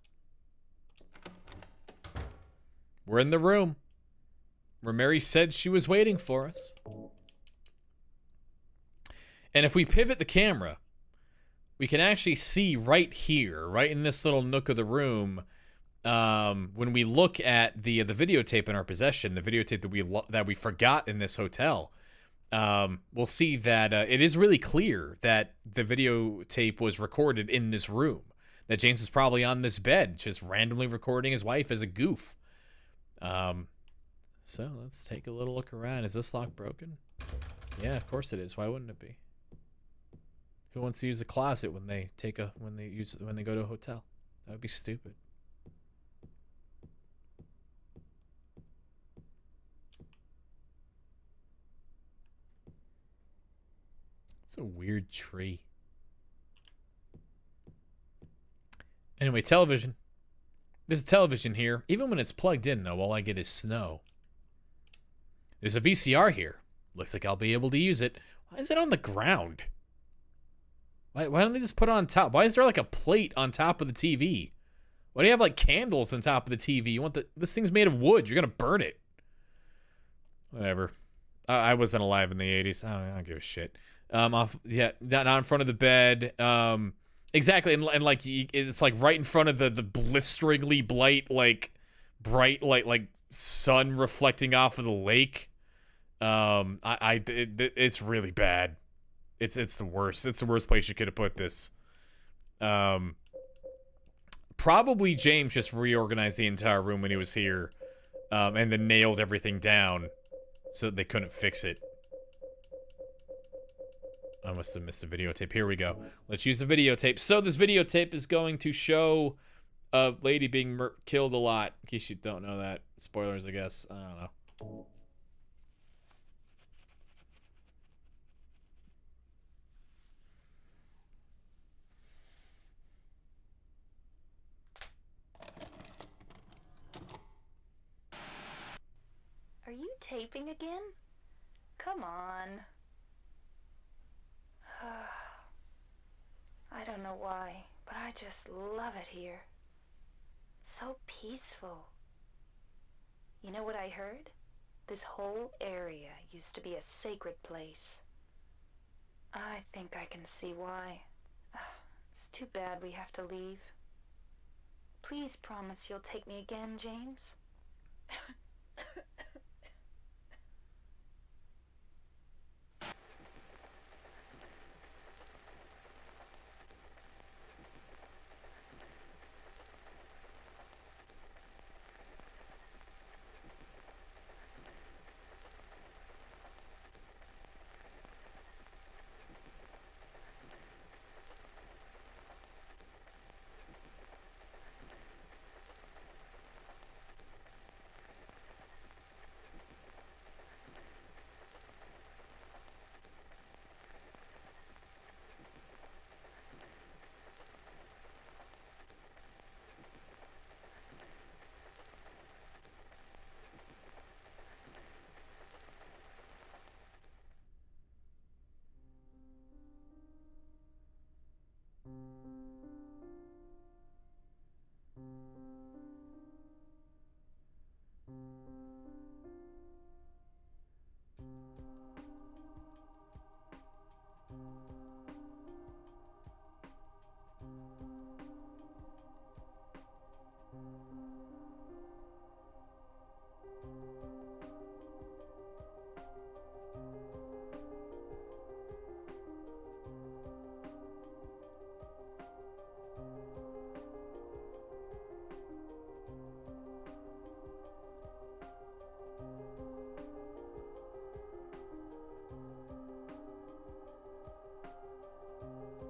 We're in the room where Mary said she was waiting for us. And if we pivot the camera, we can actually see right here, right in this little nook of the room, when we look at the videotape in our possession, the videotape that we forgot in this hotel, we'll see that it is really clear that the videotape was recorded in this room. That James was probably on this bed, just randomly recording his wife as a goof. So let's take a little look around. Is this lock broken? Yeah, of course it is. Why wouldn't it be? Who wants to use a closet when they go to a hotel? That would be stupid. It's a weird tree. Anyway, television. There's a television here. Even when it's plugged in, though, all I get is snow. There's a VCR here. Looks like I'll be able to use it. Why is it on the ground? Why don't they just put it on top? Why is there like a plate on top of the TV? Why do you have like candles on top of the TV? You want this thing's made of wood. You're gonna burn it. Whatever. I wasn't alive in the 80s. I don't give a shit. Not in front of the bed. Exactly, and like it's like right in front of the blisteringly bright like sun reflecting off of the lake. It's really bad. It's the worst. It's the worst place you could have put this. Probably James just reorganized the entire room when he was here, and then nailed everything down so that they couldn't fix it. I must have missed the videotape. Here we go. Let's use the videotape. So this videotape is going to show a lady being killed a lot. In case you don't know that. Spoilers, I guess. I don't know. Are you taping again? Come on. I don't know why, but I just love it here. It's so peaceful. You know what I heard? This whole area used to be a sacred place. I think I can see why. It's too bad we have to leave. Please promise you'll take me again, James.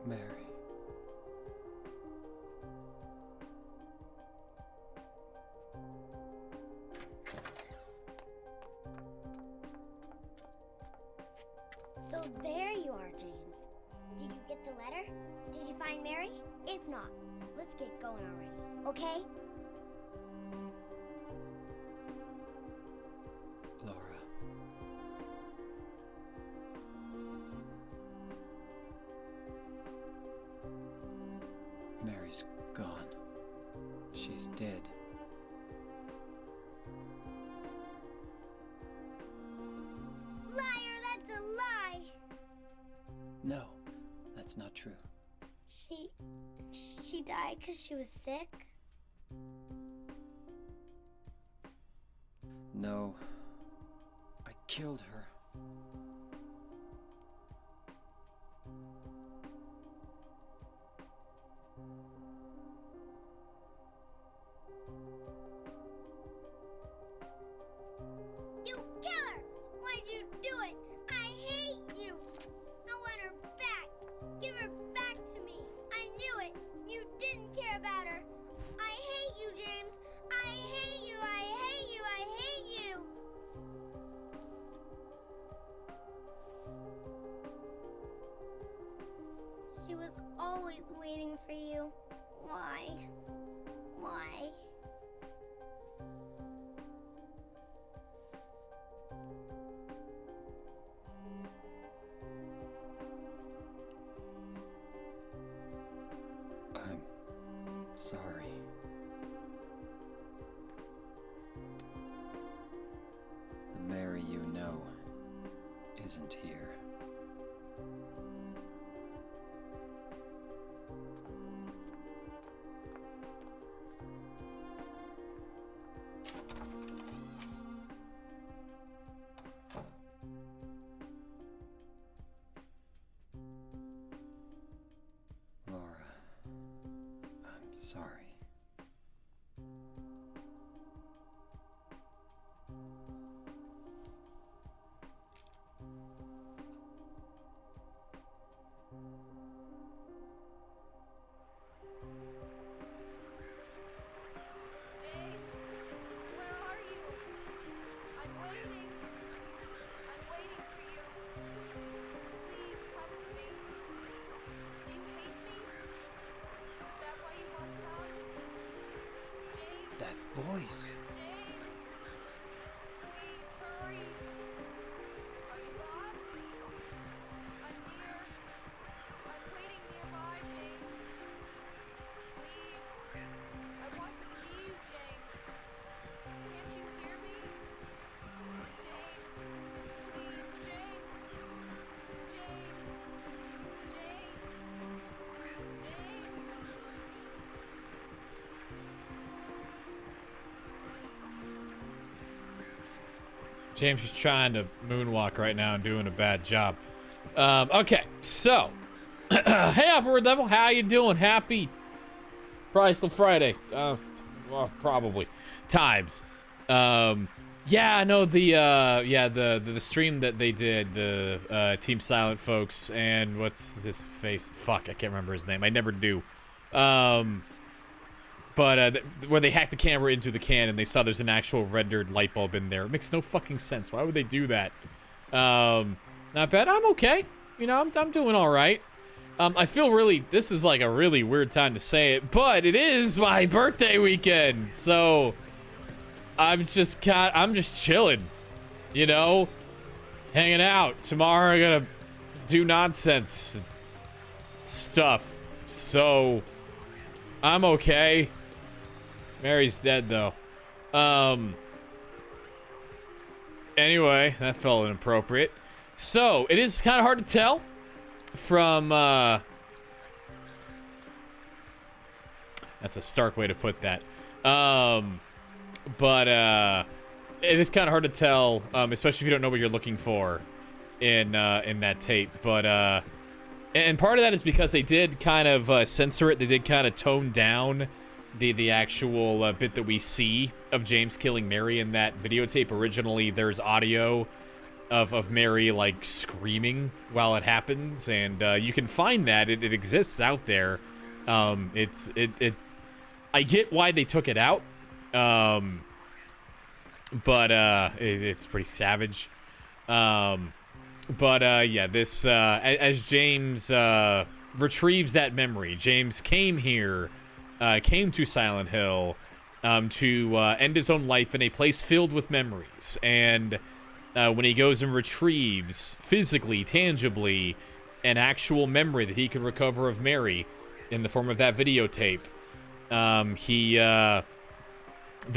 Mary. So there you are, James. Did you get the letter? Did you find Mary? If not, let's get going already, okay? Laura. Mary's gone. She's dead. No, that's not true. She died because she was sick? No, I killed her. You killer! Why'd you do it? I hate you! I want her back! Give her back to me! I knew it! You didn't care about her! I hate you, James! I hate you! I hate you! I hate you! She was always waiting for you. Why? Why? I'm sorry. The Mary you know isn't here. Laura, I'm sorry. Where are you? I'm waiting. I'm waiting for you. Please come to me. Do you hate me? Is that why you won't come? James? That voice! James? Please hurry. Are you lost? I'm near. I'm waiting nearby, James. Please. I want to see you, James. Can't you hear me? James. Please, James. James. James is trying to moonwalk right now and doing a bad job. Okay, so hey, Alpha Devil, how you doing? Happy probably still Friday. Well, probably times. Yeah, I know the stream that they did, the Team Silent folks, and what's his face? Fuck, I can't remember his name. I never do. But where they hacked the camera into the can and they saw there's an actual rendered light bulb in there. It makes no fucking sense. Why would they do that? Not bad. I'm okay. You know, I'm doing all right. I feel really, this is like a really weird time to say it, but it is my birthday weekend. So I'm just chilling, you know, hanging out. Tomorrow I'm gonna do nonsense stuff. So I'm okay. Mary's dead though. Anyway, that felt inappropriate. So it is kind of hard to tell from that's a stark way to put that. But it is kind of hard to tell, especially if you don't know what you're looking for in that tape. But and part of that is because they did kind of censor it. They did kind of tone down the actual bit that we see of James killing Mary in that videotape. Originally, there's audio of Mary like screaming while it happens, and you can find that. It exists out there. I get why they took it out, but it's pretty savage. Yeah, this as James retrieves that memory. James came here, came to Silent Hill to end his own life in a place filled with memories. And when he goes and retrieves physically, tangibly, an actual memory that he could recover of Mary in the form of that videotape, the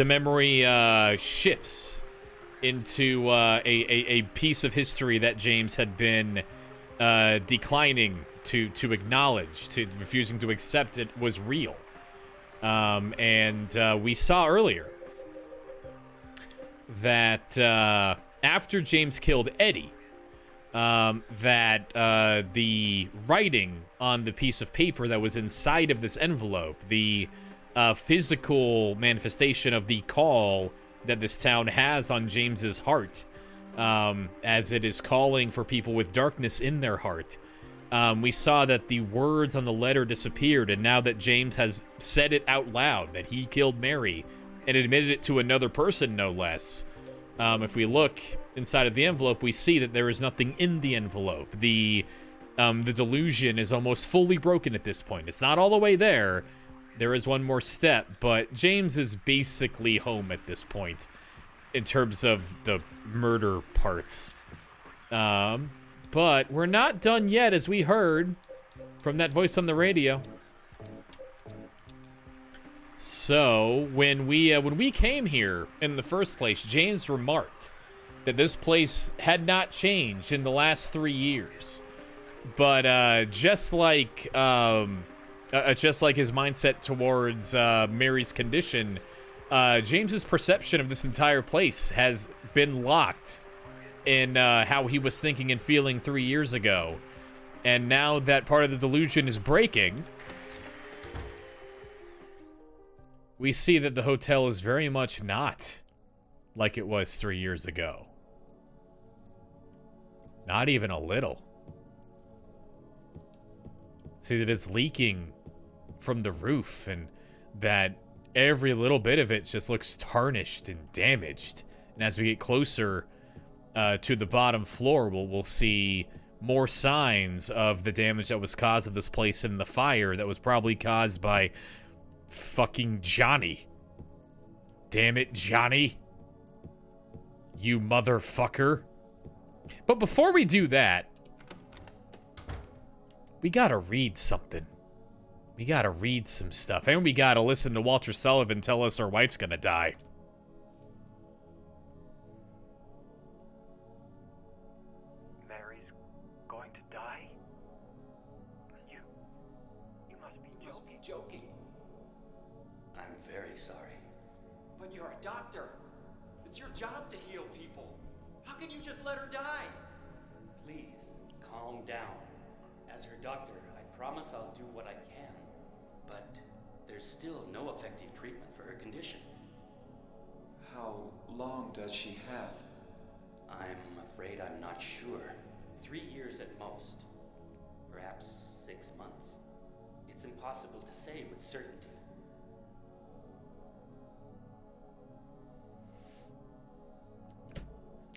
memory shifts into a piece of history that James had been declining to acknowledge, to refusing to accept it was real. And we saw earlier that after James killed Eddie, that the writing on the piece of paper that was inside of this envelope, the physical manifestation of the call that this town has on James's heart, as it is calling for people with darkness in their heart. We saw that the words on the letter disappeared, and now that James has said it out loud, that he killed Mary, and admitted it to another person, no less. If we look inside of the envelope, we see that there is nothing in the envelope. The delusion is almost fully broken at this point. It's not all the way there. There is one more step, but James is basically home at this point in terms of the murder parts. But we're not done yet, as we heard from that voice on the radio. So when we came here in the first place, James remarked that this place had not changed in the last 3 years. But just like his mindset towards Mary's condition, James's perception of this entire place has been locked in how he was thinking and feeling 3 years ago. And now that part of the delusion is breaking, we see that the hotel is very much not like it was 3 years ago. Not even a little. See that it's leaking from the roof, and that every little bit of it just looks tarnished and damaged. And as we get closer to the bottom floor, we'll see more signs of the damage that was caused of this place in the fire that was probably caused by fucking Johnny. Damn it, Johnny. You motherfucker. But before we do that, we gotta read something. We gotta read some stuff. And we gotta listen to Walter Sullivan tell us our wife's gonna die. Mary's going to die? You must be joking. I'm very sorry. But you're a doctor. It's your job to heal people. How can you just let her die? Please, calm down. As her doctor, I promise I'll do what I can. But there's still no effective treatment for her condition. How long does she have? I'm afraid I'm not sure. 3 years at most. Perhaps 6 months. It's impossible to say with certainty.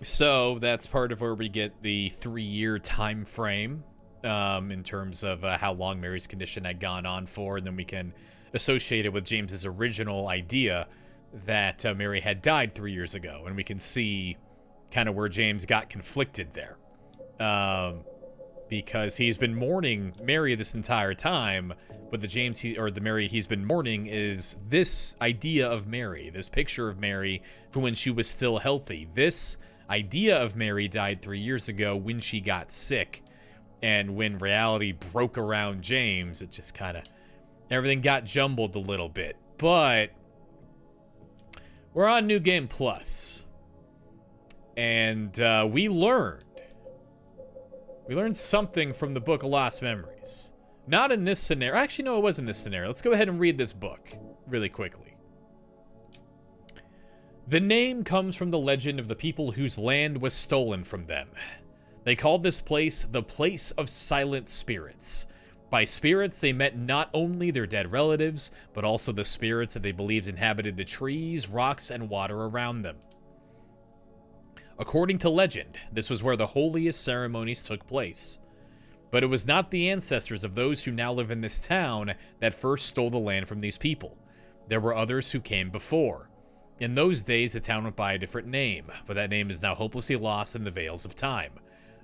So that's part of where we get the 3-year time frame in terms of how long Mary's condition had gone on for, and then we can associate it with James's original idea that Mary had died 3 years ago, and we can see kind of where James got conflicted there, because he's been mourning Mary this entire time, but the Mary he's been mourning is this idea of Mary, this picture of Mary from when she was still healthy. This idea of Mary died 3 years ago when she got sick, and when reality broke around James, it just kind of, everything got jumbled a little bit. But we're on New Game Plus, and we learned something from the Book of Lost Memories. Not in this scenario. Actually, no, it was in this scenario. Let's go ahead and read this book really quickly. The name comes from the legend of the people whose land was stolen from them. They called this place the Place of Silent Spirits. By spirits, they meant not only their dead relatives, but also the spirits that they believed inhabited the trees, rocks, and water around them. According to legend, this was where the holiest ceremonies took place. But it was not the ancestors of those who now live in this town that first stole the land from these people. There were others who came before. In those days, the town went by a different name, but that name is now hopelessly lost in the veils of time.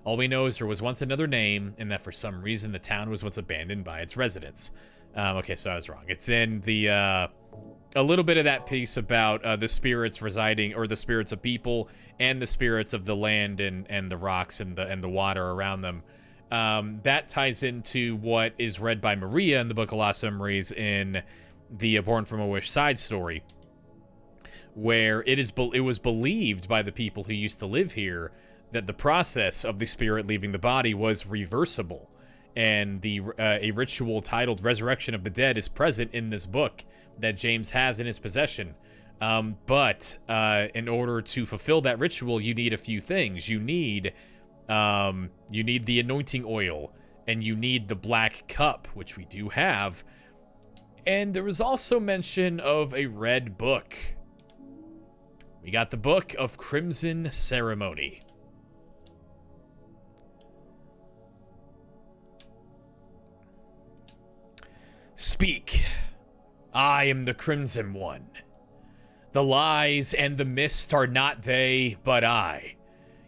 All we know is there was once another name, and that for some reason the town was once abandoned by its residents. Okay, so I was wrong. It's in the, a little bit of that piece about the spirits residing, or the spirits of people, and the spirits of the land and the rocks and the water around them. That ties into what is read by Maria in the Book of Lost Memories in the Born from a Wish side story, where it was believed by the people who used to live here that the process of the spirit leaving the body was reversible, and a ritual titled Resurrection of the Dead is present in this book that James has in his possession. But in order to fulfill that ritual, you need a few things. You need the anointing oil, and you need the black cup, which we do have. And there was also mention of a red book. We got the Book of Crimson Ceremony. Speak. I am the Crimson One. The lies and the mist are not they, but I.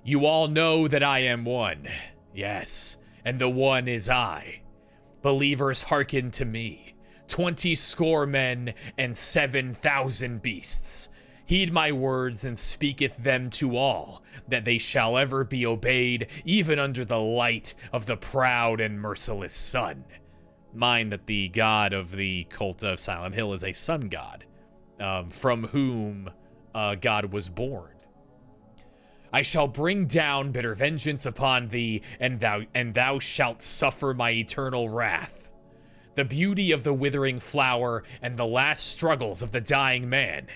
You all know that I am one. Yes, and the one is I. Believers hearken to me. 20 score men and 7,000 beasts. Heed my words and speaketh them to all, that they shall ever be obeyed, even under the light of the proud and merciless sun. Mind that the god of the cult of Silent Hill is a sun god, from whom God was born. I shall bring down bitter vengeance upon thee, and thou shalt suffer my eternal wrath. The beauty of the withering flower and the last struggles of the dying man,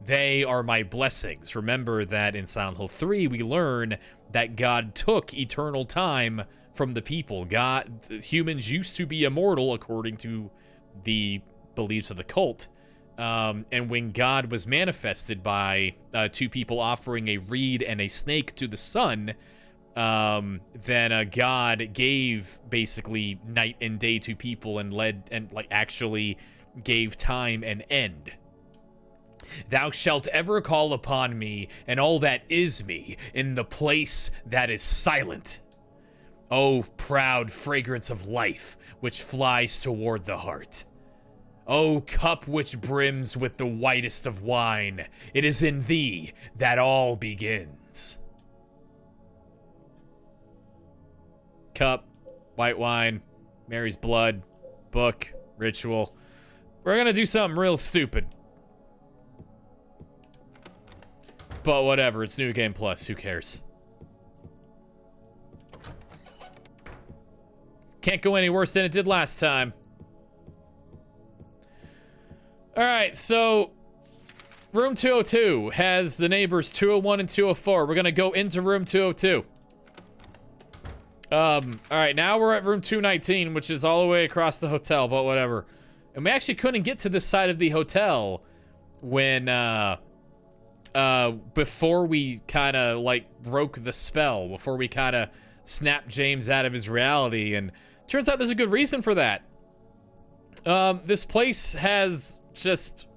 they are my blessings. Remember that in Silent Hill 3, we learn that God took eternal time from the people. Humans used to be immortal according to the beliefs of the cult. And when God was manifested by two people offering a reed and a snake to the sun, then God gave basically night and day to people and actually gave time an end. Thou shalt ever call upon me and all that is me in the place that is silent. O proud fragrance of life which flies toward the heart. O cup which brims with the whitest of wine, it is in thee that all begins. Cup, white wine, Mary's blood, book, ritual. We're gonna do something real stupid. But whatever, it's New Game Plus, who cares? Can't go any worse than it did last time. Alright, so room 202 has the neighbors 201 and 204. We're gonna go into room 202. Alright, now we're at room 219, which is all the way across the hotel, but whatever. And we actually couldn't get to this side of the hotel when, before we kind of, like, broke the spell, before we kind of snapped James out of his reality, and turns out there's a good reason for that. This place has just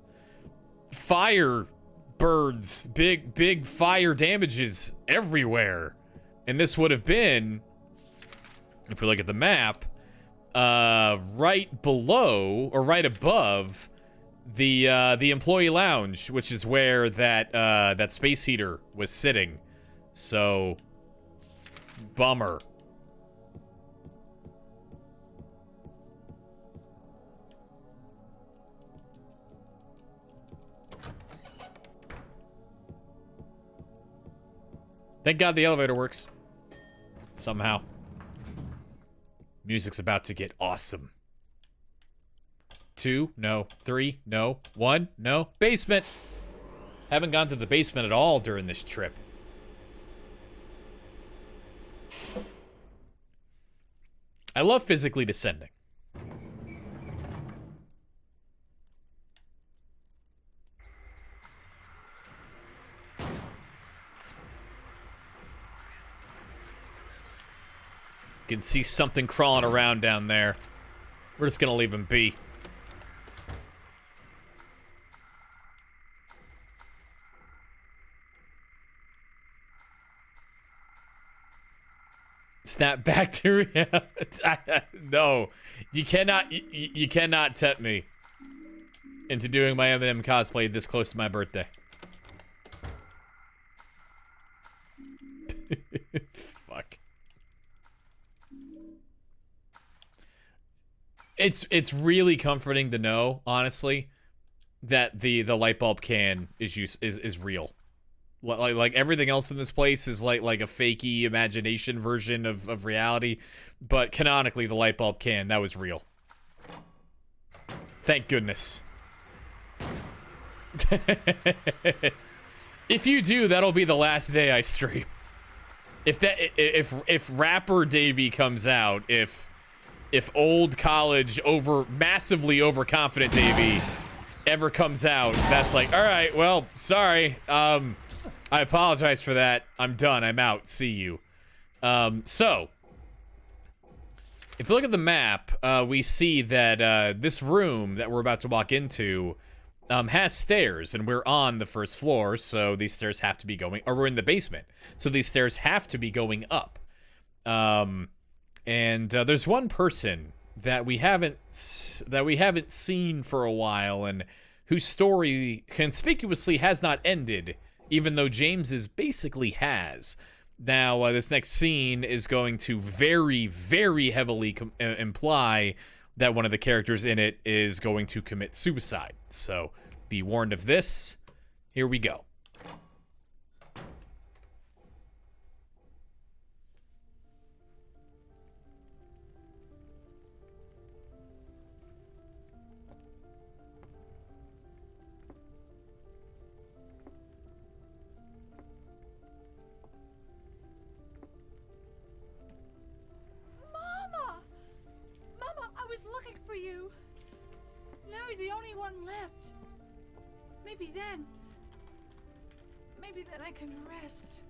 fire birds, big fire damages everywhere. And this would have been, if we look at the map, right below, or right above, the employee lounge, which is where that space heater was sitting. So, bummer. Thank God the elevator works. Somehow. Music's about to get awesome. 2, no. 3, no. 1, no. Basement! Haven't gone to the basement at all during this trip. I love physically descending. You can see something crawling around down there. We're just gonna leave him be. Snap back to reality. No, you cannot. You cannot tempt me into doing my Eminem cosplay this close to my birthday. Fuck. It's really comforting to know, honestly, that the light bulb can is real. Like everything else in this place is like a fakey imagination version of reality, but canonically the light bulb can, that was real. Thank goodness. If you do, that'll be the last day I stream. If rapper Davey comes out, if old college massively overconfident Davey ever comes out, that's like, all right, well, sorry. I apologize for that. I'm done. I'm out. See you. So, if you look at the map, we see that this room that we're about to walk into has stairs, and we're on the first floor, so these stairs have to be going, or we're in the basement, so these stairs have to be going up. And there's one person that we haven't seen for a while, and whose story conspicuously has not ended, even though James's basically has. Now, this next scene is going to very, very heavily imply that one of the characters in it is going to commit suicide. So, be warned of this. Here we go. You. Now you're the only one left. Maybe then I can rest.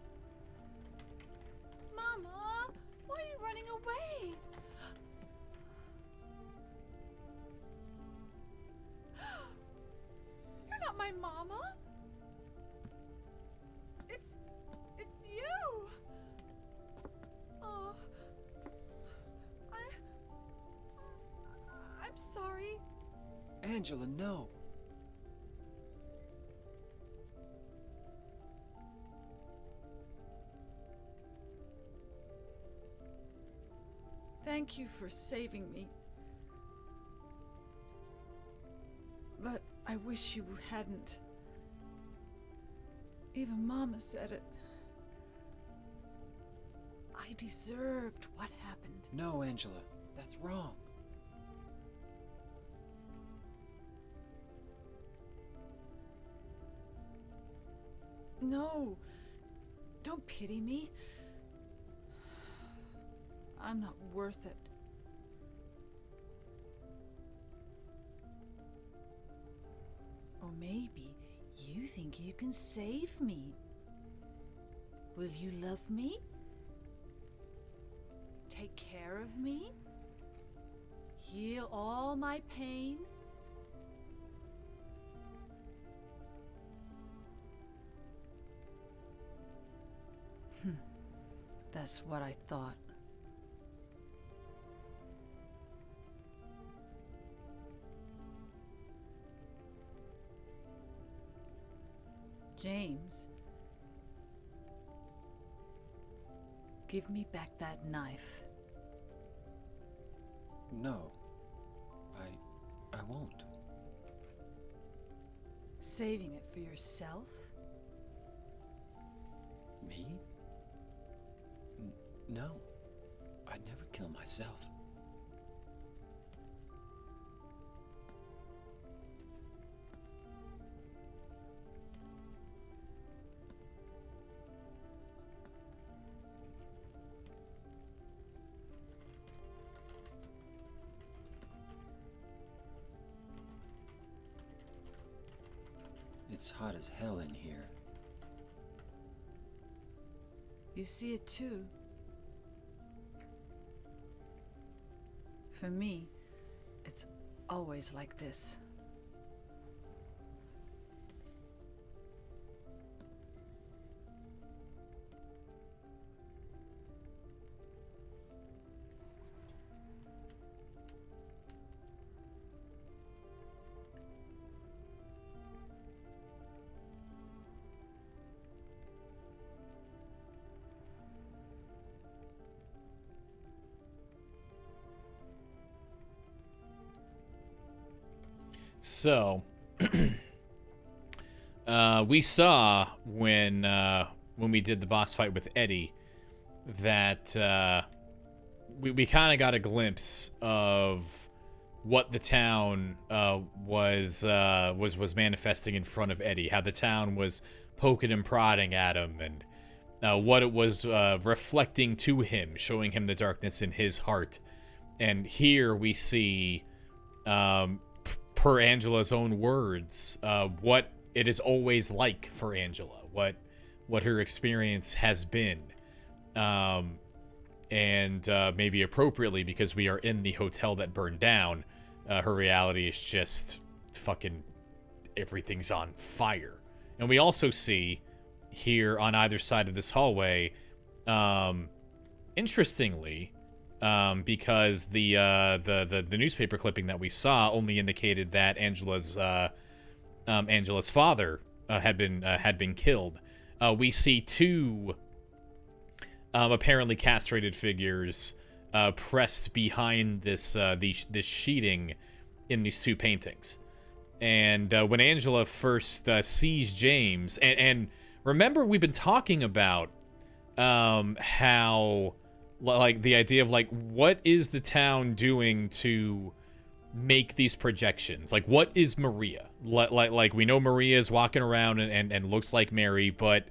Mama, why are you running away? You're not my mama. It's you. Oh. I'm sorry. Angela, no. Thank you for saving me. But I wish you hadn't. Even Mama said it. I deserved what happened. No, Angela, that's wrong. No, don't pity me. I'm not worth it. Or maybe you think you can save me. Will you love me? Take care of me? Heal all my pain? That's what I thought. James, give me back that knife. No, I won't. Saving it for yourself? Me? No, I'd never kill myself. It's hot as hell in here. You see it too. For me, it's always like this. So, we saw when we did the boss fight with Eddie that we kind of got a glimpse of what the town was manifesting in front of Eddie. How the town was poking and prodding at him, and what it was reflecting to him, showing him the darkness in his heart. And here we see, per Angela's own words, what it is always like for Angela, what her experience has been. And maybe appropriately, because we are in the hotel that burned down, her reality is just fucking everything's on fire. And we also see here on either side of this hallway, interestingly, because the newspaper clipping that we saw only indicated that Angela's father had been killed. We see two apparently castrated figures pressed behind this sheeting in these two paintings. And when Angela first sees James, and remember, we've been talking about how, like, the idea of, like, what is the town doing to make these projections? Like, what is Maria? Like we know Maria is walking around and looks like Mary, but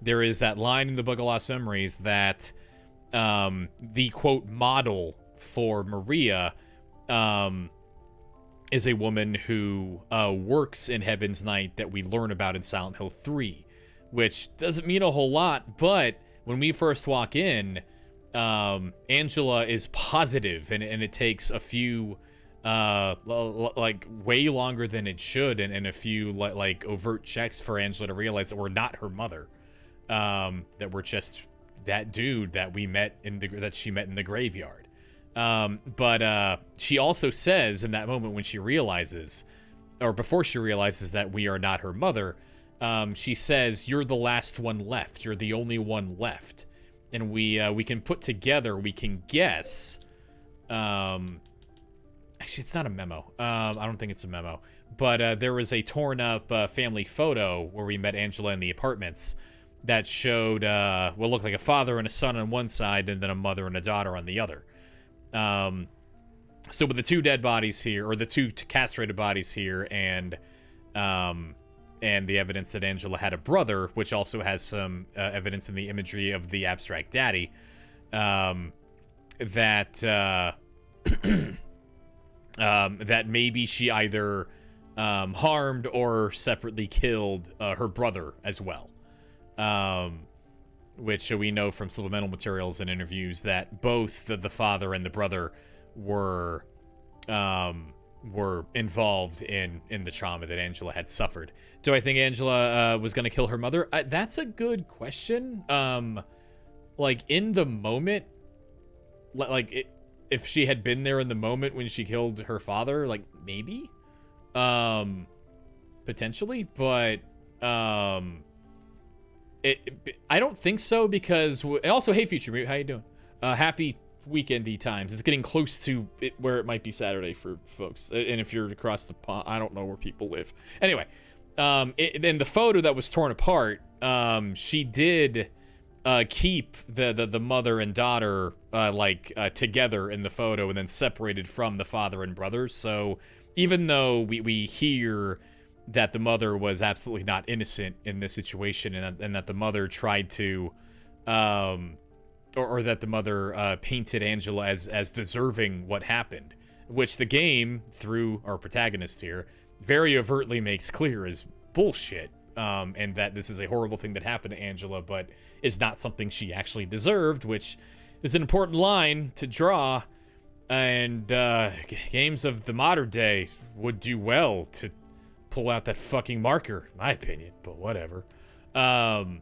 there is that line in the Book of Lost Memories that the, quote, model for Maria is a woman who works in Heaven's Night that we learn about in Silent Hill 3, which doesn't mean a whole lot, but when we first walk in, Angela is positive, and it takes a few, like, way longer than it should, and a few, like, overt checks for Angela to realize that we're not her mother, that we're just that dude that we met that she met in the graveyard. But she also says in that moment when she realizes, or before she realizes that we are not her mother, she says, "You're the last one left. You're the only one left." And we can put together, we can guess. Actually, it's not a memo. I don't think it's a memo. But there was a torn up family photo where we met Angela in the apartments that showed what looked like a father and a son on one side, and then a mother and a daughter on the other. So with the two dead bodies here, or the two castrated bodies here, and the evidence that Angela had a brother, which also has some evidence in the imagery of the abstract daddy, that maybe she either harmed or separately killed her brother as well. Which we know from supplemental materials and interviews that both the father and the brother were involved in the trauma that Angela had suffered. Do I think Angela was going to kill her mother? That's a good question. Like, in the moment, like, if she had been there in the moment when she killed her father, like, maybe, potentially, but I don't think so, because also, hey Future Mute, how you doing? Happy weekendy times. It's getting close to where it might be Saturday for folks, and if you're across the pond, I don't know where people live. Anyway, in the photo that was torn apart, she did keep the mother and daughter together in the photo, and then separated from the father and brother. So even though we hear that the mother was absolutely not innocent in this situation, and that the mother tried to, or that the mother painted Angela as deserving what happened, which the game, through our protagonist here, very overtly makes clear is bullshit, and that this is a horrible thing that happened to Angela, but is not something she actually deserved, which is an important line to draw, and games of the modern day would do well to pull out that fucking marker, in my opinion, but whatever. Angela,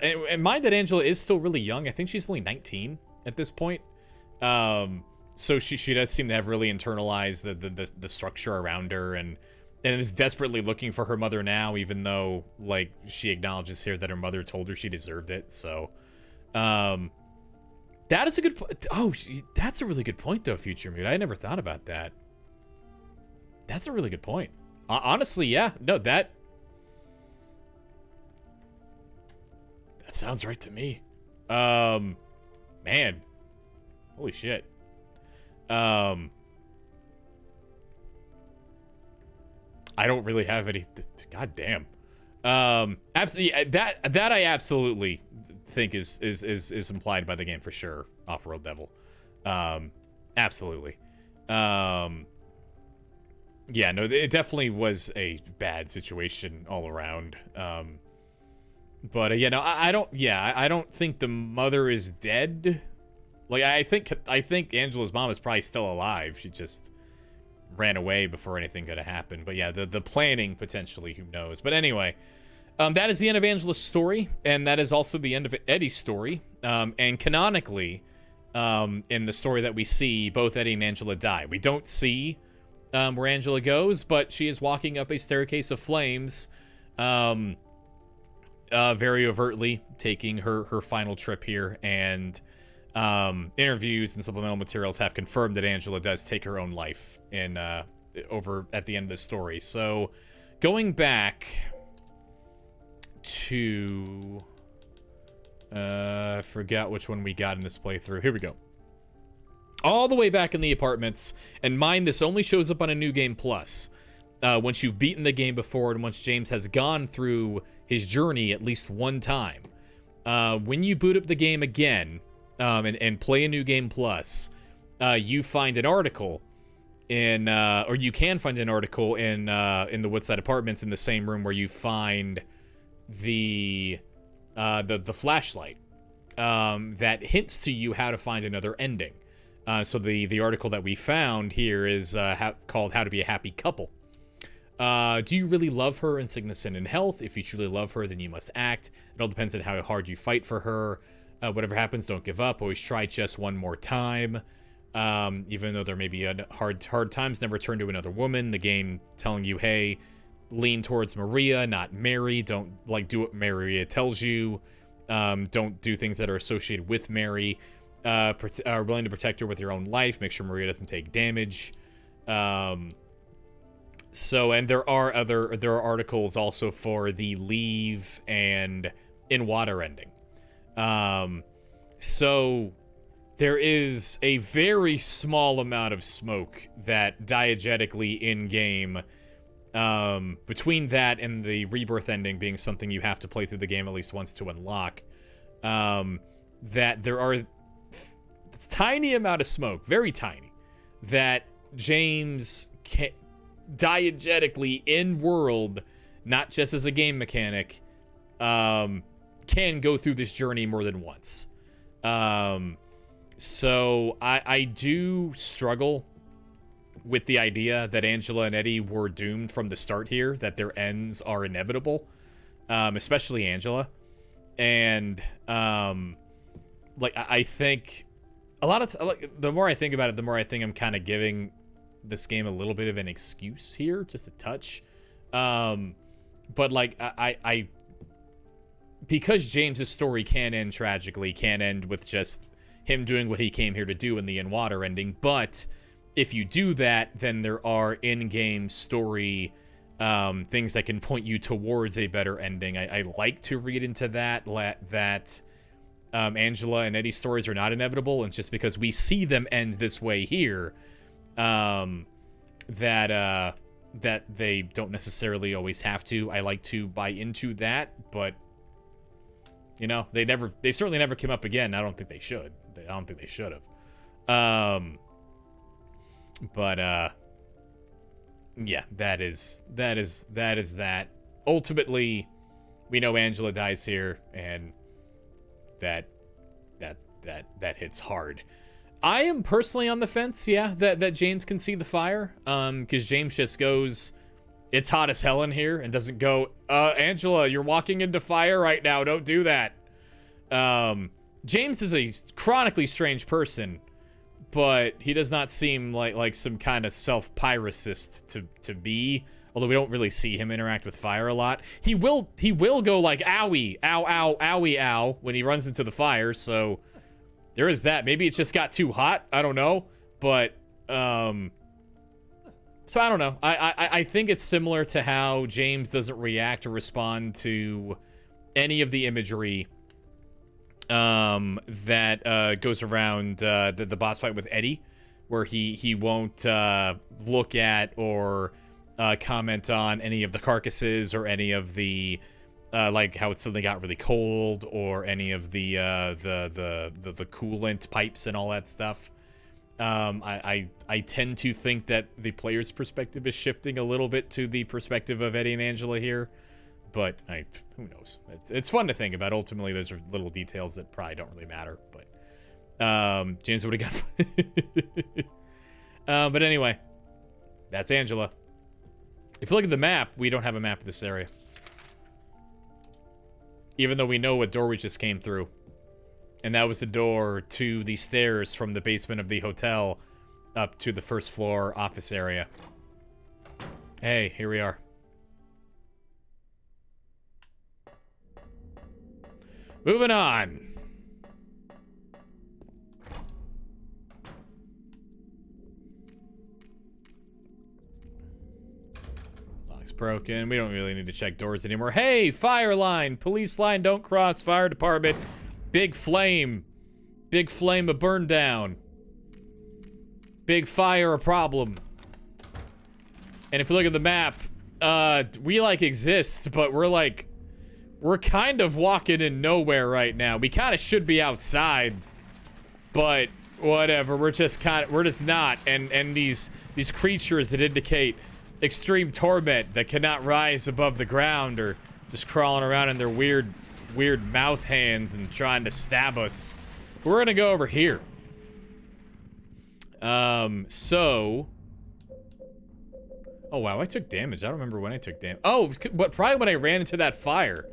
and mind that Angela is still really young. I think she's only 19 at this point. So she does seem to have really internalized the structure around her, and is desperately looking for her mother now, even though, like, she acknowledges here that her mother told her she deserved it. So, That is a good point. Oh, that's a really good point, though, Future Mood. I never thought about that. That's a really good point. Honestly, yeah. No, that sounds right to me. Man. Holy shit. I don't really have any. God damn. Absolutely. That I absolutely think is implied by the game for sure. Off-World Devil. Absolutely. Yeah, no, it definitely was a bad situation all around. But yeah, no, I don't think the mother is dead. Like, I think Angela's mom is probably still alive. She just ran away before anything could have happened. But yeah, the planning potentially, who knows? But anyway, that is the end of Angela's story, and that is also the end of Eddie's story. And canonically, in the story that we see, both Eddie and Angela die. We don't see where Angela goes, but she is walking up a staircase of flames, very overtly taking her final trip here, and interviews and supplemental materials have confirmed that Angela does take her own life in over at the end of the story. So going back to I forgot which one we got in this playthrough. Here we go. All the way back in the apartments, and mind, this only shows up on a New Game Plus. Once you've beaten the game before, and once James has gone through his journey at least one time. When you boot up the game again, and play a New Game Plus, you find an article in, or you can find an article in the Woodside Apartments in the same room where you find the flashlight, that hints to you how to find another ending. So the article that we found here is called How to Be a Happy Couple. Do you really love her in sickness and in health? If you truly love her, then you must act. It all depends on how hard you fight for her. Whatever happens, don't give up. Always try just one more time. Even though there may be hard times, never turn to another woman. The game telling you, hey, lean towards Maria, not Mary. Don't do what Maria tells you. Don't do things that are associated with Mary. Are willing to protect her with your own life. Make sure Maria doesn't take damage. So, and there are articles also for the leave and in water ending. So there is a very small amount of smoke that diegetically in game, between that and the rebirth ending being something you have to play through the game at least once to unlock, that there are tiny amount of smoke, very tiny, that James can diegetically in world, not just as a game mechanic, can go through this journey more than once. So I do struggle with the idea that Angela and Eddie were doomed from the start here, that their ends are inevitable, especially Angela. And I think a lot of the more I think about it, the more I think I'm kind of giving this game a little bit of an excuse here, just a touch. But I because James's story can end tragically, can end with just him doing what he came here to do in the in water ending. But if you do that, then there are in-game story things that can point you towards a better ending. I like to read into that Angela and Eddie's stories are not inevitable, and just because we see them end this way here, that they don't necessarily always have to. I like to buy into that, but you know, they certainly never came up again. I don't think they should. I don't think they should have. Yeah, that is that. Ultimately, we know Angela dies here, and that hits hard. I am personally on the fence, yeah, that James can see the fire, because James just goes, it's hot as hell in here, and doesn't go, Angela, you're walking into fire right now, don't do that. James is a chronically strange person, but he does not seem like some kind of self-pyracist to be, although we don't really see him interact with fire a lot. He will go like, owie, ow, ow, owie, ow, when he runs into the fire, so there is that. Maybe it just got too hot. I don't know. But, so I don't know. I think it's similar to how James doesn't react or respond to any of the imagery that goes around the boss fight with Eddie, where he won't look at or comment on any of the carcasses or any of the like how it suddenly got really cold, or any of the coolant pipes and all that stuff. I tend to think that the player's perspective is shifting a little bit to the perspective of Eddie and Angela here, but who knows? It's fun to think about. Ultimately, those are little details that probably don't really matter. But James would have got. But anyway, that's Angela. If you look at the map, we don't have a map of this area, even though we know what door we just came through. And that was the door to the stairs from the basement of the hotel up to the first floor office area. Hey, here we are. Moving on. Lock's broken. We don't really need to check doors anymore. Hey, fire line, police line, don't cross, fire department. Big flame. Big flame of burn down. Big fire a problem. And if you look at the map, we like exist, but we're kind of walking in nowhere right now. We kind of should be outside, but whatever. We're just not. And these creatures that indicate extreme torment that cannot rise above the ground are just crawling around in their weird mouth hands and trying to stab us. We're gonna go over here. So. Oh wow, I took damage. I don't remember when I took damage. Oh, but probably when I ran into that fire.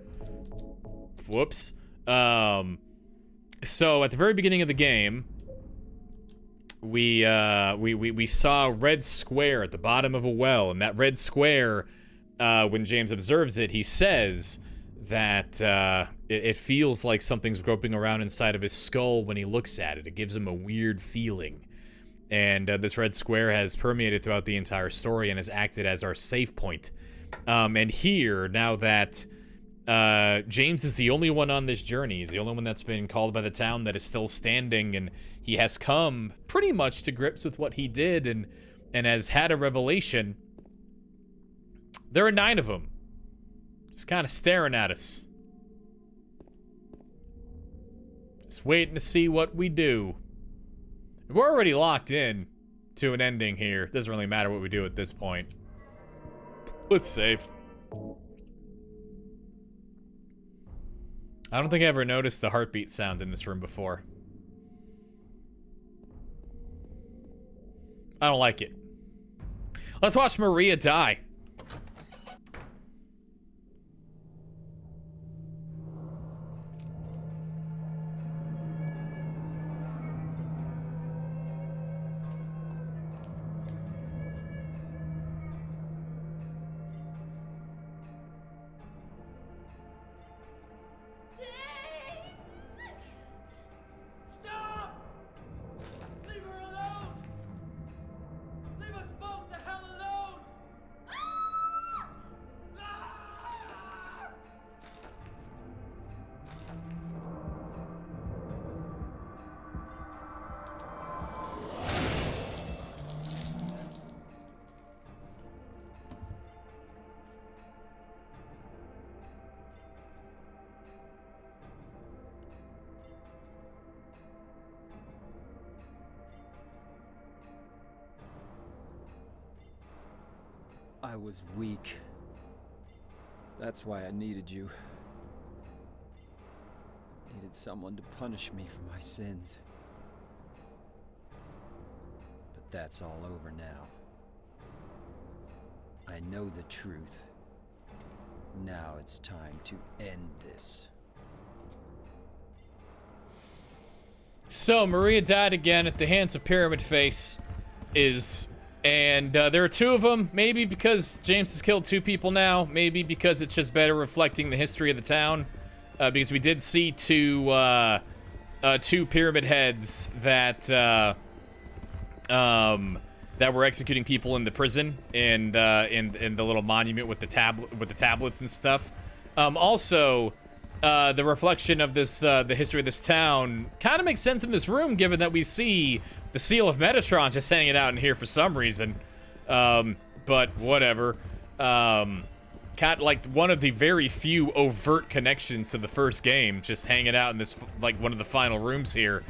Whoops. So at the very beginning of the game, we saw a red square at the bottom of a well, and that red square, when James observes it, he says that it feels like something's groping around inside of his skull when he looks at it. It gives him a weird feeling. And this red square has permeated throughout the entire story and has acted as our safe point. And here, now that James is the only one on this journey, he's the only one that's been called by the town that is still standing, and he has come pretty much to grips with what he did and has had a revelation. There are 9 of them. Just kind of staring at us. Just waiting to see what we do. We're already locked in to an ending here. Doesn't really matter what we do at this point. Let's save. I don't think I ever noticed the heartbeat sound in this room before. I don't like it. Let's watch Maria die. I was weak. That's why I needed you. Needed someone to punish me for my sins. But that's all over now. I know the truth. Now it's time to end this. So, Maria died again at the hands of Pyramid Face. And there are 2 of them, maybe because James has killed 2 people now, maybe because it's just better reflecting the history of the town, because we did see 2 two pyramid heads that that were executing people in the prison and in the little monument with the tablets and stuff. Also, the reflection of this the history of this town kind of makes sense in this room, given that we see the seal of Metatron just hanging out in here for some reason. But whatever. Kind of like one of the very few overt connections to the first game, just hanging out in this, like, one of the final rooms here.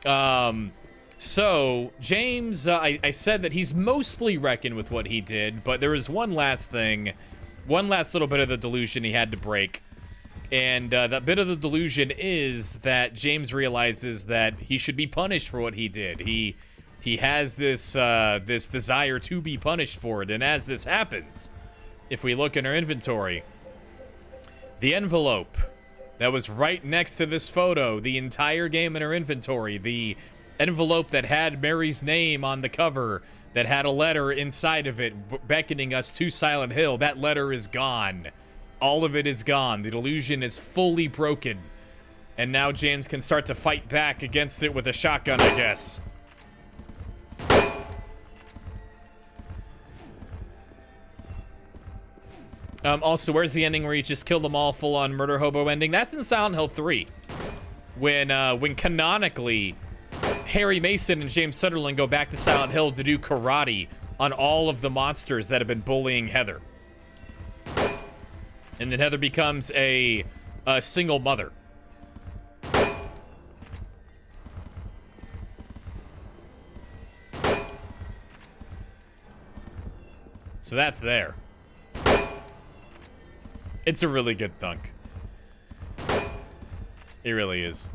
So, James, I said that he's mostly reckoned with what he did, but there is one last thing, one last little bit of the delusion he had to break. And that bit of the delusion is that James realizes that he should be punished for what he did. He has this this desire to be punished for it, and as this happens, if we look in our inventory, the envelope that was right next to this photo, the entire game in our inventory, the envelope that had Mary's name on the cover, that had a letter inside of it beckoning us to Silent Hill, that letter is gone. All of it is gone. The delusion is fully broken. And now James can start to fight back against it with a shotgun, I guess. Also, where's the ending where you just kill them all full-on murder hobo ending? That's in Silent Hill 3. When canonically, Harry Mason and James Sunderland go back to Silent Hill to do karate on all of the monsters that have been bullying Heather. And then Heather becomes a single mother. So that's there. It's a really good thunk. It really is.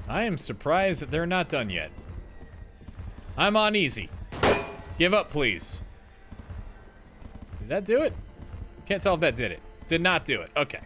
I am surprised that they're not done yet. I'm on easy. Give up, please. Did that do it? Can't tell if that did it. Did not do it. Okay.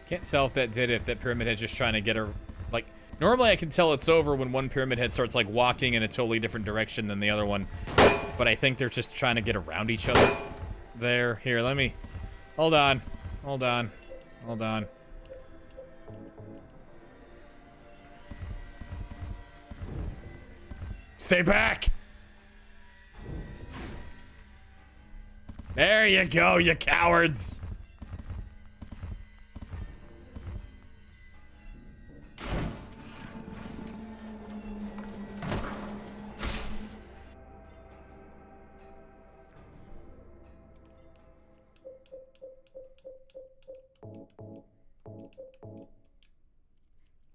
Can't tell if that did it, if that pyramid head just trying to get her, like, normally I can tell it's over when one pyramid head starts, like, walking in a totally different direction than the other one, but I think they're just trying to get around each other there. Here, let me, hold on, hold on, hold on. Stay back! There you go, you cowards!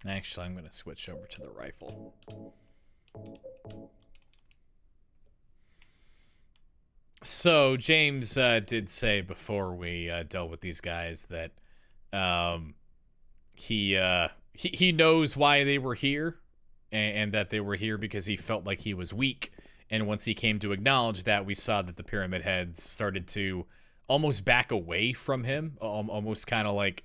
Actually, I'm going to switch over to the rifle. So, James did say before we dealt with these guys that he knows why they were here, and that they were here because he felt like he was weak. And once he came to acknowledge that, we saw that the pyramid heads started to almost back away from him, almost kind of like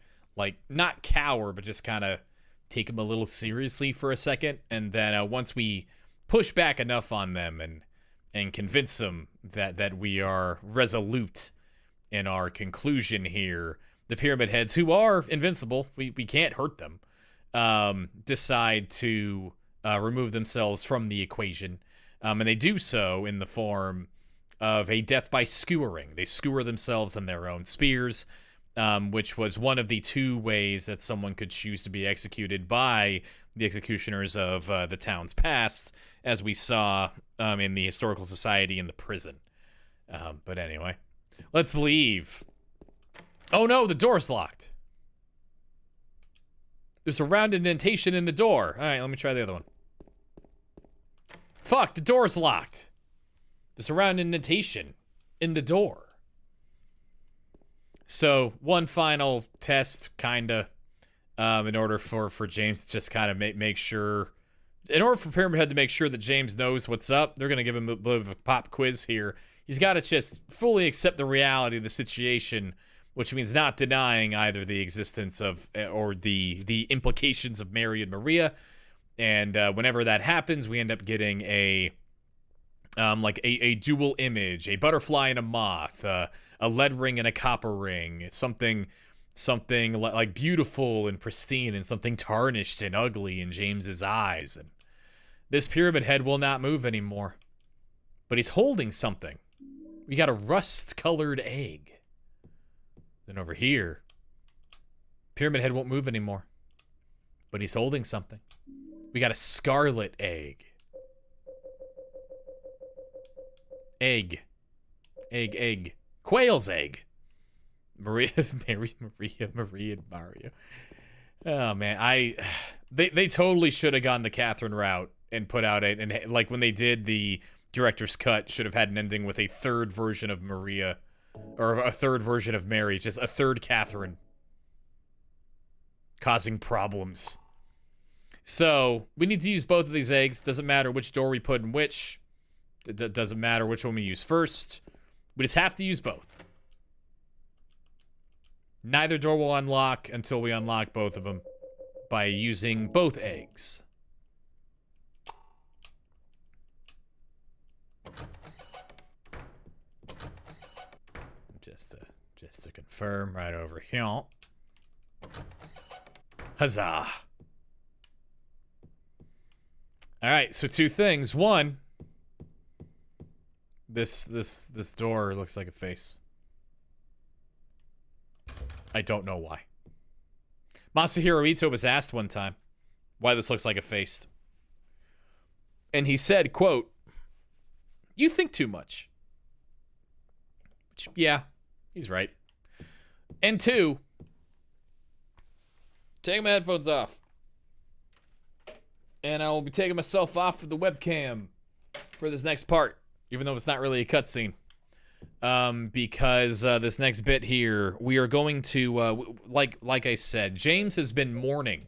not cower, but just kind of take him a little seriously for a second. And then once we push back enough on them and convince them that we are resolute in our conclusion here, the pyramid heads, who are invincible, we can't hurt them, decide to remove themselves from the equation. And they do so in the form of a death by skewering. They skewer themselves on their own spears, which was one of the two ways that someone could choose to be executed by the executioners of the town's past, as we saw in the Historical Society in the prison. But anyway, let's leave. Oh no, the door's locked. There's a round indentation in the door. All right, let me try the other one. Fuck, the door's locked. There's a round indentation in the door. So, one final test, kinda. in order for James to just kind of make sure. In order for Pyramid Head to make sure that James knows what's up, they're going to give him a bit of a pop quiz here. He's got to just fully accept the reality of the situation, which means not denying either the existence of or the implications of Mary and Maria. And whenever that happens, we end up getting a dual image, a butterfly and a moth, a lead ring and a copper ring, something like beautiful and pristine, and something tarnished and ugly in James's eyes. And this Pyramid Head will not move anymore, but he's holding something. We got a rust-colored egg. Then over here, Pyramid Head won't move anymore, but he's holding something. We got a scarlet egg. Egg. Quail's egg. Maria and Mario. Oh man, they totally should have gone the Catherine route and put out and like when they did the director's cut, should have had an ending with a third version of Maria, or a third version of Mary, just a third Catherine causing problems. So we need to use both of these eggs. Doesn't matter which door we put in which. It doesn't matter which one we use first. We just have to use both. Neither door will unlock until we unlock both of them by using both eggs. Just to confirm right over here. Huzzah. All right, so two things. One, this door looks like a face. I don't know why. Masahiro Ito was asked one time why this looks like a face. And he said, quote, "You think too much." Which, yeah, he's right. And two, taking my headphones off. And I will be taking myself off of the webcam for this next part, even though it's not really a cutscene. Because this next bit here, we are going to, like I said, James has been mourning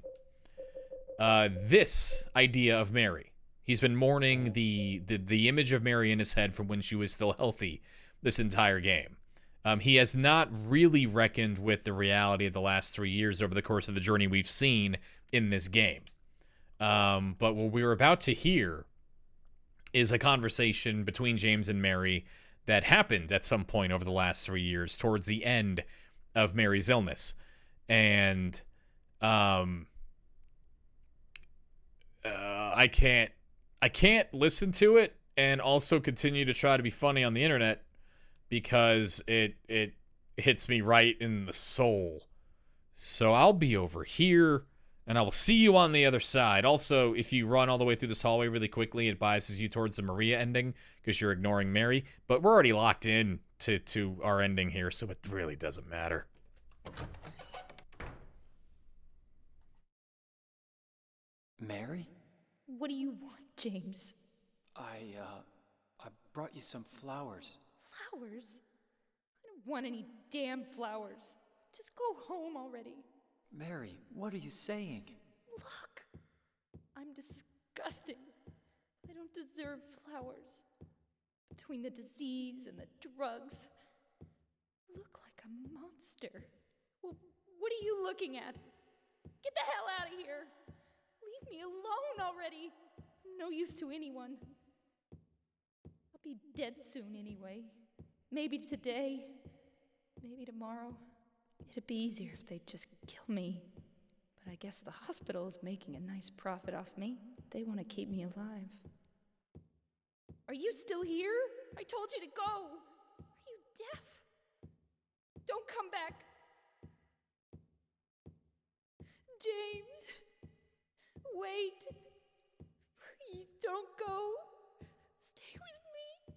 this idea of Mary. He's been mourning the image of Mary in his head from when she was still healthy this entire game. He has not really reckoned with the reality of the last 3 years over the course of the journey we've seen in this game. But what we're about to hear is a conversation between James and Mary that happened at some point over the last 3 years towards the end of Mary's illness. And I can't listen to it and also continue to try to be funny on the internet because it hits me right in the soul. So I'll be over here and I will see you on the other side. Also, if you run all the way through this hallway really quickly, it biases you towards the Maria ending because you're ignoring Mary. But we're already locked in to our ending here, so it really doesn't matter. Mary? What do you want, James? I brought you some flowers. Flowers? I don't want any damn flowers. Just go home already. Mary, what are you saying? Look, I'm disgusting. I don't deserve flowers. Between the disease and the drugs, I look like a monster. Well, what are you looking at? Get the hell out of here. Leave me alone already. I'm no use to anyone. I'll be dead soon anyway. Maybe today, maybe tomorrow. It'd be easier if they'd just kill me. But I guess the hospital is making a nice profit off me. They want to keep me alive. Are you still here? I told you to go. Are you deaf? Don't come back. James, wait. Please don't go. Stay with me.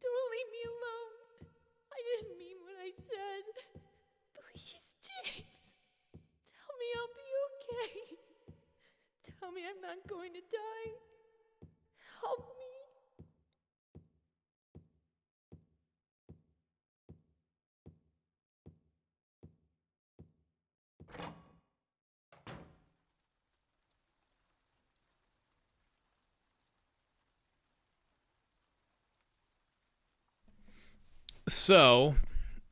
Don't leave me alone. I didn't mean what I said. Please, James. Tell me I'll be okay. Tell me I'm not going to die. Help me. So,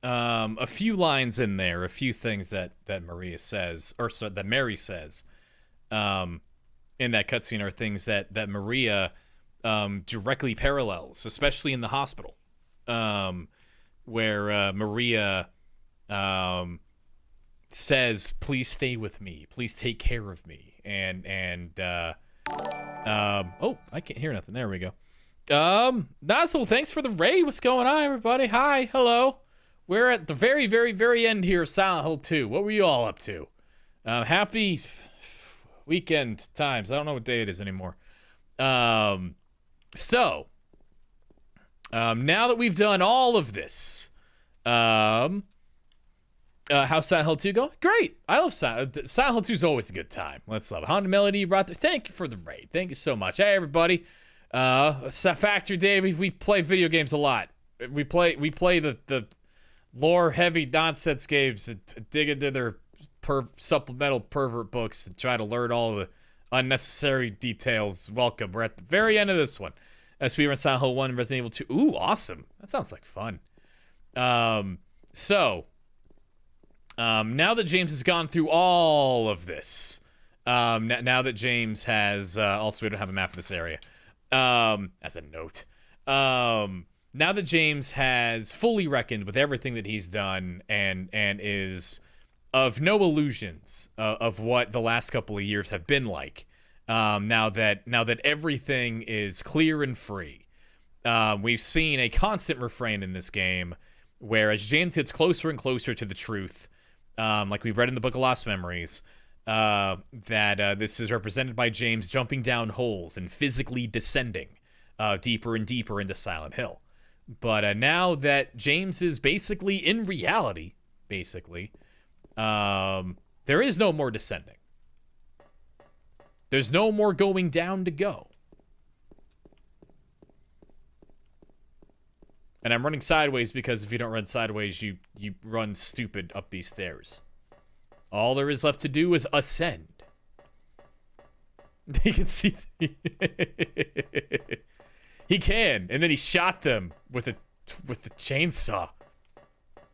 a few lines in there, a few things that Maria says, or so, that Mary says, in that cutscene are things that Maria directly parallels, especially in the hospital, where Maria says, "Please stay with me. Please take care of me." Oh, I can't hear nothing. There we go. Nozzle, thanks for the raid. What's going on, everybody? Hi, hello. We're at the very, very, very end here of Silent Hill 2. What were you all up to? Happy weekend times. I don't know what day it is anymore. Now that we've done all of this, how's Silent Hill 2 going? Great. I love Silent Hill 2 is always a good time. Let's love it. Haunted Melody you brought there. Thank you for the raid. Thank you so much. Hey, everybody. Factor Dave, we play video games a lot. We play the lore-heavy nonsense games and dig into their supplemental pervert books and try to learn all the unnecessary details. Welcome. We're at the very end of this one. As we run Silent Hill 1 and Resident Evil 2. Ooh, awesome. That sounds like fun. Now that James has gone through all of this, now that James has, also we don't have a map of this area, as a note, now that James has fully reckoned with everything that he's done and is of no illusions of what the last couple of years have been like, now that everything is clear and free, we've seen a constant refrain in this game where as James gets closer and closer to the truth, like we've read in the Book of Lost Memories, that this is represented by James jumping down holes and physically descending deeper and deeper into Silent Hill. But now that James is basically in reality, there is no more descending. There's no more going down to go. And I'm running sideways because if you don't run sideways, you run stupid up these stairs. All there is left to do is ascend. You can see... He can, and then he shot them with the chainsaw.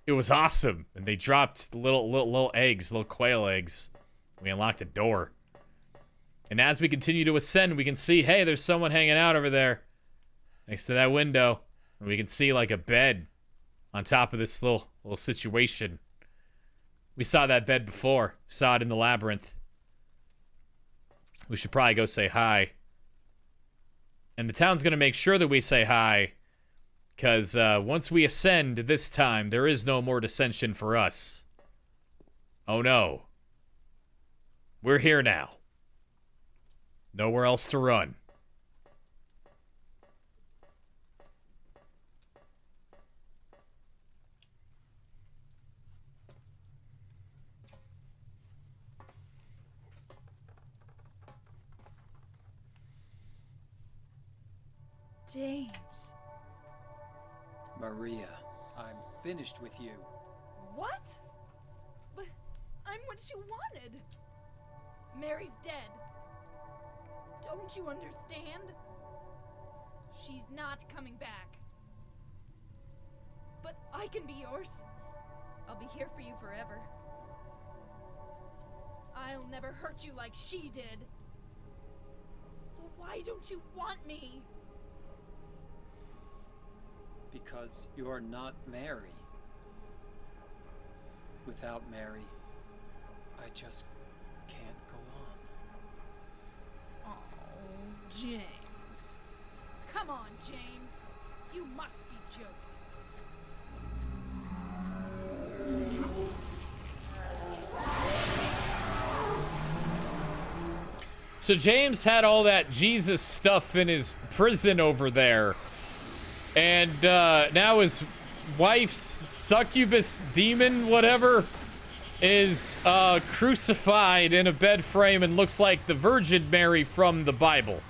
It was awesome, and they dropped little eggs, little quail eggs. We unlocked a door, and as we continue to ascend, we can see, hey, there's someone hanging out over there, next to that window, and we can see like a bed on top of this little situation. We saw that bed before. Saw it in the labyrinth. We should probably go say hi. And the town's going to make sure that we say hi. Because once we ascend this time, there is no more descension for us. Oh no. We're here now. Nowhere else to run. James. Maria, I'm finished with you. What? But I'm what you wanted. Mary's dead. Don't you understand? She's not coming back. But I can be yours. I'll be here for you forever. I'll never hurt you like she did. So why don't you want me? Because you're not Mary. Without Mary, I just can't go on. Oh, James. Come on, James. You must be joking. So James had all that Jesus stuff in his prison over there. And now his wife's succubus demon, whatever, is crucified in a bed frame and looks like the Virgin Mary from the Bible.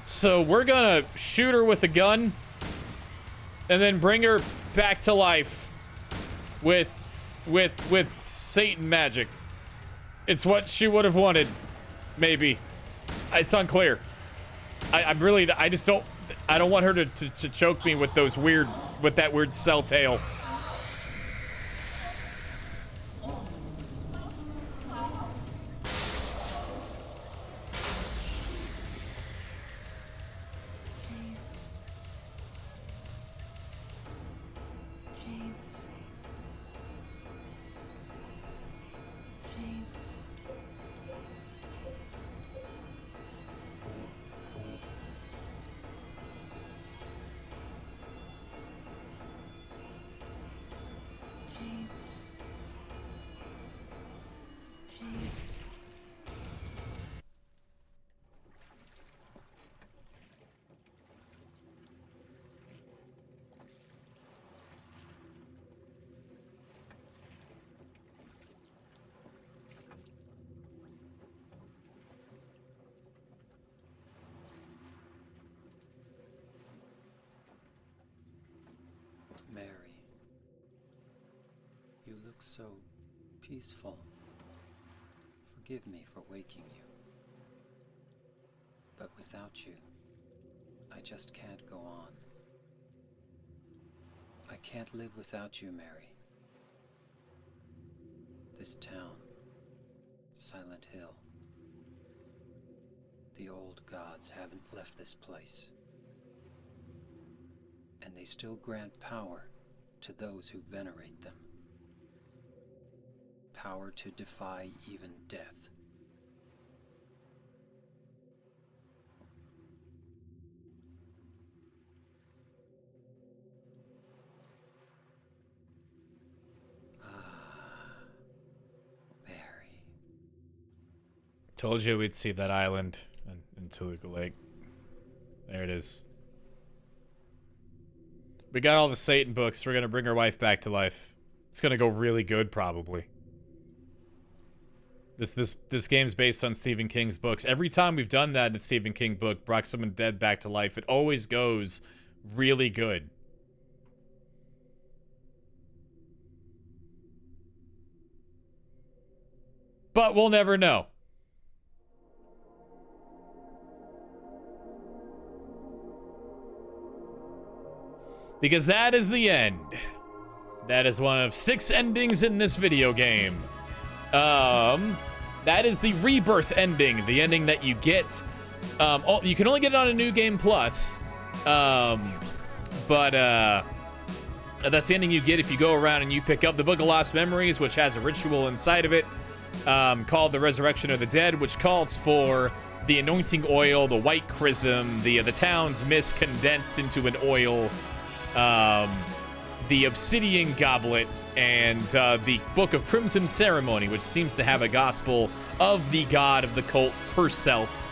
So we're gonna shoot her with a gun and then bring her back to life with Satan magic. It's what she would have wanted. Maybe. It's unclear. I just don't, I don't want her to choke me with those weird, with that weird cell tail. Mary, you look so peaceful. Forgive me for waking you. But without you, I just can't go on. I can't live without you, Mary. This town, Silent Hill, the old gods haven't left this place. And they still grant power to those who venerate them. Power to defy even death. Mary. Told you we'd see that island in Toluca Lake. There it is. We got all the Satan books. We're gonna bring her wife back to life. It's gonna go really good, probably. This game's based on Stephen King's books. Every time we've done that in a Stephen King book, brought someone dead back to life, it always goes really good. But we'll never know. Because that is the end. That is one of 6 endings in this video game. That is the rebirth ending, the ending that you get. You can only get it on a New Game Plus. But that's the ending you get if you go around and you pick up the Book of Lost Memories, which has a ritual inside of it called the Resurrection of the Dead, which calls for the anointing oil, the white chrism, the town's mist condensed into an oil, the obsidian goblet, and the Book of Crimson Ceremony, which seems to have a gospel of the god of the cult herself,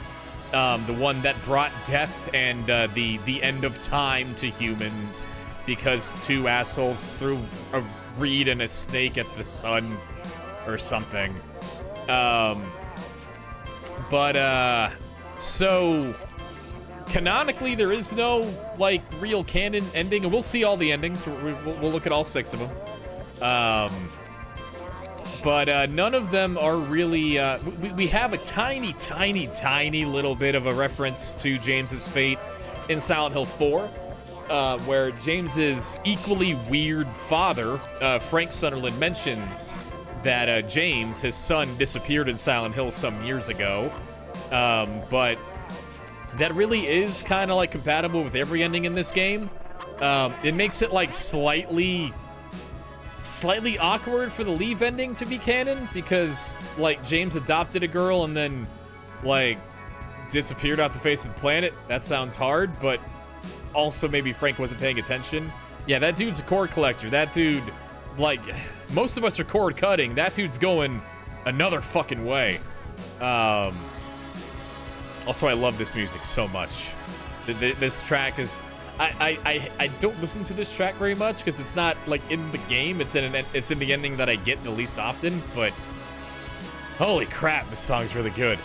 the one that brought death and the end of time to humans because 2 assholes threw a reed and a snake at the sun or something. So canonically, there is no, like, real canon ending, and we'll see all the endings. We'll look at all 6 of them. But none of them are really, we have a tiny little bit of a reference to James's fate in Silent Hill 4, where James's equally weird father, Frank Sunderland, mentions that James, his son, disappeared in Silent Hill some years ago. But that really is kind of like compatible with every ending in this game. It makes it like slightly awkward for the Leave ending to be canon, because like James adopted a girl and then like disappeared off the face of the planet. That sounds hard, but also maybe Frank wasn't paying attention. Yeah, that dude's a cord collector. That dude, like, most of us are cord cutting. That dude's going another fucking way. Also, I love this music so much. This track is, I don't listen to this track very much because it's not like in the game. It's in the ending that I get the least often. But holy crap, this song's really good.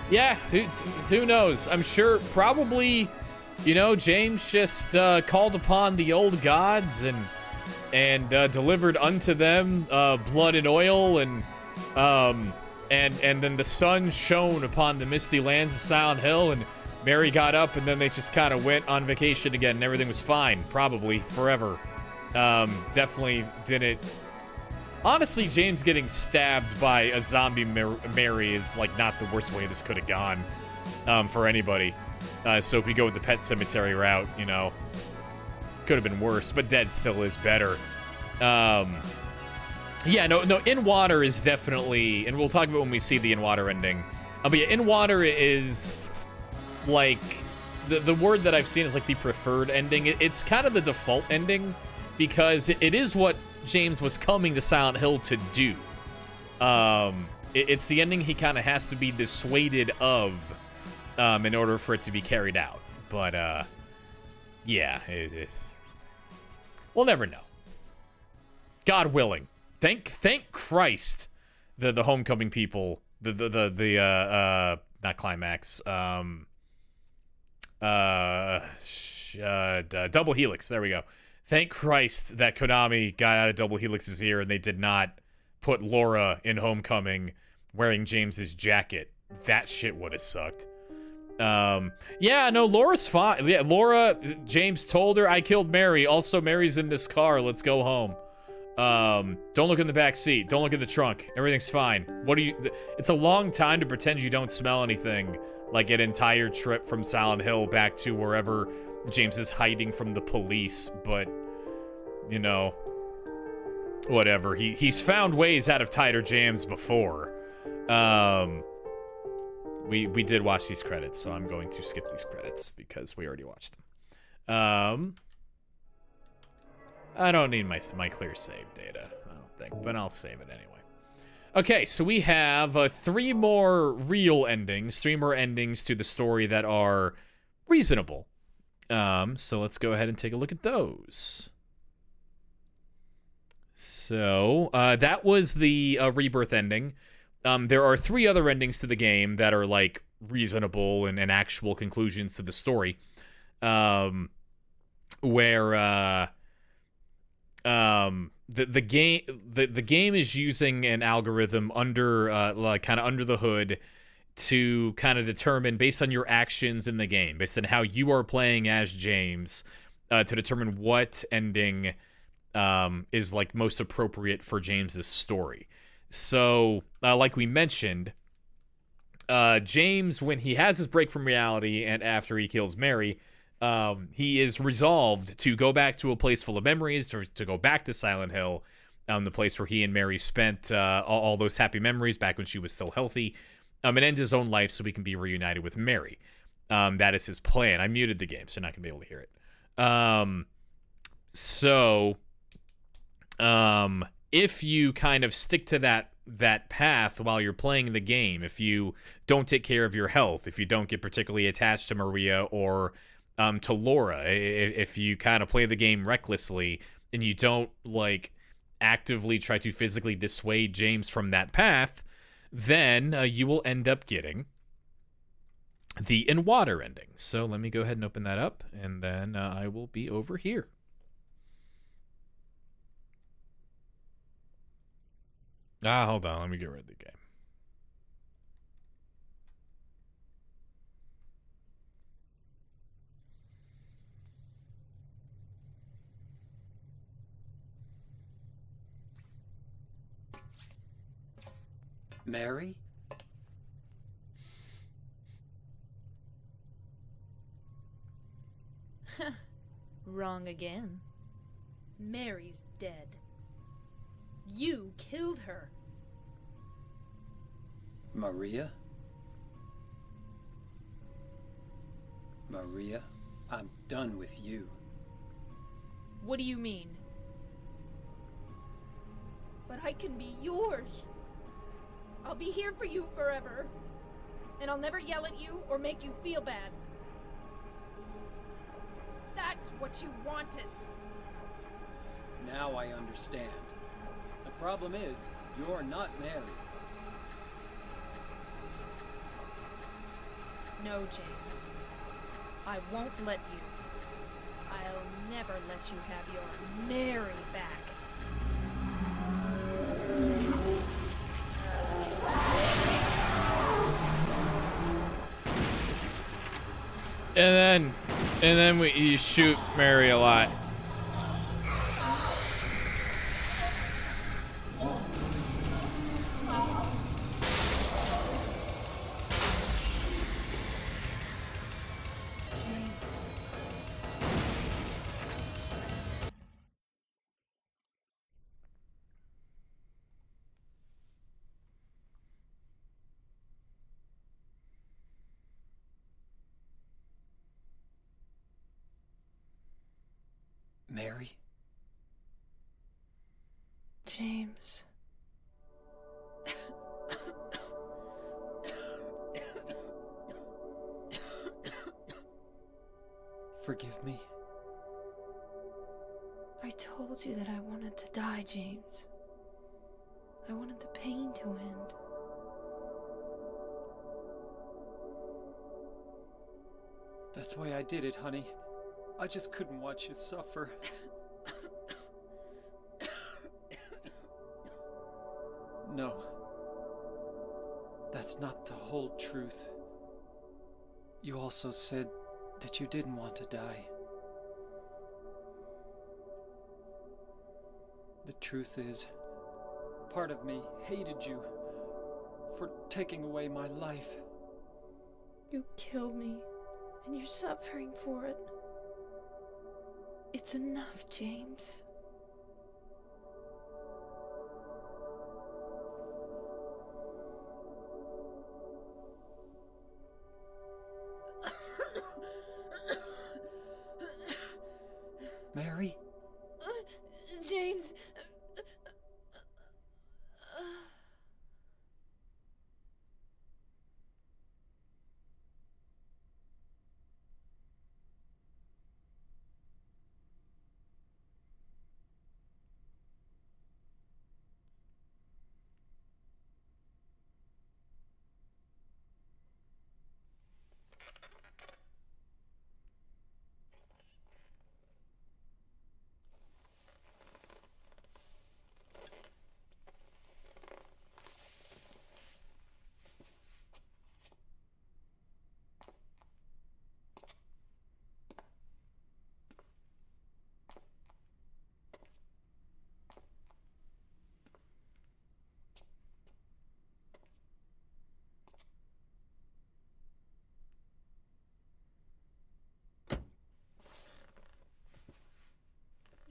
Yeah, who knows? I'm sure probably, you know, James just called upon the old gods and and delivered unto them blood and oil, and then the sun shone upon the misty lands of Silent Hill, and Mary got up, and then they just kind of went on vacation again, and everything was fine, probably forever. Definitely didn't. Honestly, James getting stabbed by a zombie Mary is like not the worst way this could have gone for anybody. So if we go with the Pet Cemetery route, you know, could have been worse, but dead still is better. Yeah, no, In Water is definitely, and we'll talk about when we see the In Water ending. But yeah, In Water is like the word that I've seen is like the preferred ending. It's kind of the default ending because it is what James was coming to Silent Hill to do. It's the ending he kind of has to be dissuaded of in order for it to be carried out. But yeah, it's we'll never know. God willing. Thank Christ the Homecoming people, the not Climax, Double Helix, there we go. Thank Christ that Konami got out of Double Helix's ear and they did not put Laura in Homecoming wearing James's jacket. That shit would have sucked. Yeah, no, Laura's fine. Yeah, Laura, James told her, I killed Mary. Also, Mary's in this car. Let's go home. Don't look in the back seat. Don't look in the trunk. Everything's fine. What do you... It's a long time to pretend you don't smell anything. Like an entire trip from Silent Hill back to wherever James is hiding from the police. But, you know, whatever. He's found ways out of tighter jams before. We did watch these credits, so I'm going to skip these credits because we already watched them. I don't need my clear save data, I don't think, but I'll save it anyway. Okay, so we have 3 more real endings, 3 more endings to the story that are reasonable. So let's go ahead and take a look at those. So that was the Rebirth ending. There are 3 other endings to the game that are like reasonable and actual conclusions to the story, where the game is using an algorithm under like kind of under the hood to kind of determine, based on your actions in the game, based on how you are playing as James, to determine what ending is like most appropriate for James's story. So, like we mentioned, James, when he has his break from reality and after he kills Mary, he is resolved to go back to a place full of memories, to go back to Silent Hill, the place where he and Mary spent all those happy memories back when she was still healthy, and end his own life so he can be reunited with Mary. That is his plan. I muted the game, so you're not going to be able to hear it. If you kind of stick to that path while you're playing the game, if you don't take care of your health, if you don't get particularly attached to Maria or to Laura, if you kind of play the game recklessly and you don't like actively try to physically dissuade James from that path, then you will end up getting the In Water ending. So let me go ahead and open that up, and then I will be over here. Hold on, let me get rid of the game. Mary? Wrong again. Mary's dead. You killed her. Maria? Maria, I'm done with you. What do you mean? But I can be yours. I'll be here for you forever. And I'll never yell at you or make you feel bad. That's what you wanted. Now I understand. The problem is, you're not Mary. No, James. I won't let you. I'll never let you have your Mary back. then you shoot Mary a lot. Mary? James. Forgive me. I told you that I wanted to die, James. I wanted the pain to end. That's why I did it, honey. I just couldn't watch you suffer. No. That's not the whole truth. You also said that you didn't want to die. The truth is, part of me hated you for taking away my life. You killed me, and you're suffering for it. It's enough, James. Mary? James.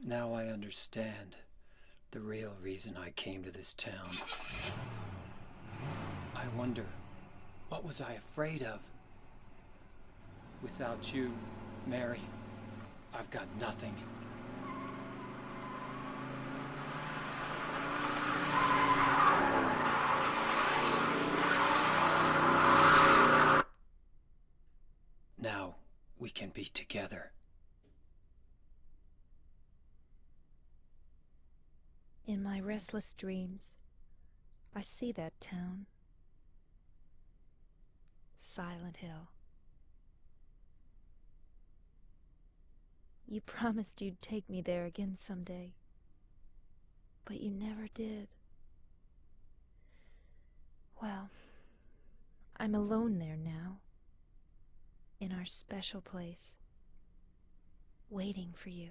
Now I understand the real reason I came to this town. I wonder, what was I afraid of? Without you, Mary, I've got nothing. Now we can be together. In my restless dreams, I see that town. Silent Hill. You promised you'd take me there again someday, but you never did. Well, I'm alone there now, in our special place, waiting for you.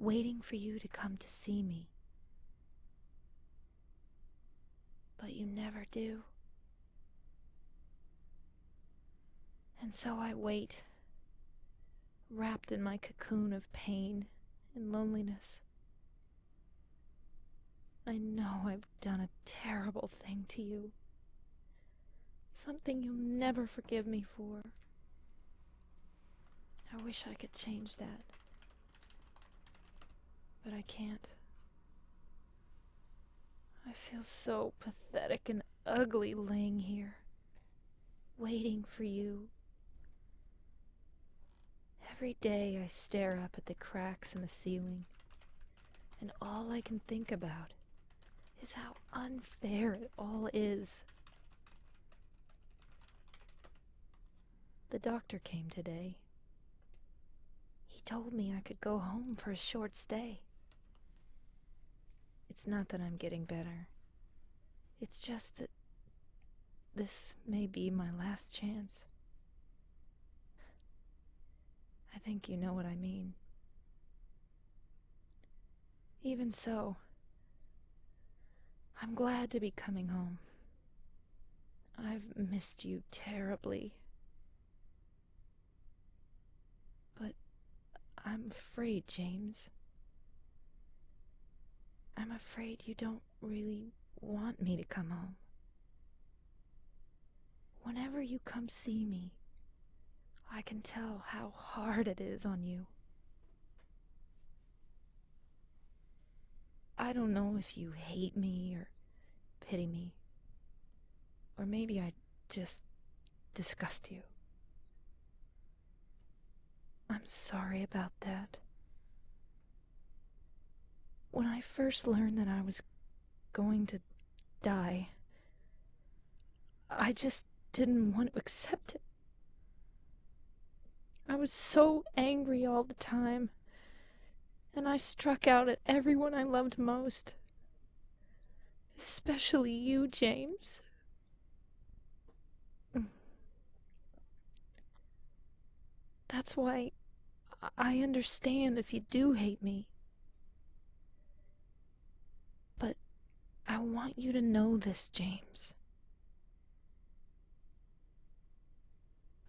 Waiting for you to come to see me. But you never do. And so I wait, wrapped in my cocoon of pain and loneliness. I know I've done a terrible thing to you. Something you'll never forgive me for. I wish I could change that. But I can't. I feel so pathetic and ugly laying here, waiting for you. Every day I stare up at the cracks in the ceiling, and all I can think about is how unfair it all is. The doctor came today. He told me I could go home for a short stay. It's not that I'm getting better. It's just that this may be my last chance. I think you know what I mean. Even so, I'm glad to be coming home. I've missed you terribly. But I'm afraid, James. I'm afraid you don't really want me to come home. Whenever you come see me, I can tell how hard it is on you. I don't know if you hate me or pity me, or maybe I just disgust you. I'm sorry about that. When I first learned that I was going to die, I just didn't want to accept it. I was so angry all the time, and I struck out at everyone I loved most. Especially you, James. That's why I understand if you do hate me. But I want you to know this, James.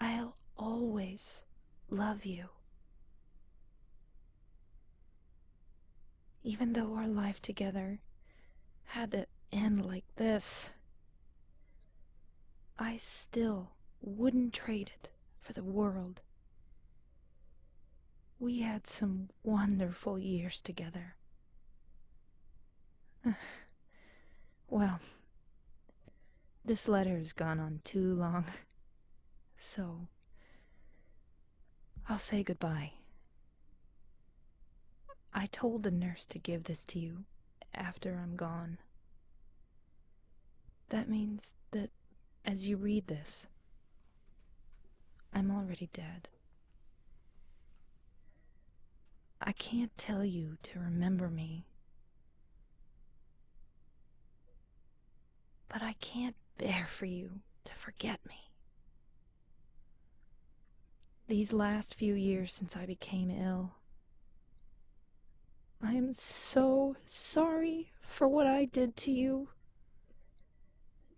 I'll always love you. Even though our life together had to end like this, I still wouldn't trade it for the world. We had some wonderful years together. Well, this letter has gone on too long, so I'll say goodbye. I told the nurse to give this to you after I'm gone. That means that as you read this, I'm already dead. I can't tell you to remember me, but I can't bear for you to forget me. These last few years since I became ill, I am so sorry for what I did to you,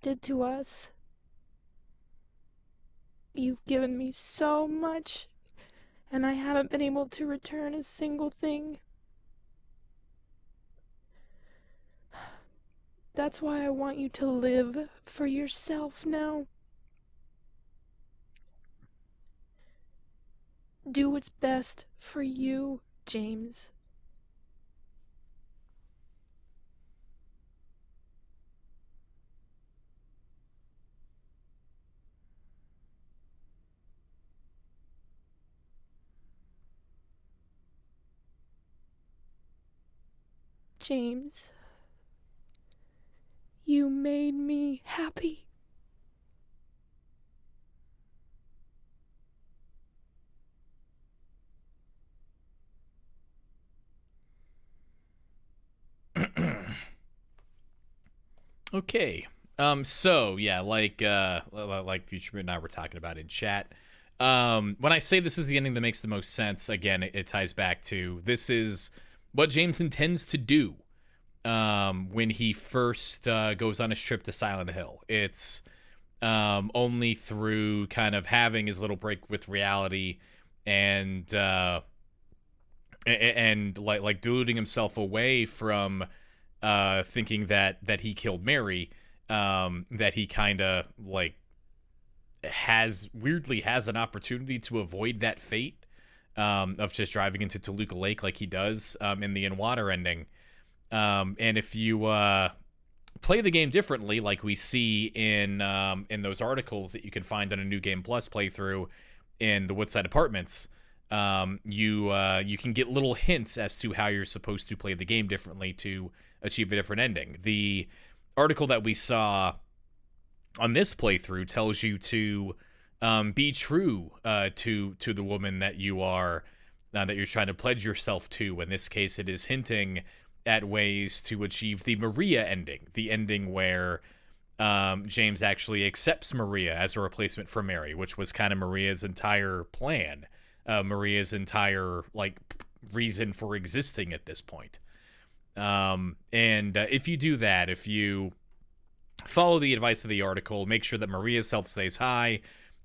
did to us. You've given me so much, and I haven't been able to return a single thing. That's why I want you to live for yourself now. Do what's best for you, James. James, you made me happy. Okay. So yeah, like Future and I were talking about in chat. When I say this is the ending that makes the most sense, again, it ties back to this is what James intends to do when he first goes on his trip to Silent Hill. It's only through kind of having his little break with reality and like deluding himself away from thinking that he killed Mary, that he kind of like weirdly has an opportunity to avoid that fate of just driving into Toluca Lake like he does in the In Water ending. And if you play the game differently, like we see in those articles that you can find on a New Game Plus playthrough in the Woodside Apartments, you can get little hints as to how you're supposed to play the game differently to achieve a different ending. The article that we saw on this playthrough tells you to be true to the woman that you are that you're trying to pledge yourself to. In this case, it is hinting at ways to achieve the Maria ending, the ending where James actually accepts Maria as a replacement for Mary, which was kind of Maria's entire plan, Maria's entire reason for existing at this point. If you do that, if you follow the advice of the article, make sure that Maria's health stays high,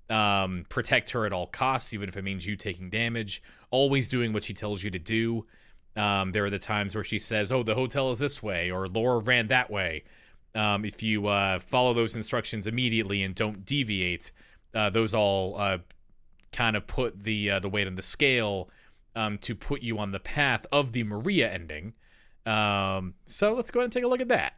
protect her at all costs, even if it means you taking damage, always doing what she tells you to do. There are the times where she says, oh, the hotel is this way, or Laura ran that way. If you follow those instructions immediately and don't deviate, those all kind of put the weight on the scale to put you on the path of the Maria ending. So let's go ahead and take a look at that.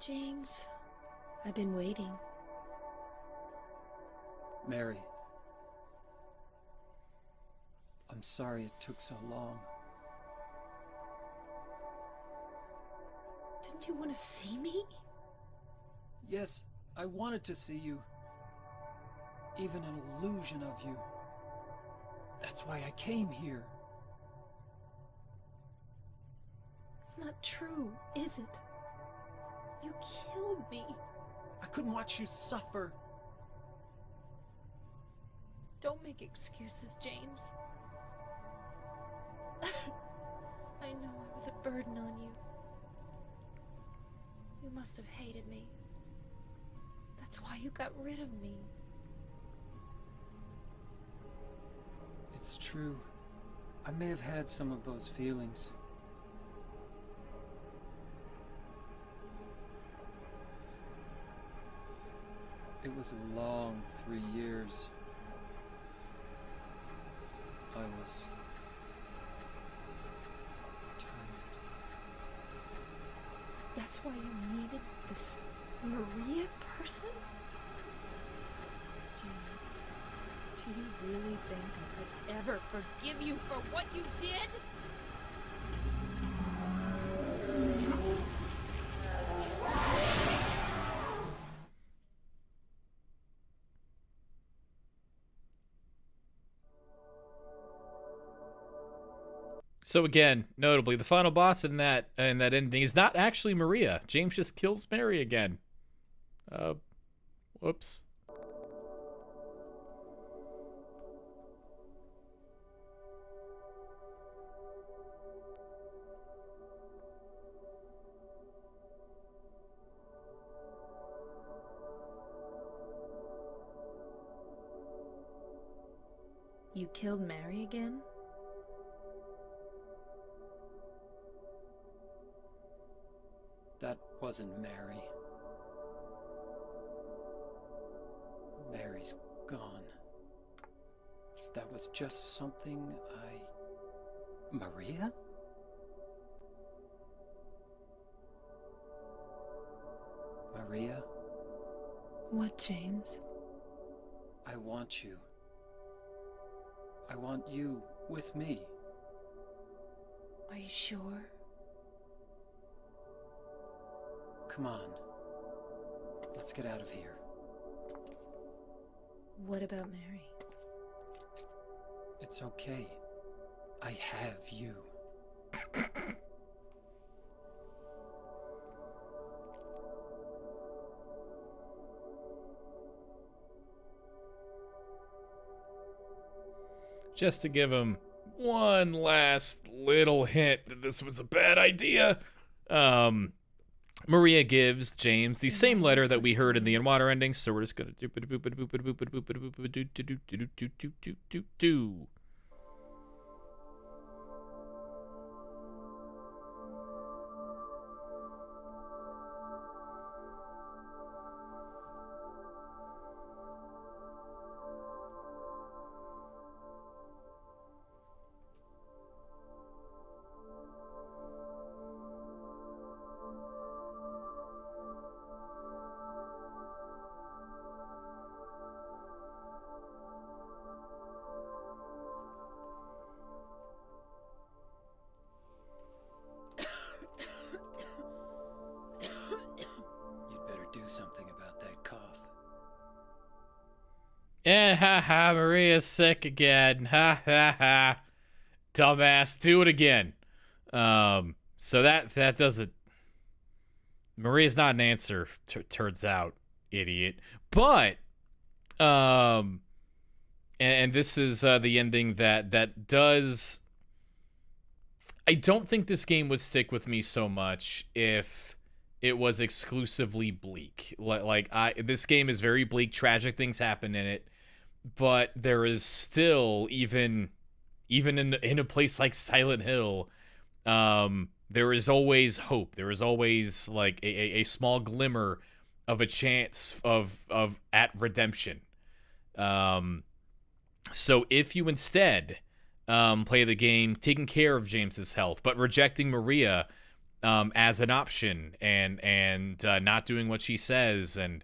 James, I've been waiting. Mary. I'm sorry it took so long. Didn't you want to see me? Yes, I wanted to see you. Even an illusion of you. That's why I came here. It's not true, is it? You killed me. I couldn't watch you suffer. Don't make excuses, James. I know I was a burden on you. You must have hated me. That's why you got rid of me. It's true. I may have had some of those feelings. It was a long 3 years. I was tired. That's why you needed this Maria person? James, do you really think I could ever forgive you for what you did? So again, notably, the final boss in that ending is not actually Maria. James just kills Mary again. Whoops. You killed Mary again? That wasn't Mary. Mary's gone. That was just something Maria? Maria? What, James? I want you. I want you with me. Are you sure? Come on. Let's get out of here. What about Mary? It's okay. I have you. Just to give him one last little hint that this was a bad idea, Maria gives James the same letter that we heard in the In-Water ending, so we're just gonna do. Ha ha, Maria's sick again. Ha ha ha. Dumbass, do it again. So that does it. Maria's not an answer, turns out, idiot. But, and this is the ending that does. I don't think this game would stick with me so much if it was exclusively bleak. This game is very bleak. Tragic things happen in it, but there is still even in a place like Silent Hill, there is always hope. There is always like a small glimmer of a chance of at redemption. So if you instead play the game taking care of James's health, but rejecting Maria as an option, and not doing what she says, and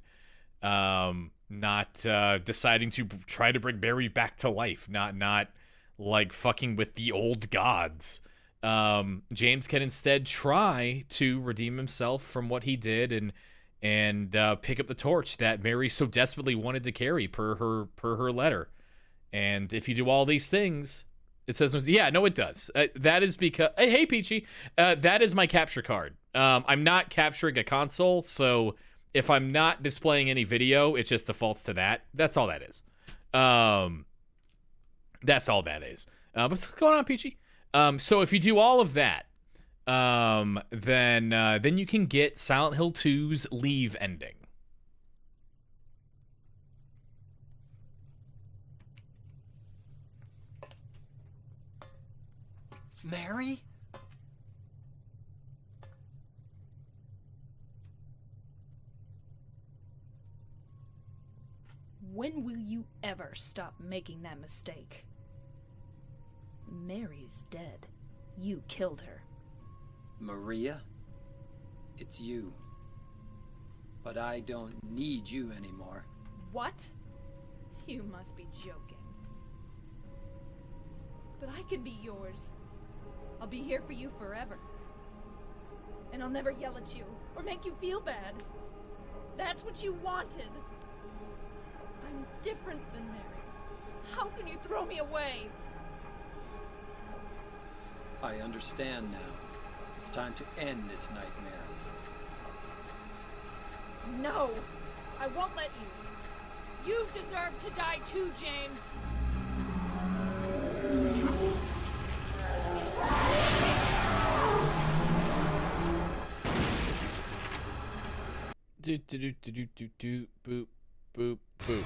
not deciding to try to bring Mary back to life, not like fucking with the old gods. James can instead try to redeem himself from what he did and pick up the torch that Mary so desperately wanted to carry per her letter. And if you do all these things, it says, yeah, no, it does. That is because, hey, Peachy, that is my capture card. I'm not capturing a console, so if I'm not displaying any video, it just defaults to that. That's all that is. That's all that is. What's going on, Peachy? So if you do all of that, then you can get Silent Hill 2's Leave ending. Mary? When will you ever stop making that mistake? Mary's dead. You killed her. Maria, it's you. But I don't need you anymore. What? You must be joking. But I can be yours. I'll be here for you forever. And I'll never yell at you or make you feel bad. That's what you wanted. I'm different than Mary. How can you throw me away? I understand now. It's time to end this nightmare. No! I won't let you. You deserve to die too, James. Do do do do do do boop boop boop.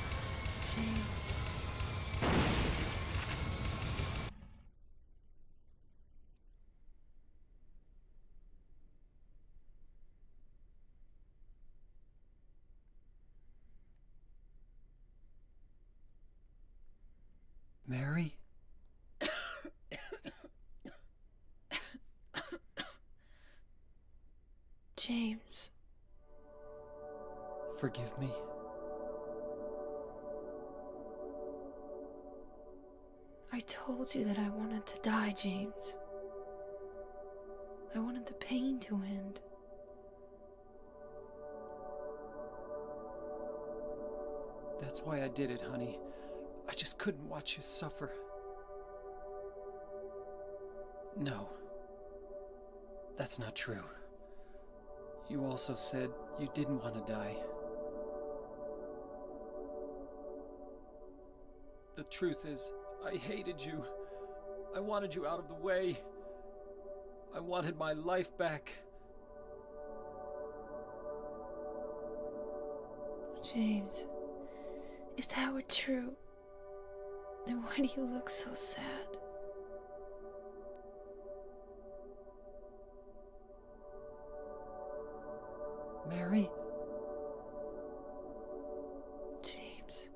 Mary? James. Forgive me. I told you that I wanted to die, James. I wanted the pain to end. That's why I did it, honey. I just couldn't watch you suffer. No. That's not true. You also said you didn't want to die. The truth is, I hated you. I wanted you out of the way. I wanted my life back. James, if that were true, then why do you look so sad? Mary? James.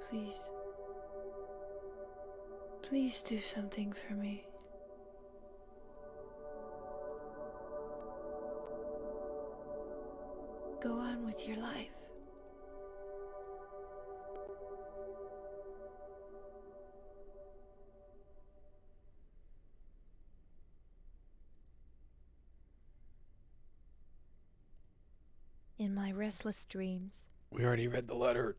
Please. Please do something for me. Go on with your life. In my restless dreams, We already read the letter.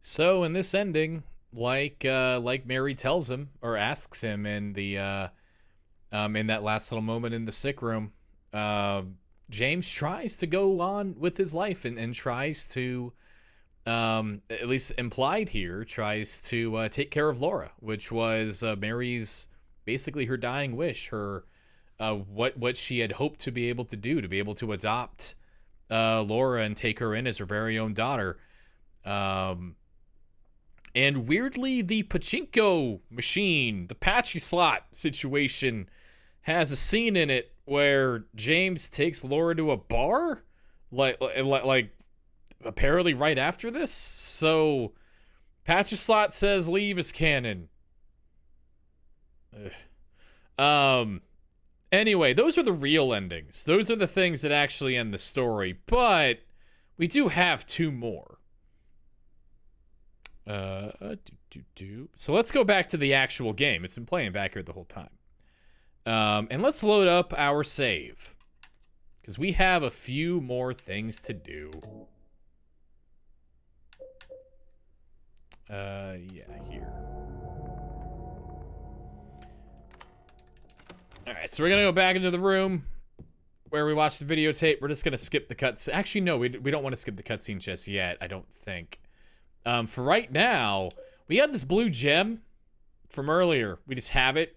So in this ending, like Mary tells him or asks him in the in that last little moment in the sick room, James tries to go on with his life and tries to, at least implied here, tries to take care of Laura, which was Mary's basically her dying wish, her what she had hoped to be able to do, to be able to adopt Laura and take her in as her very own daughter. And weirdly, the pachinko machine, the patchy slot situation, has a scene in it where James takes Laura to a bar, like apparently right after this. So, patchy slot says leave is canon. Anyway, those are the real endings. Those are the things that actually end the story. But we do have two more. So let's go back to the actual game. It's been playing back here the whole time. And let's load up our save, because we have a few more things to do. Yeah, here. Alright, so we're gonna go back into the room where we watched the videotape. We're just gonna skip the cutscene. Actually, no, we don't want to skip the cutscene just yet, I don't think. For right now, we had this blue gem from earlier. We just have it.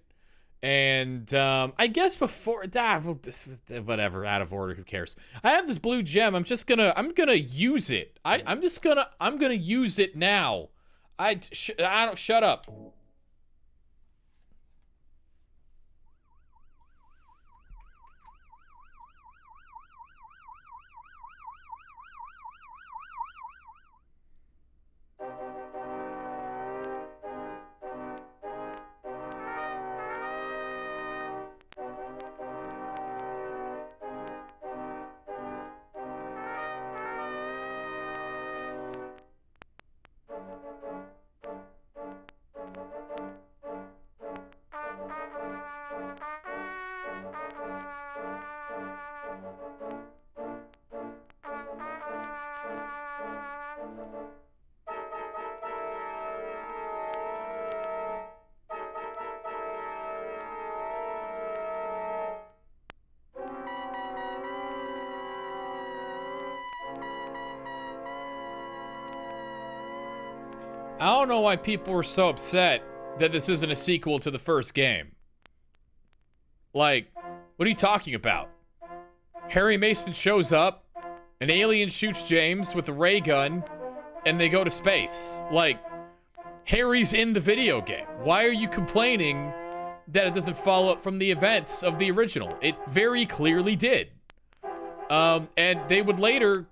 And I guess before whatever, out of order, who cares? I have this blue gem. I'm gonna use it. I'm gonna use it now. I don't shut up. I don't know why people were so upset that this isn't a sequel to the first game. Like, what are you talking about? Harry Mason shows up, an alien shoots James with a ray gun, and they go to space. Like, Harry's in the video game. Why are you complaining that it doesn't follow up from the events of the original? It very clearly did. And they would later,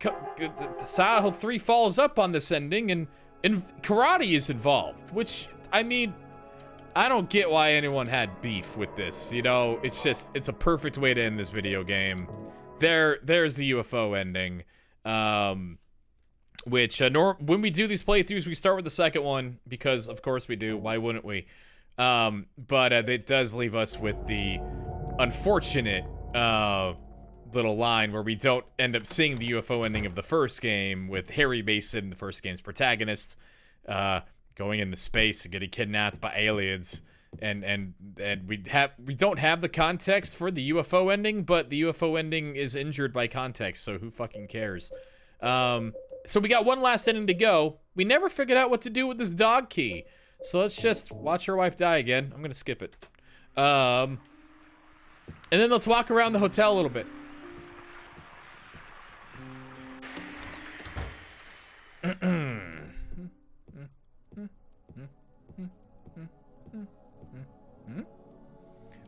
Silent Hill 3 follows up on this ending, and karate is involved, which, I mean, I don't get why anyone had beef with this. You know, it's just, it's a perfect way to end this video game. There's the UFO ending, which, when we do these playthroughs, we start with the second one, because, of course we do. Why wouldn't we? But it does leave us with the unfortunate, little line where we don't end up seeing the UFO ending of the first game with Harry Mason, the first game's protagonist, going into space and getting kidnapped by aliens, and we don't have the context for the UFO ending, but the UFO ending is injured by context, so who fucking cares? So we got one last ending to go. We never figured out what to do with this dog key, so let's just watch her wife die again. I'm gonna skip it, and then let's walk around the hotel a little bit.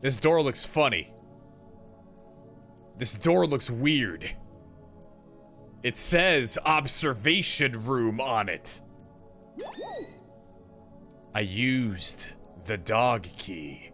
This door looks funny. This door looks weird. It says observation room on it. I used the dog key.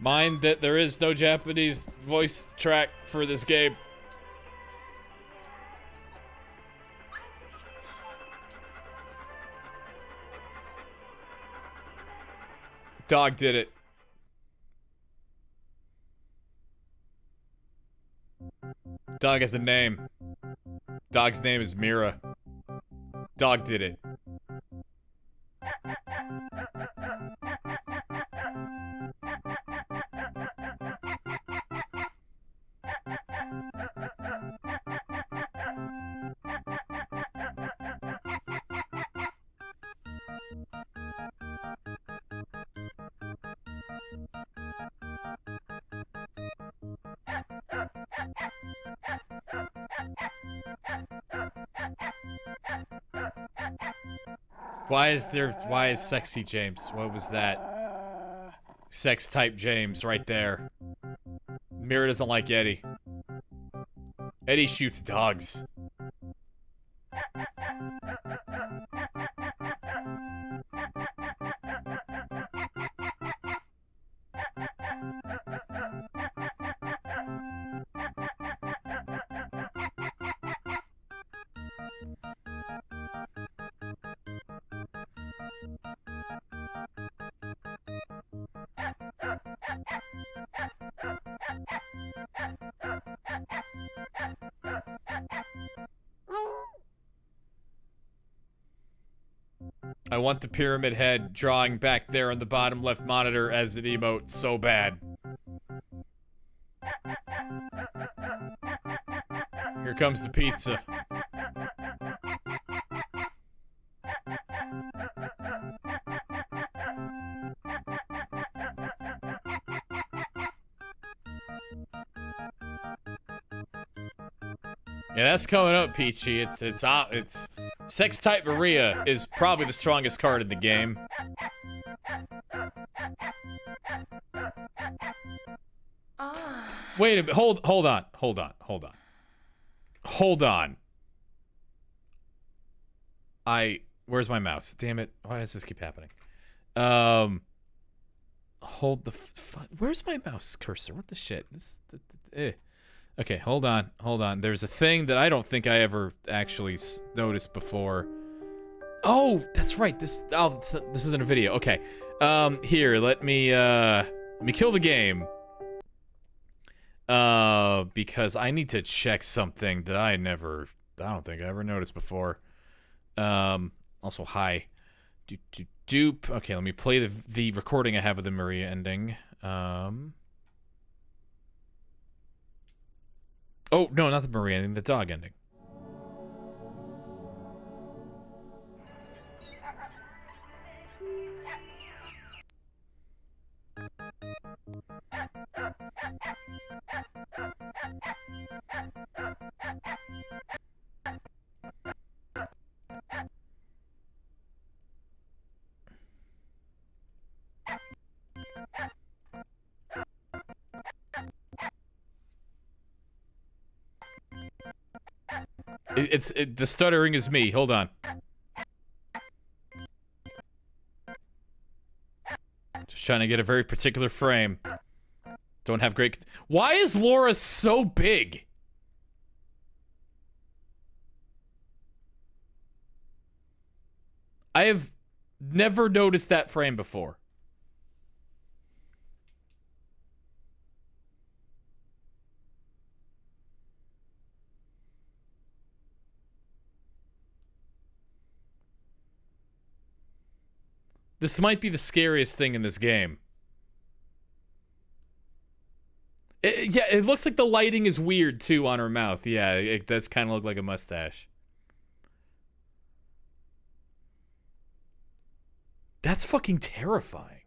Mind that there is no Japanese voice track for this game. Dog did it. Dog has a name. Dog's name is Mira. Dog did it. Why is sexy James? What was that? Sex type James right there. Mira doesn't like Eddie. Eddie shoots dogs. I want the pyramid head drawing back there on the bottom left monitor as an emote so bad. Here comes the pizza. Yeah, that's coming up, Peachy. It's Sex Type Maria is probably the strongest card in the game. Wait a minute. Hold on. Where's my mouse? Damn it. Why does this keep happening? Where's my mouse cursor? What the shit? Okay, hold on. There's a thing that I don't think I ever actually noticed before. Oh, that's right. This isn't a video. Okay. Here, let me kill the game. Because I need to check something that I don't think I ever noticed before. Also, hi. Doop. Okay, let me play the recording I have of the Maria ending. Oh, no, not the Maria ending, the dog ending. The stuttering is me. Hold on. Just trying to get a very particular frame. Don't have great... Why is Laura so big? I have never noticed that frame before. This might be the scariest thing in this game. Yeah, it looks like the lighting is weird, too, on her mouth. Yeah, it does kind of look like a mustache. That's fucking terrifying.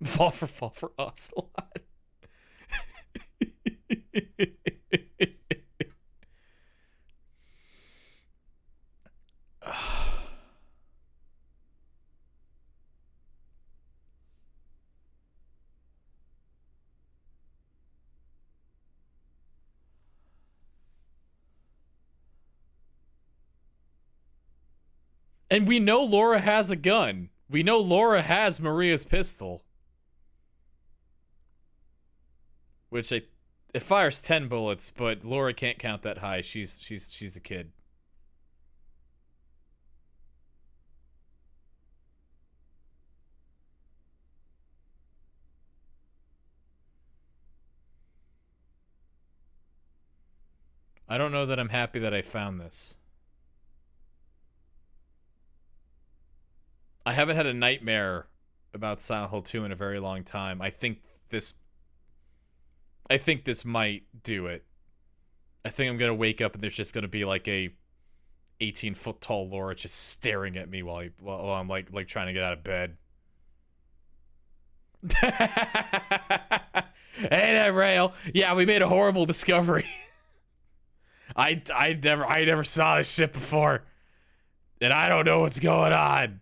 Fall for Ocelot. And we know Laura has a gun. We know Laura has Maria's pistol. Which it fires 10 bullets, but Laura can't count that high. She's a kid. I don't know that I'm happy that I found this. I haven't had a nightmare about Silent Hill 2 in a very long time. I think this might do it. I think I'm gonna wake up and there's just gonna be like a 18-foot tall Laura just staring at me while I'm like trying to get out of bed. Hey there, Rail. Yeah, we made a horrible discovery. I never saw this shit before, and I don't know what's going on.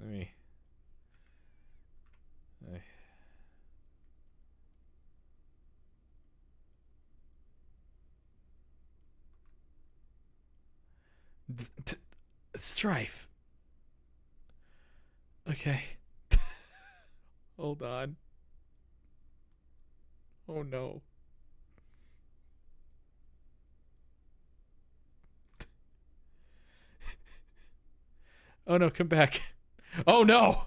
Let me. Strife. Okay. Hold on. Oh no. Oh no, come back. Oh no.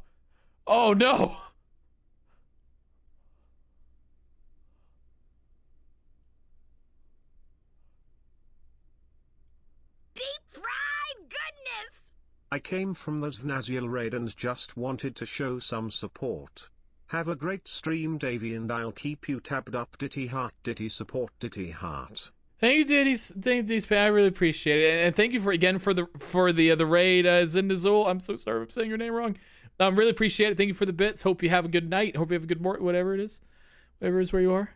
Oh no. Deep fried goodness! I came from the Znaziel raid and just wanted to show some support. Have a great stream, Davey, and I'll keep you tabbed up. Ditty heart, ditty support, ditty heart. Thank you, Ditties. Thank you, I really appreciate it, and thank you for the raid, Zindazul. I'm so sorry if I'm saying your name wrong. Really appreciate it. Thank you for the bits. Hope you have a good night. Hope you have a good morning, whatever it is where you are.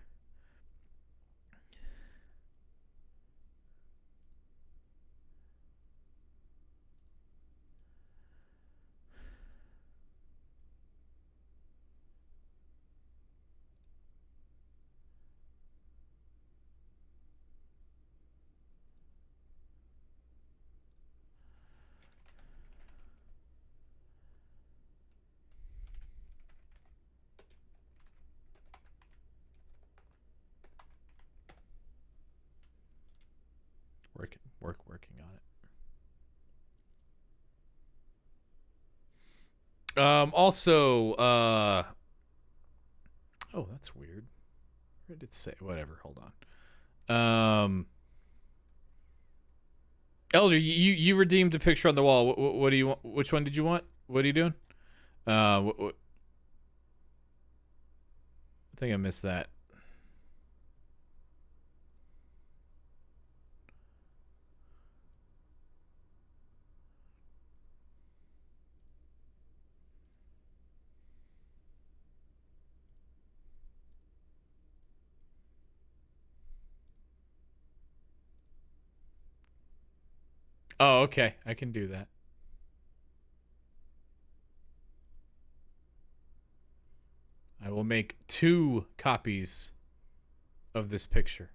Working on it. Also, oh, that's weird. Where did it say? Whatever. Hold on. Elder, you redeemed a picture on the wall. What do you want? Which one did you want? What are you doing? I think I missed that. Oh, okay. I can do that. I will make 2 copies of this picture.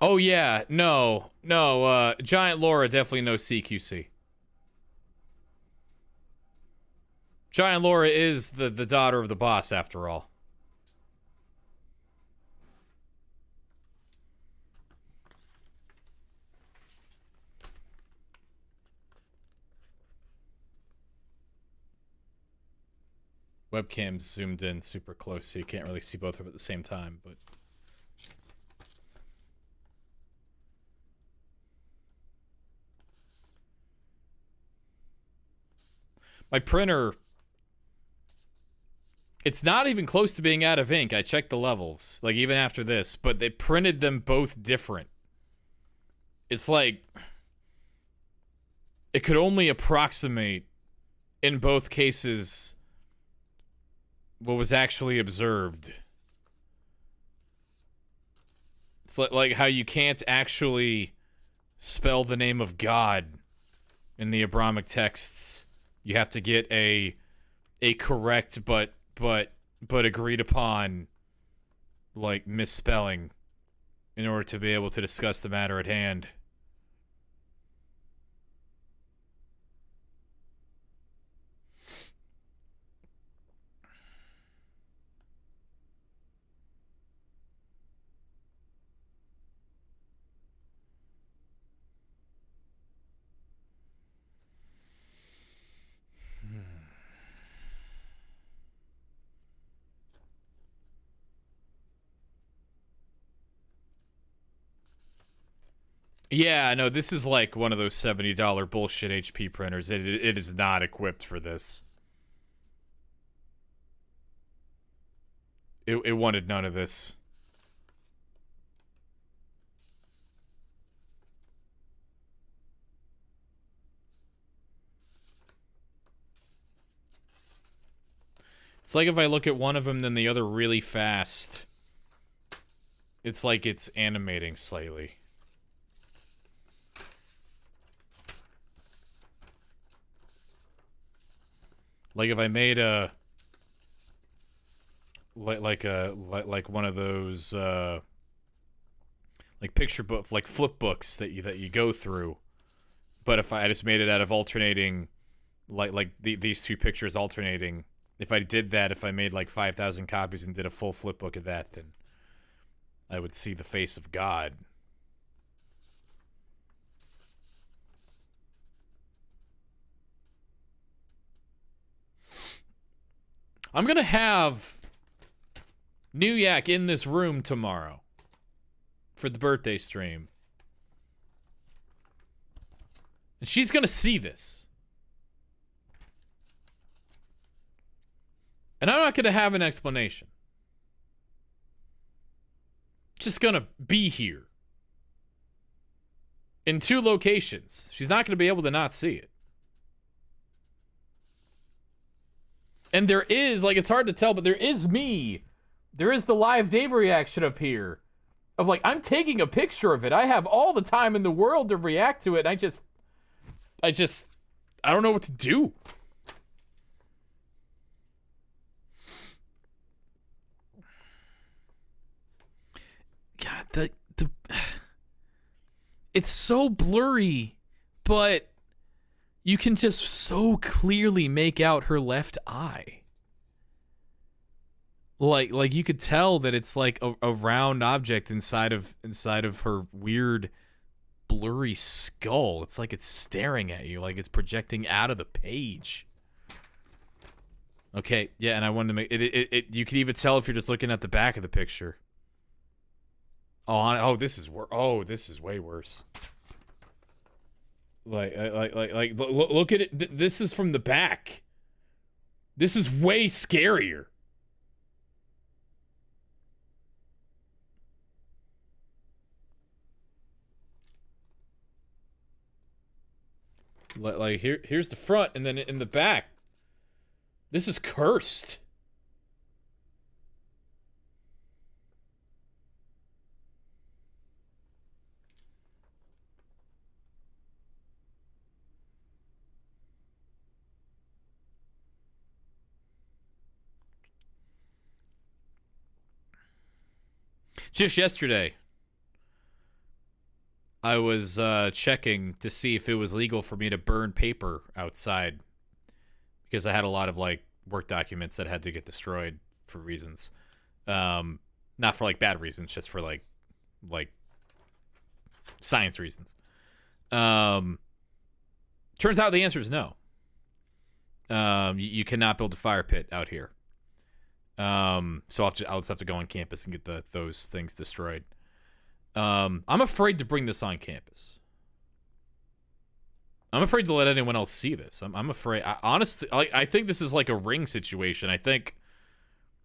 Oh yeah, no, Giant Laura definitely knows CQC. Giant Laura is the daughter of the boss, after all. Webcam's zoomed in super close, so you can't really see both of them at the same time, but... My printer... It's not even close to being out of ink. I checked the levels, like, even after this, but they printed them both different. It's like... It could only approximate, in both cases, what was actually observed. It's like how you can't actually spell the name of God in the Abrahamic texts. You have to get a correct but agreed upon, like, misspelling in order to be able to discuss the matter at hand. Yeah, no, this is like one of those $70 bullshit HP printers. It is not equipped for this. It wanted none of this. It's like if I look at one of them, then the other really fast. It's like it's animating slightly. Like if I made a like one of those like picture book, like flip books that you go through, but if I just made it out of alternating, these two pictures alternating. If I did that, if I made like 5,000 copies and did a full flip book of that, then I would see the face of God. I'm gonna have New Yak in this room tomorrow for the birthday stream. And she's gonna see this. And I'm not gonna have an explanation. Just gonna be here. In 2 locations. She's not gonna be able to not see it. And there is, like, it's hard to tell, but there is me. There is the live Dave reaction up here. Of, like, I'm taking a picture of it. I have all the time in the world to react to it, and I don't know what to do. God, it's so blurry, but you can just so clearly make out her left eye. Like you could tell that it's like a round object inside of her weird blurry skull. It's like it's staring at you, like it's projecting out of the page. Okay, yeah, and I wanted to make it you can even tell if you're just looking at the back of the picture. This is way worse. Like, look at it. This is from the back. This is way scarier. Like here's the front, and then in the back. This is cursed. Just yesterday, I was checking to see if it was legal for me to burn paper outside because I had a lot of like work documents that had to get destroyed for reasons, not for like bad reasons, just for like science reasons. Turns out the answer is no. You cannot build a fire pit out here. So I'll just have to go on campus and get those things destroyed. I'm afraid to bring this on campus. I'm afraid to let anyone else see this. I'm afraid. Honestly, I think this is like a Ring situation. I think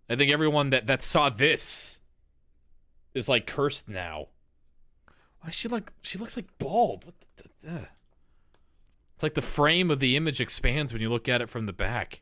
everyone that saw this is like cursed now. Why she looks like bald. What the? It's like the frame of the image expands when you look at it from the back.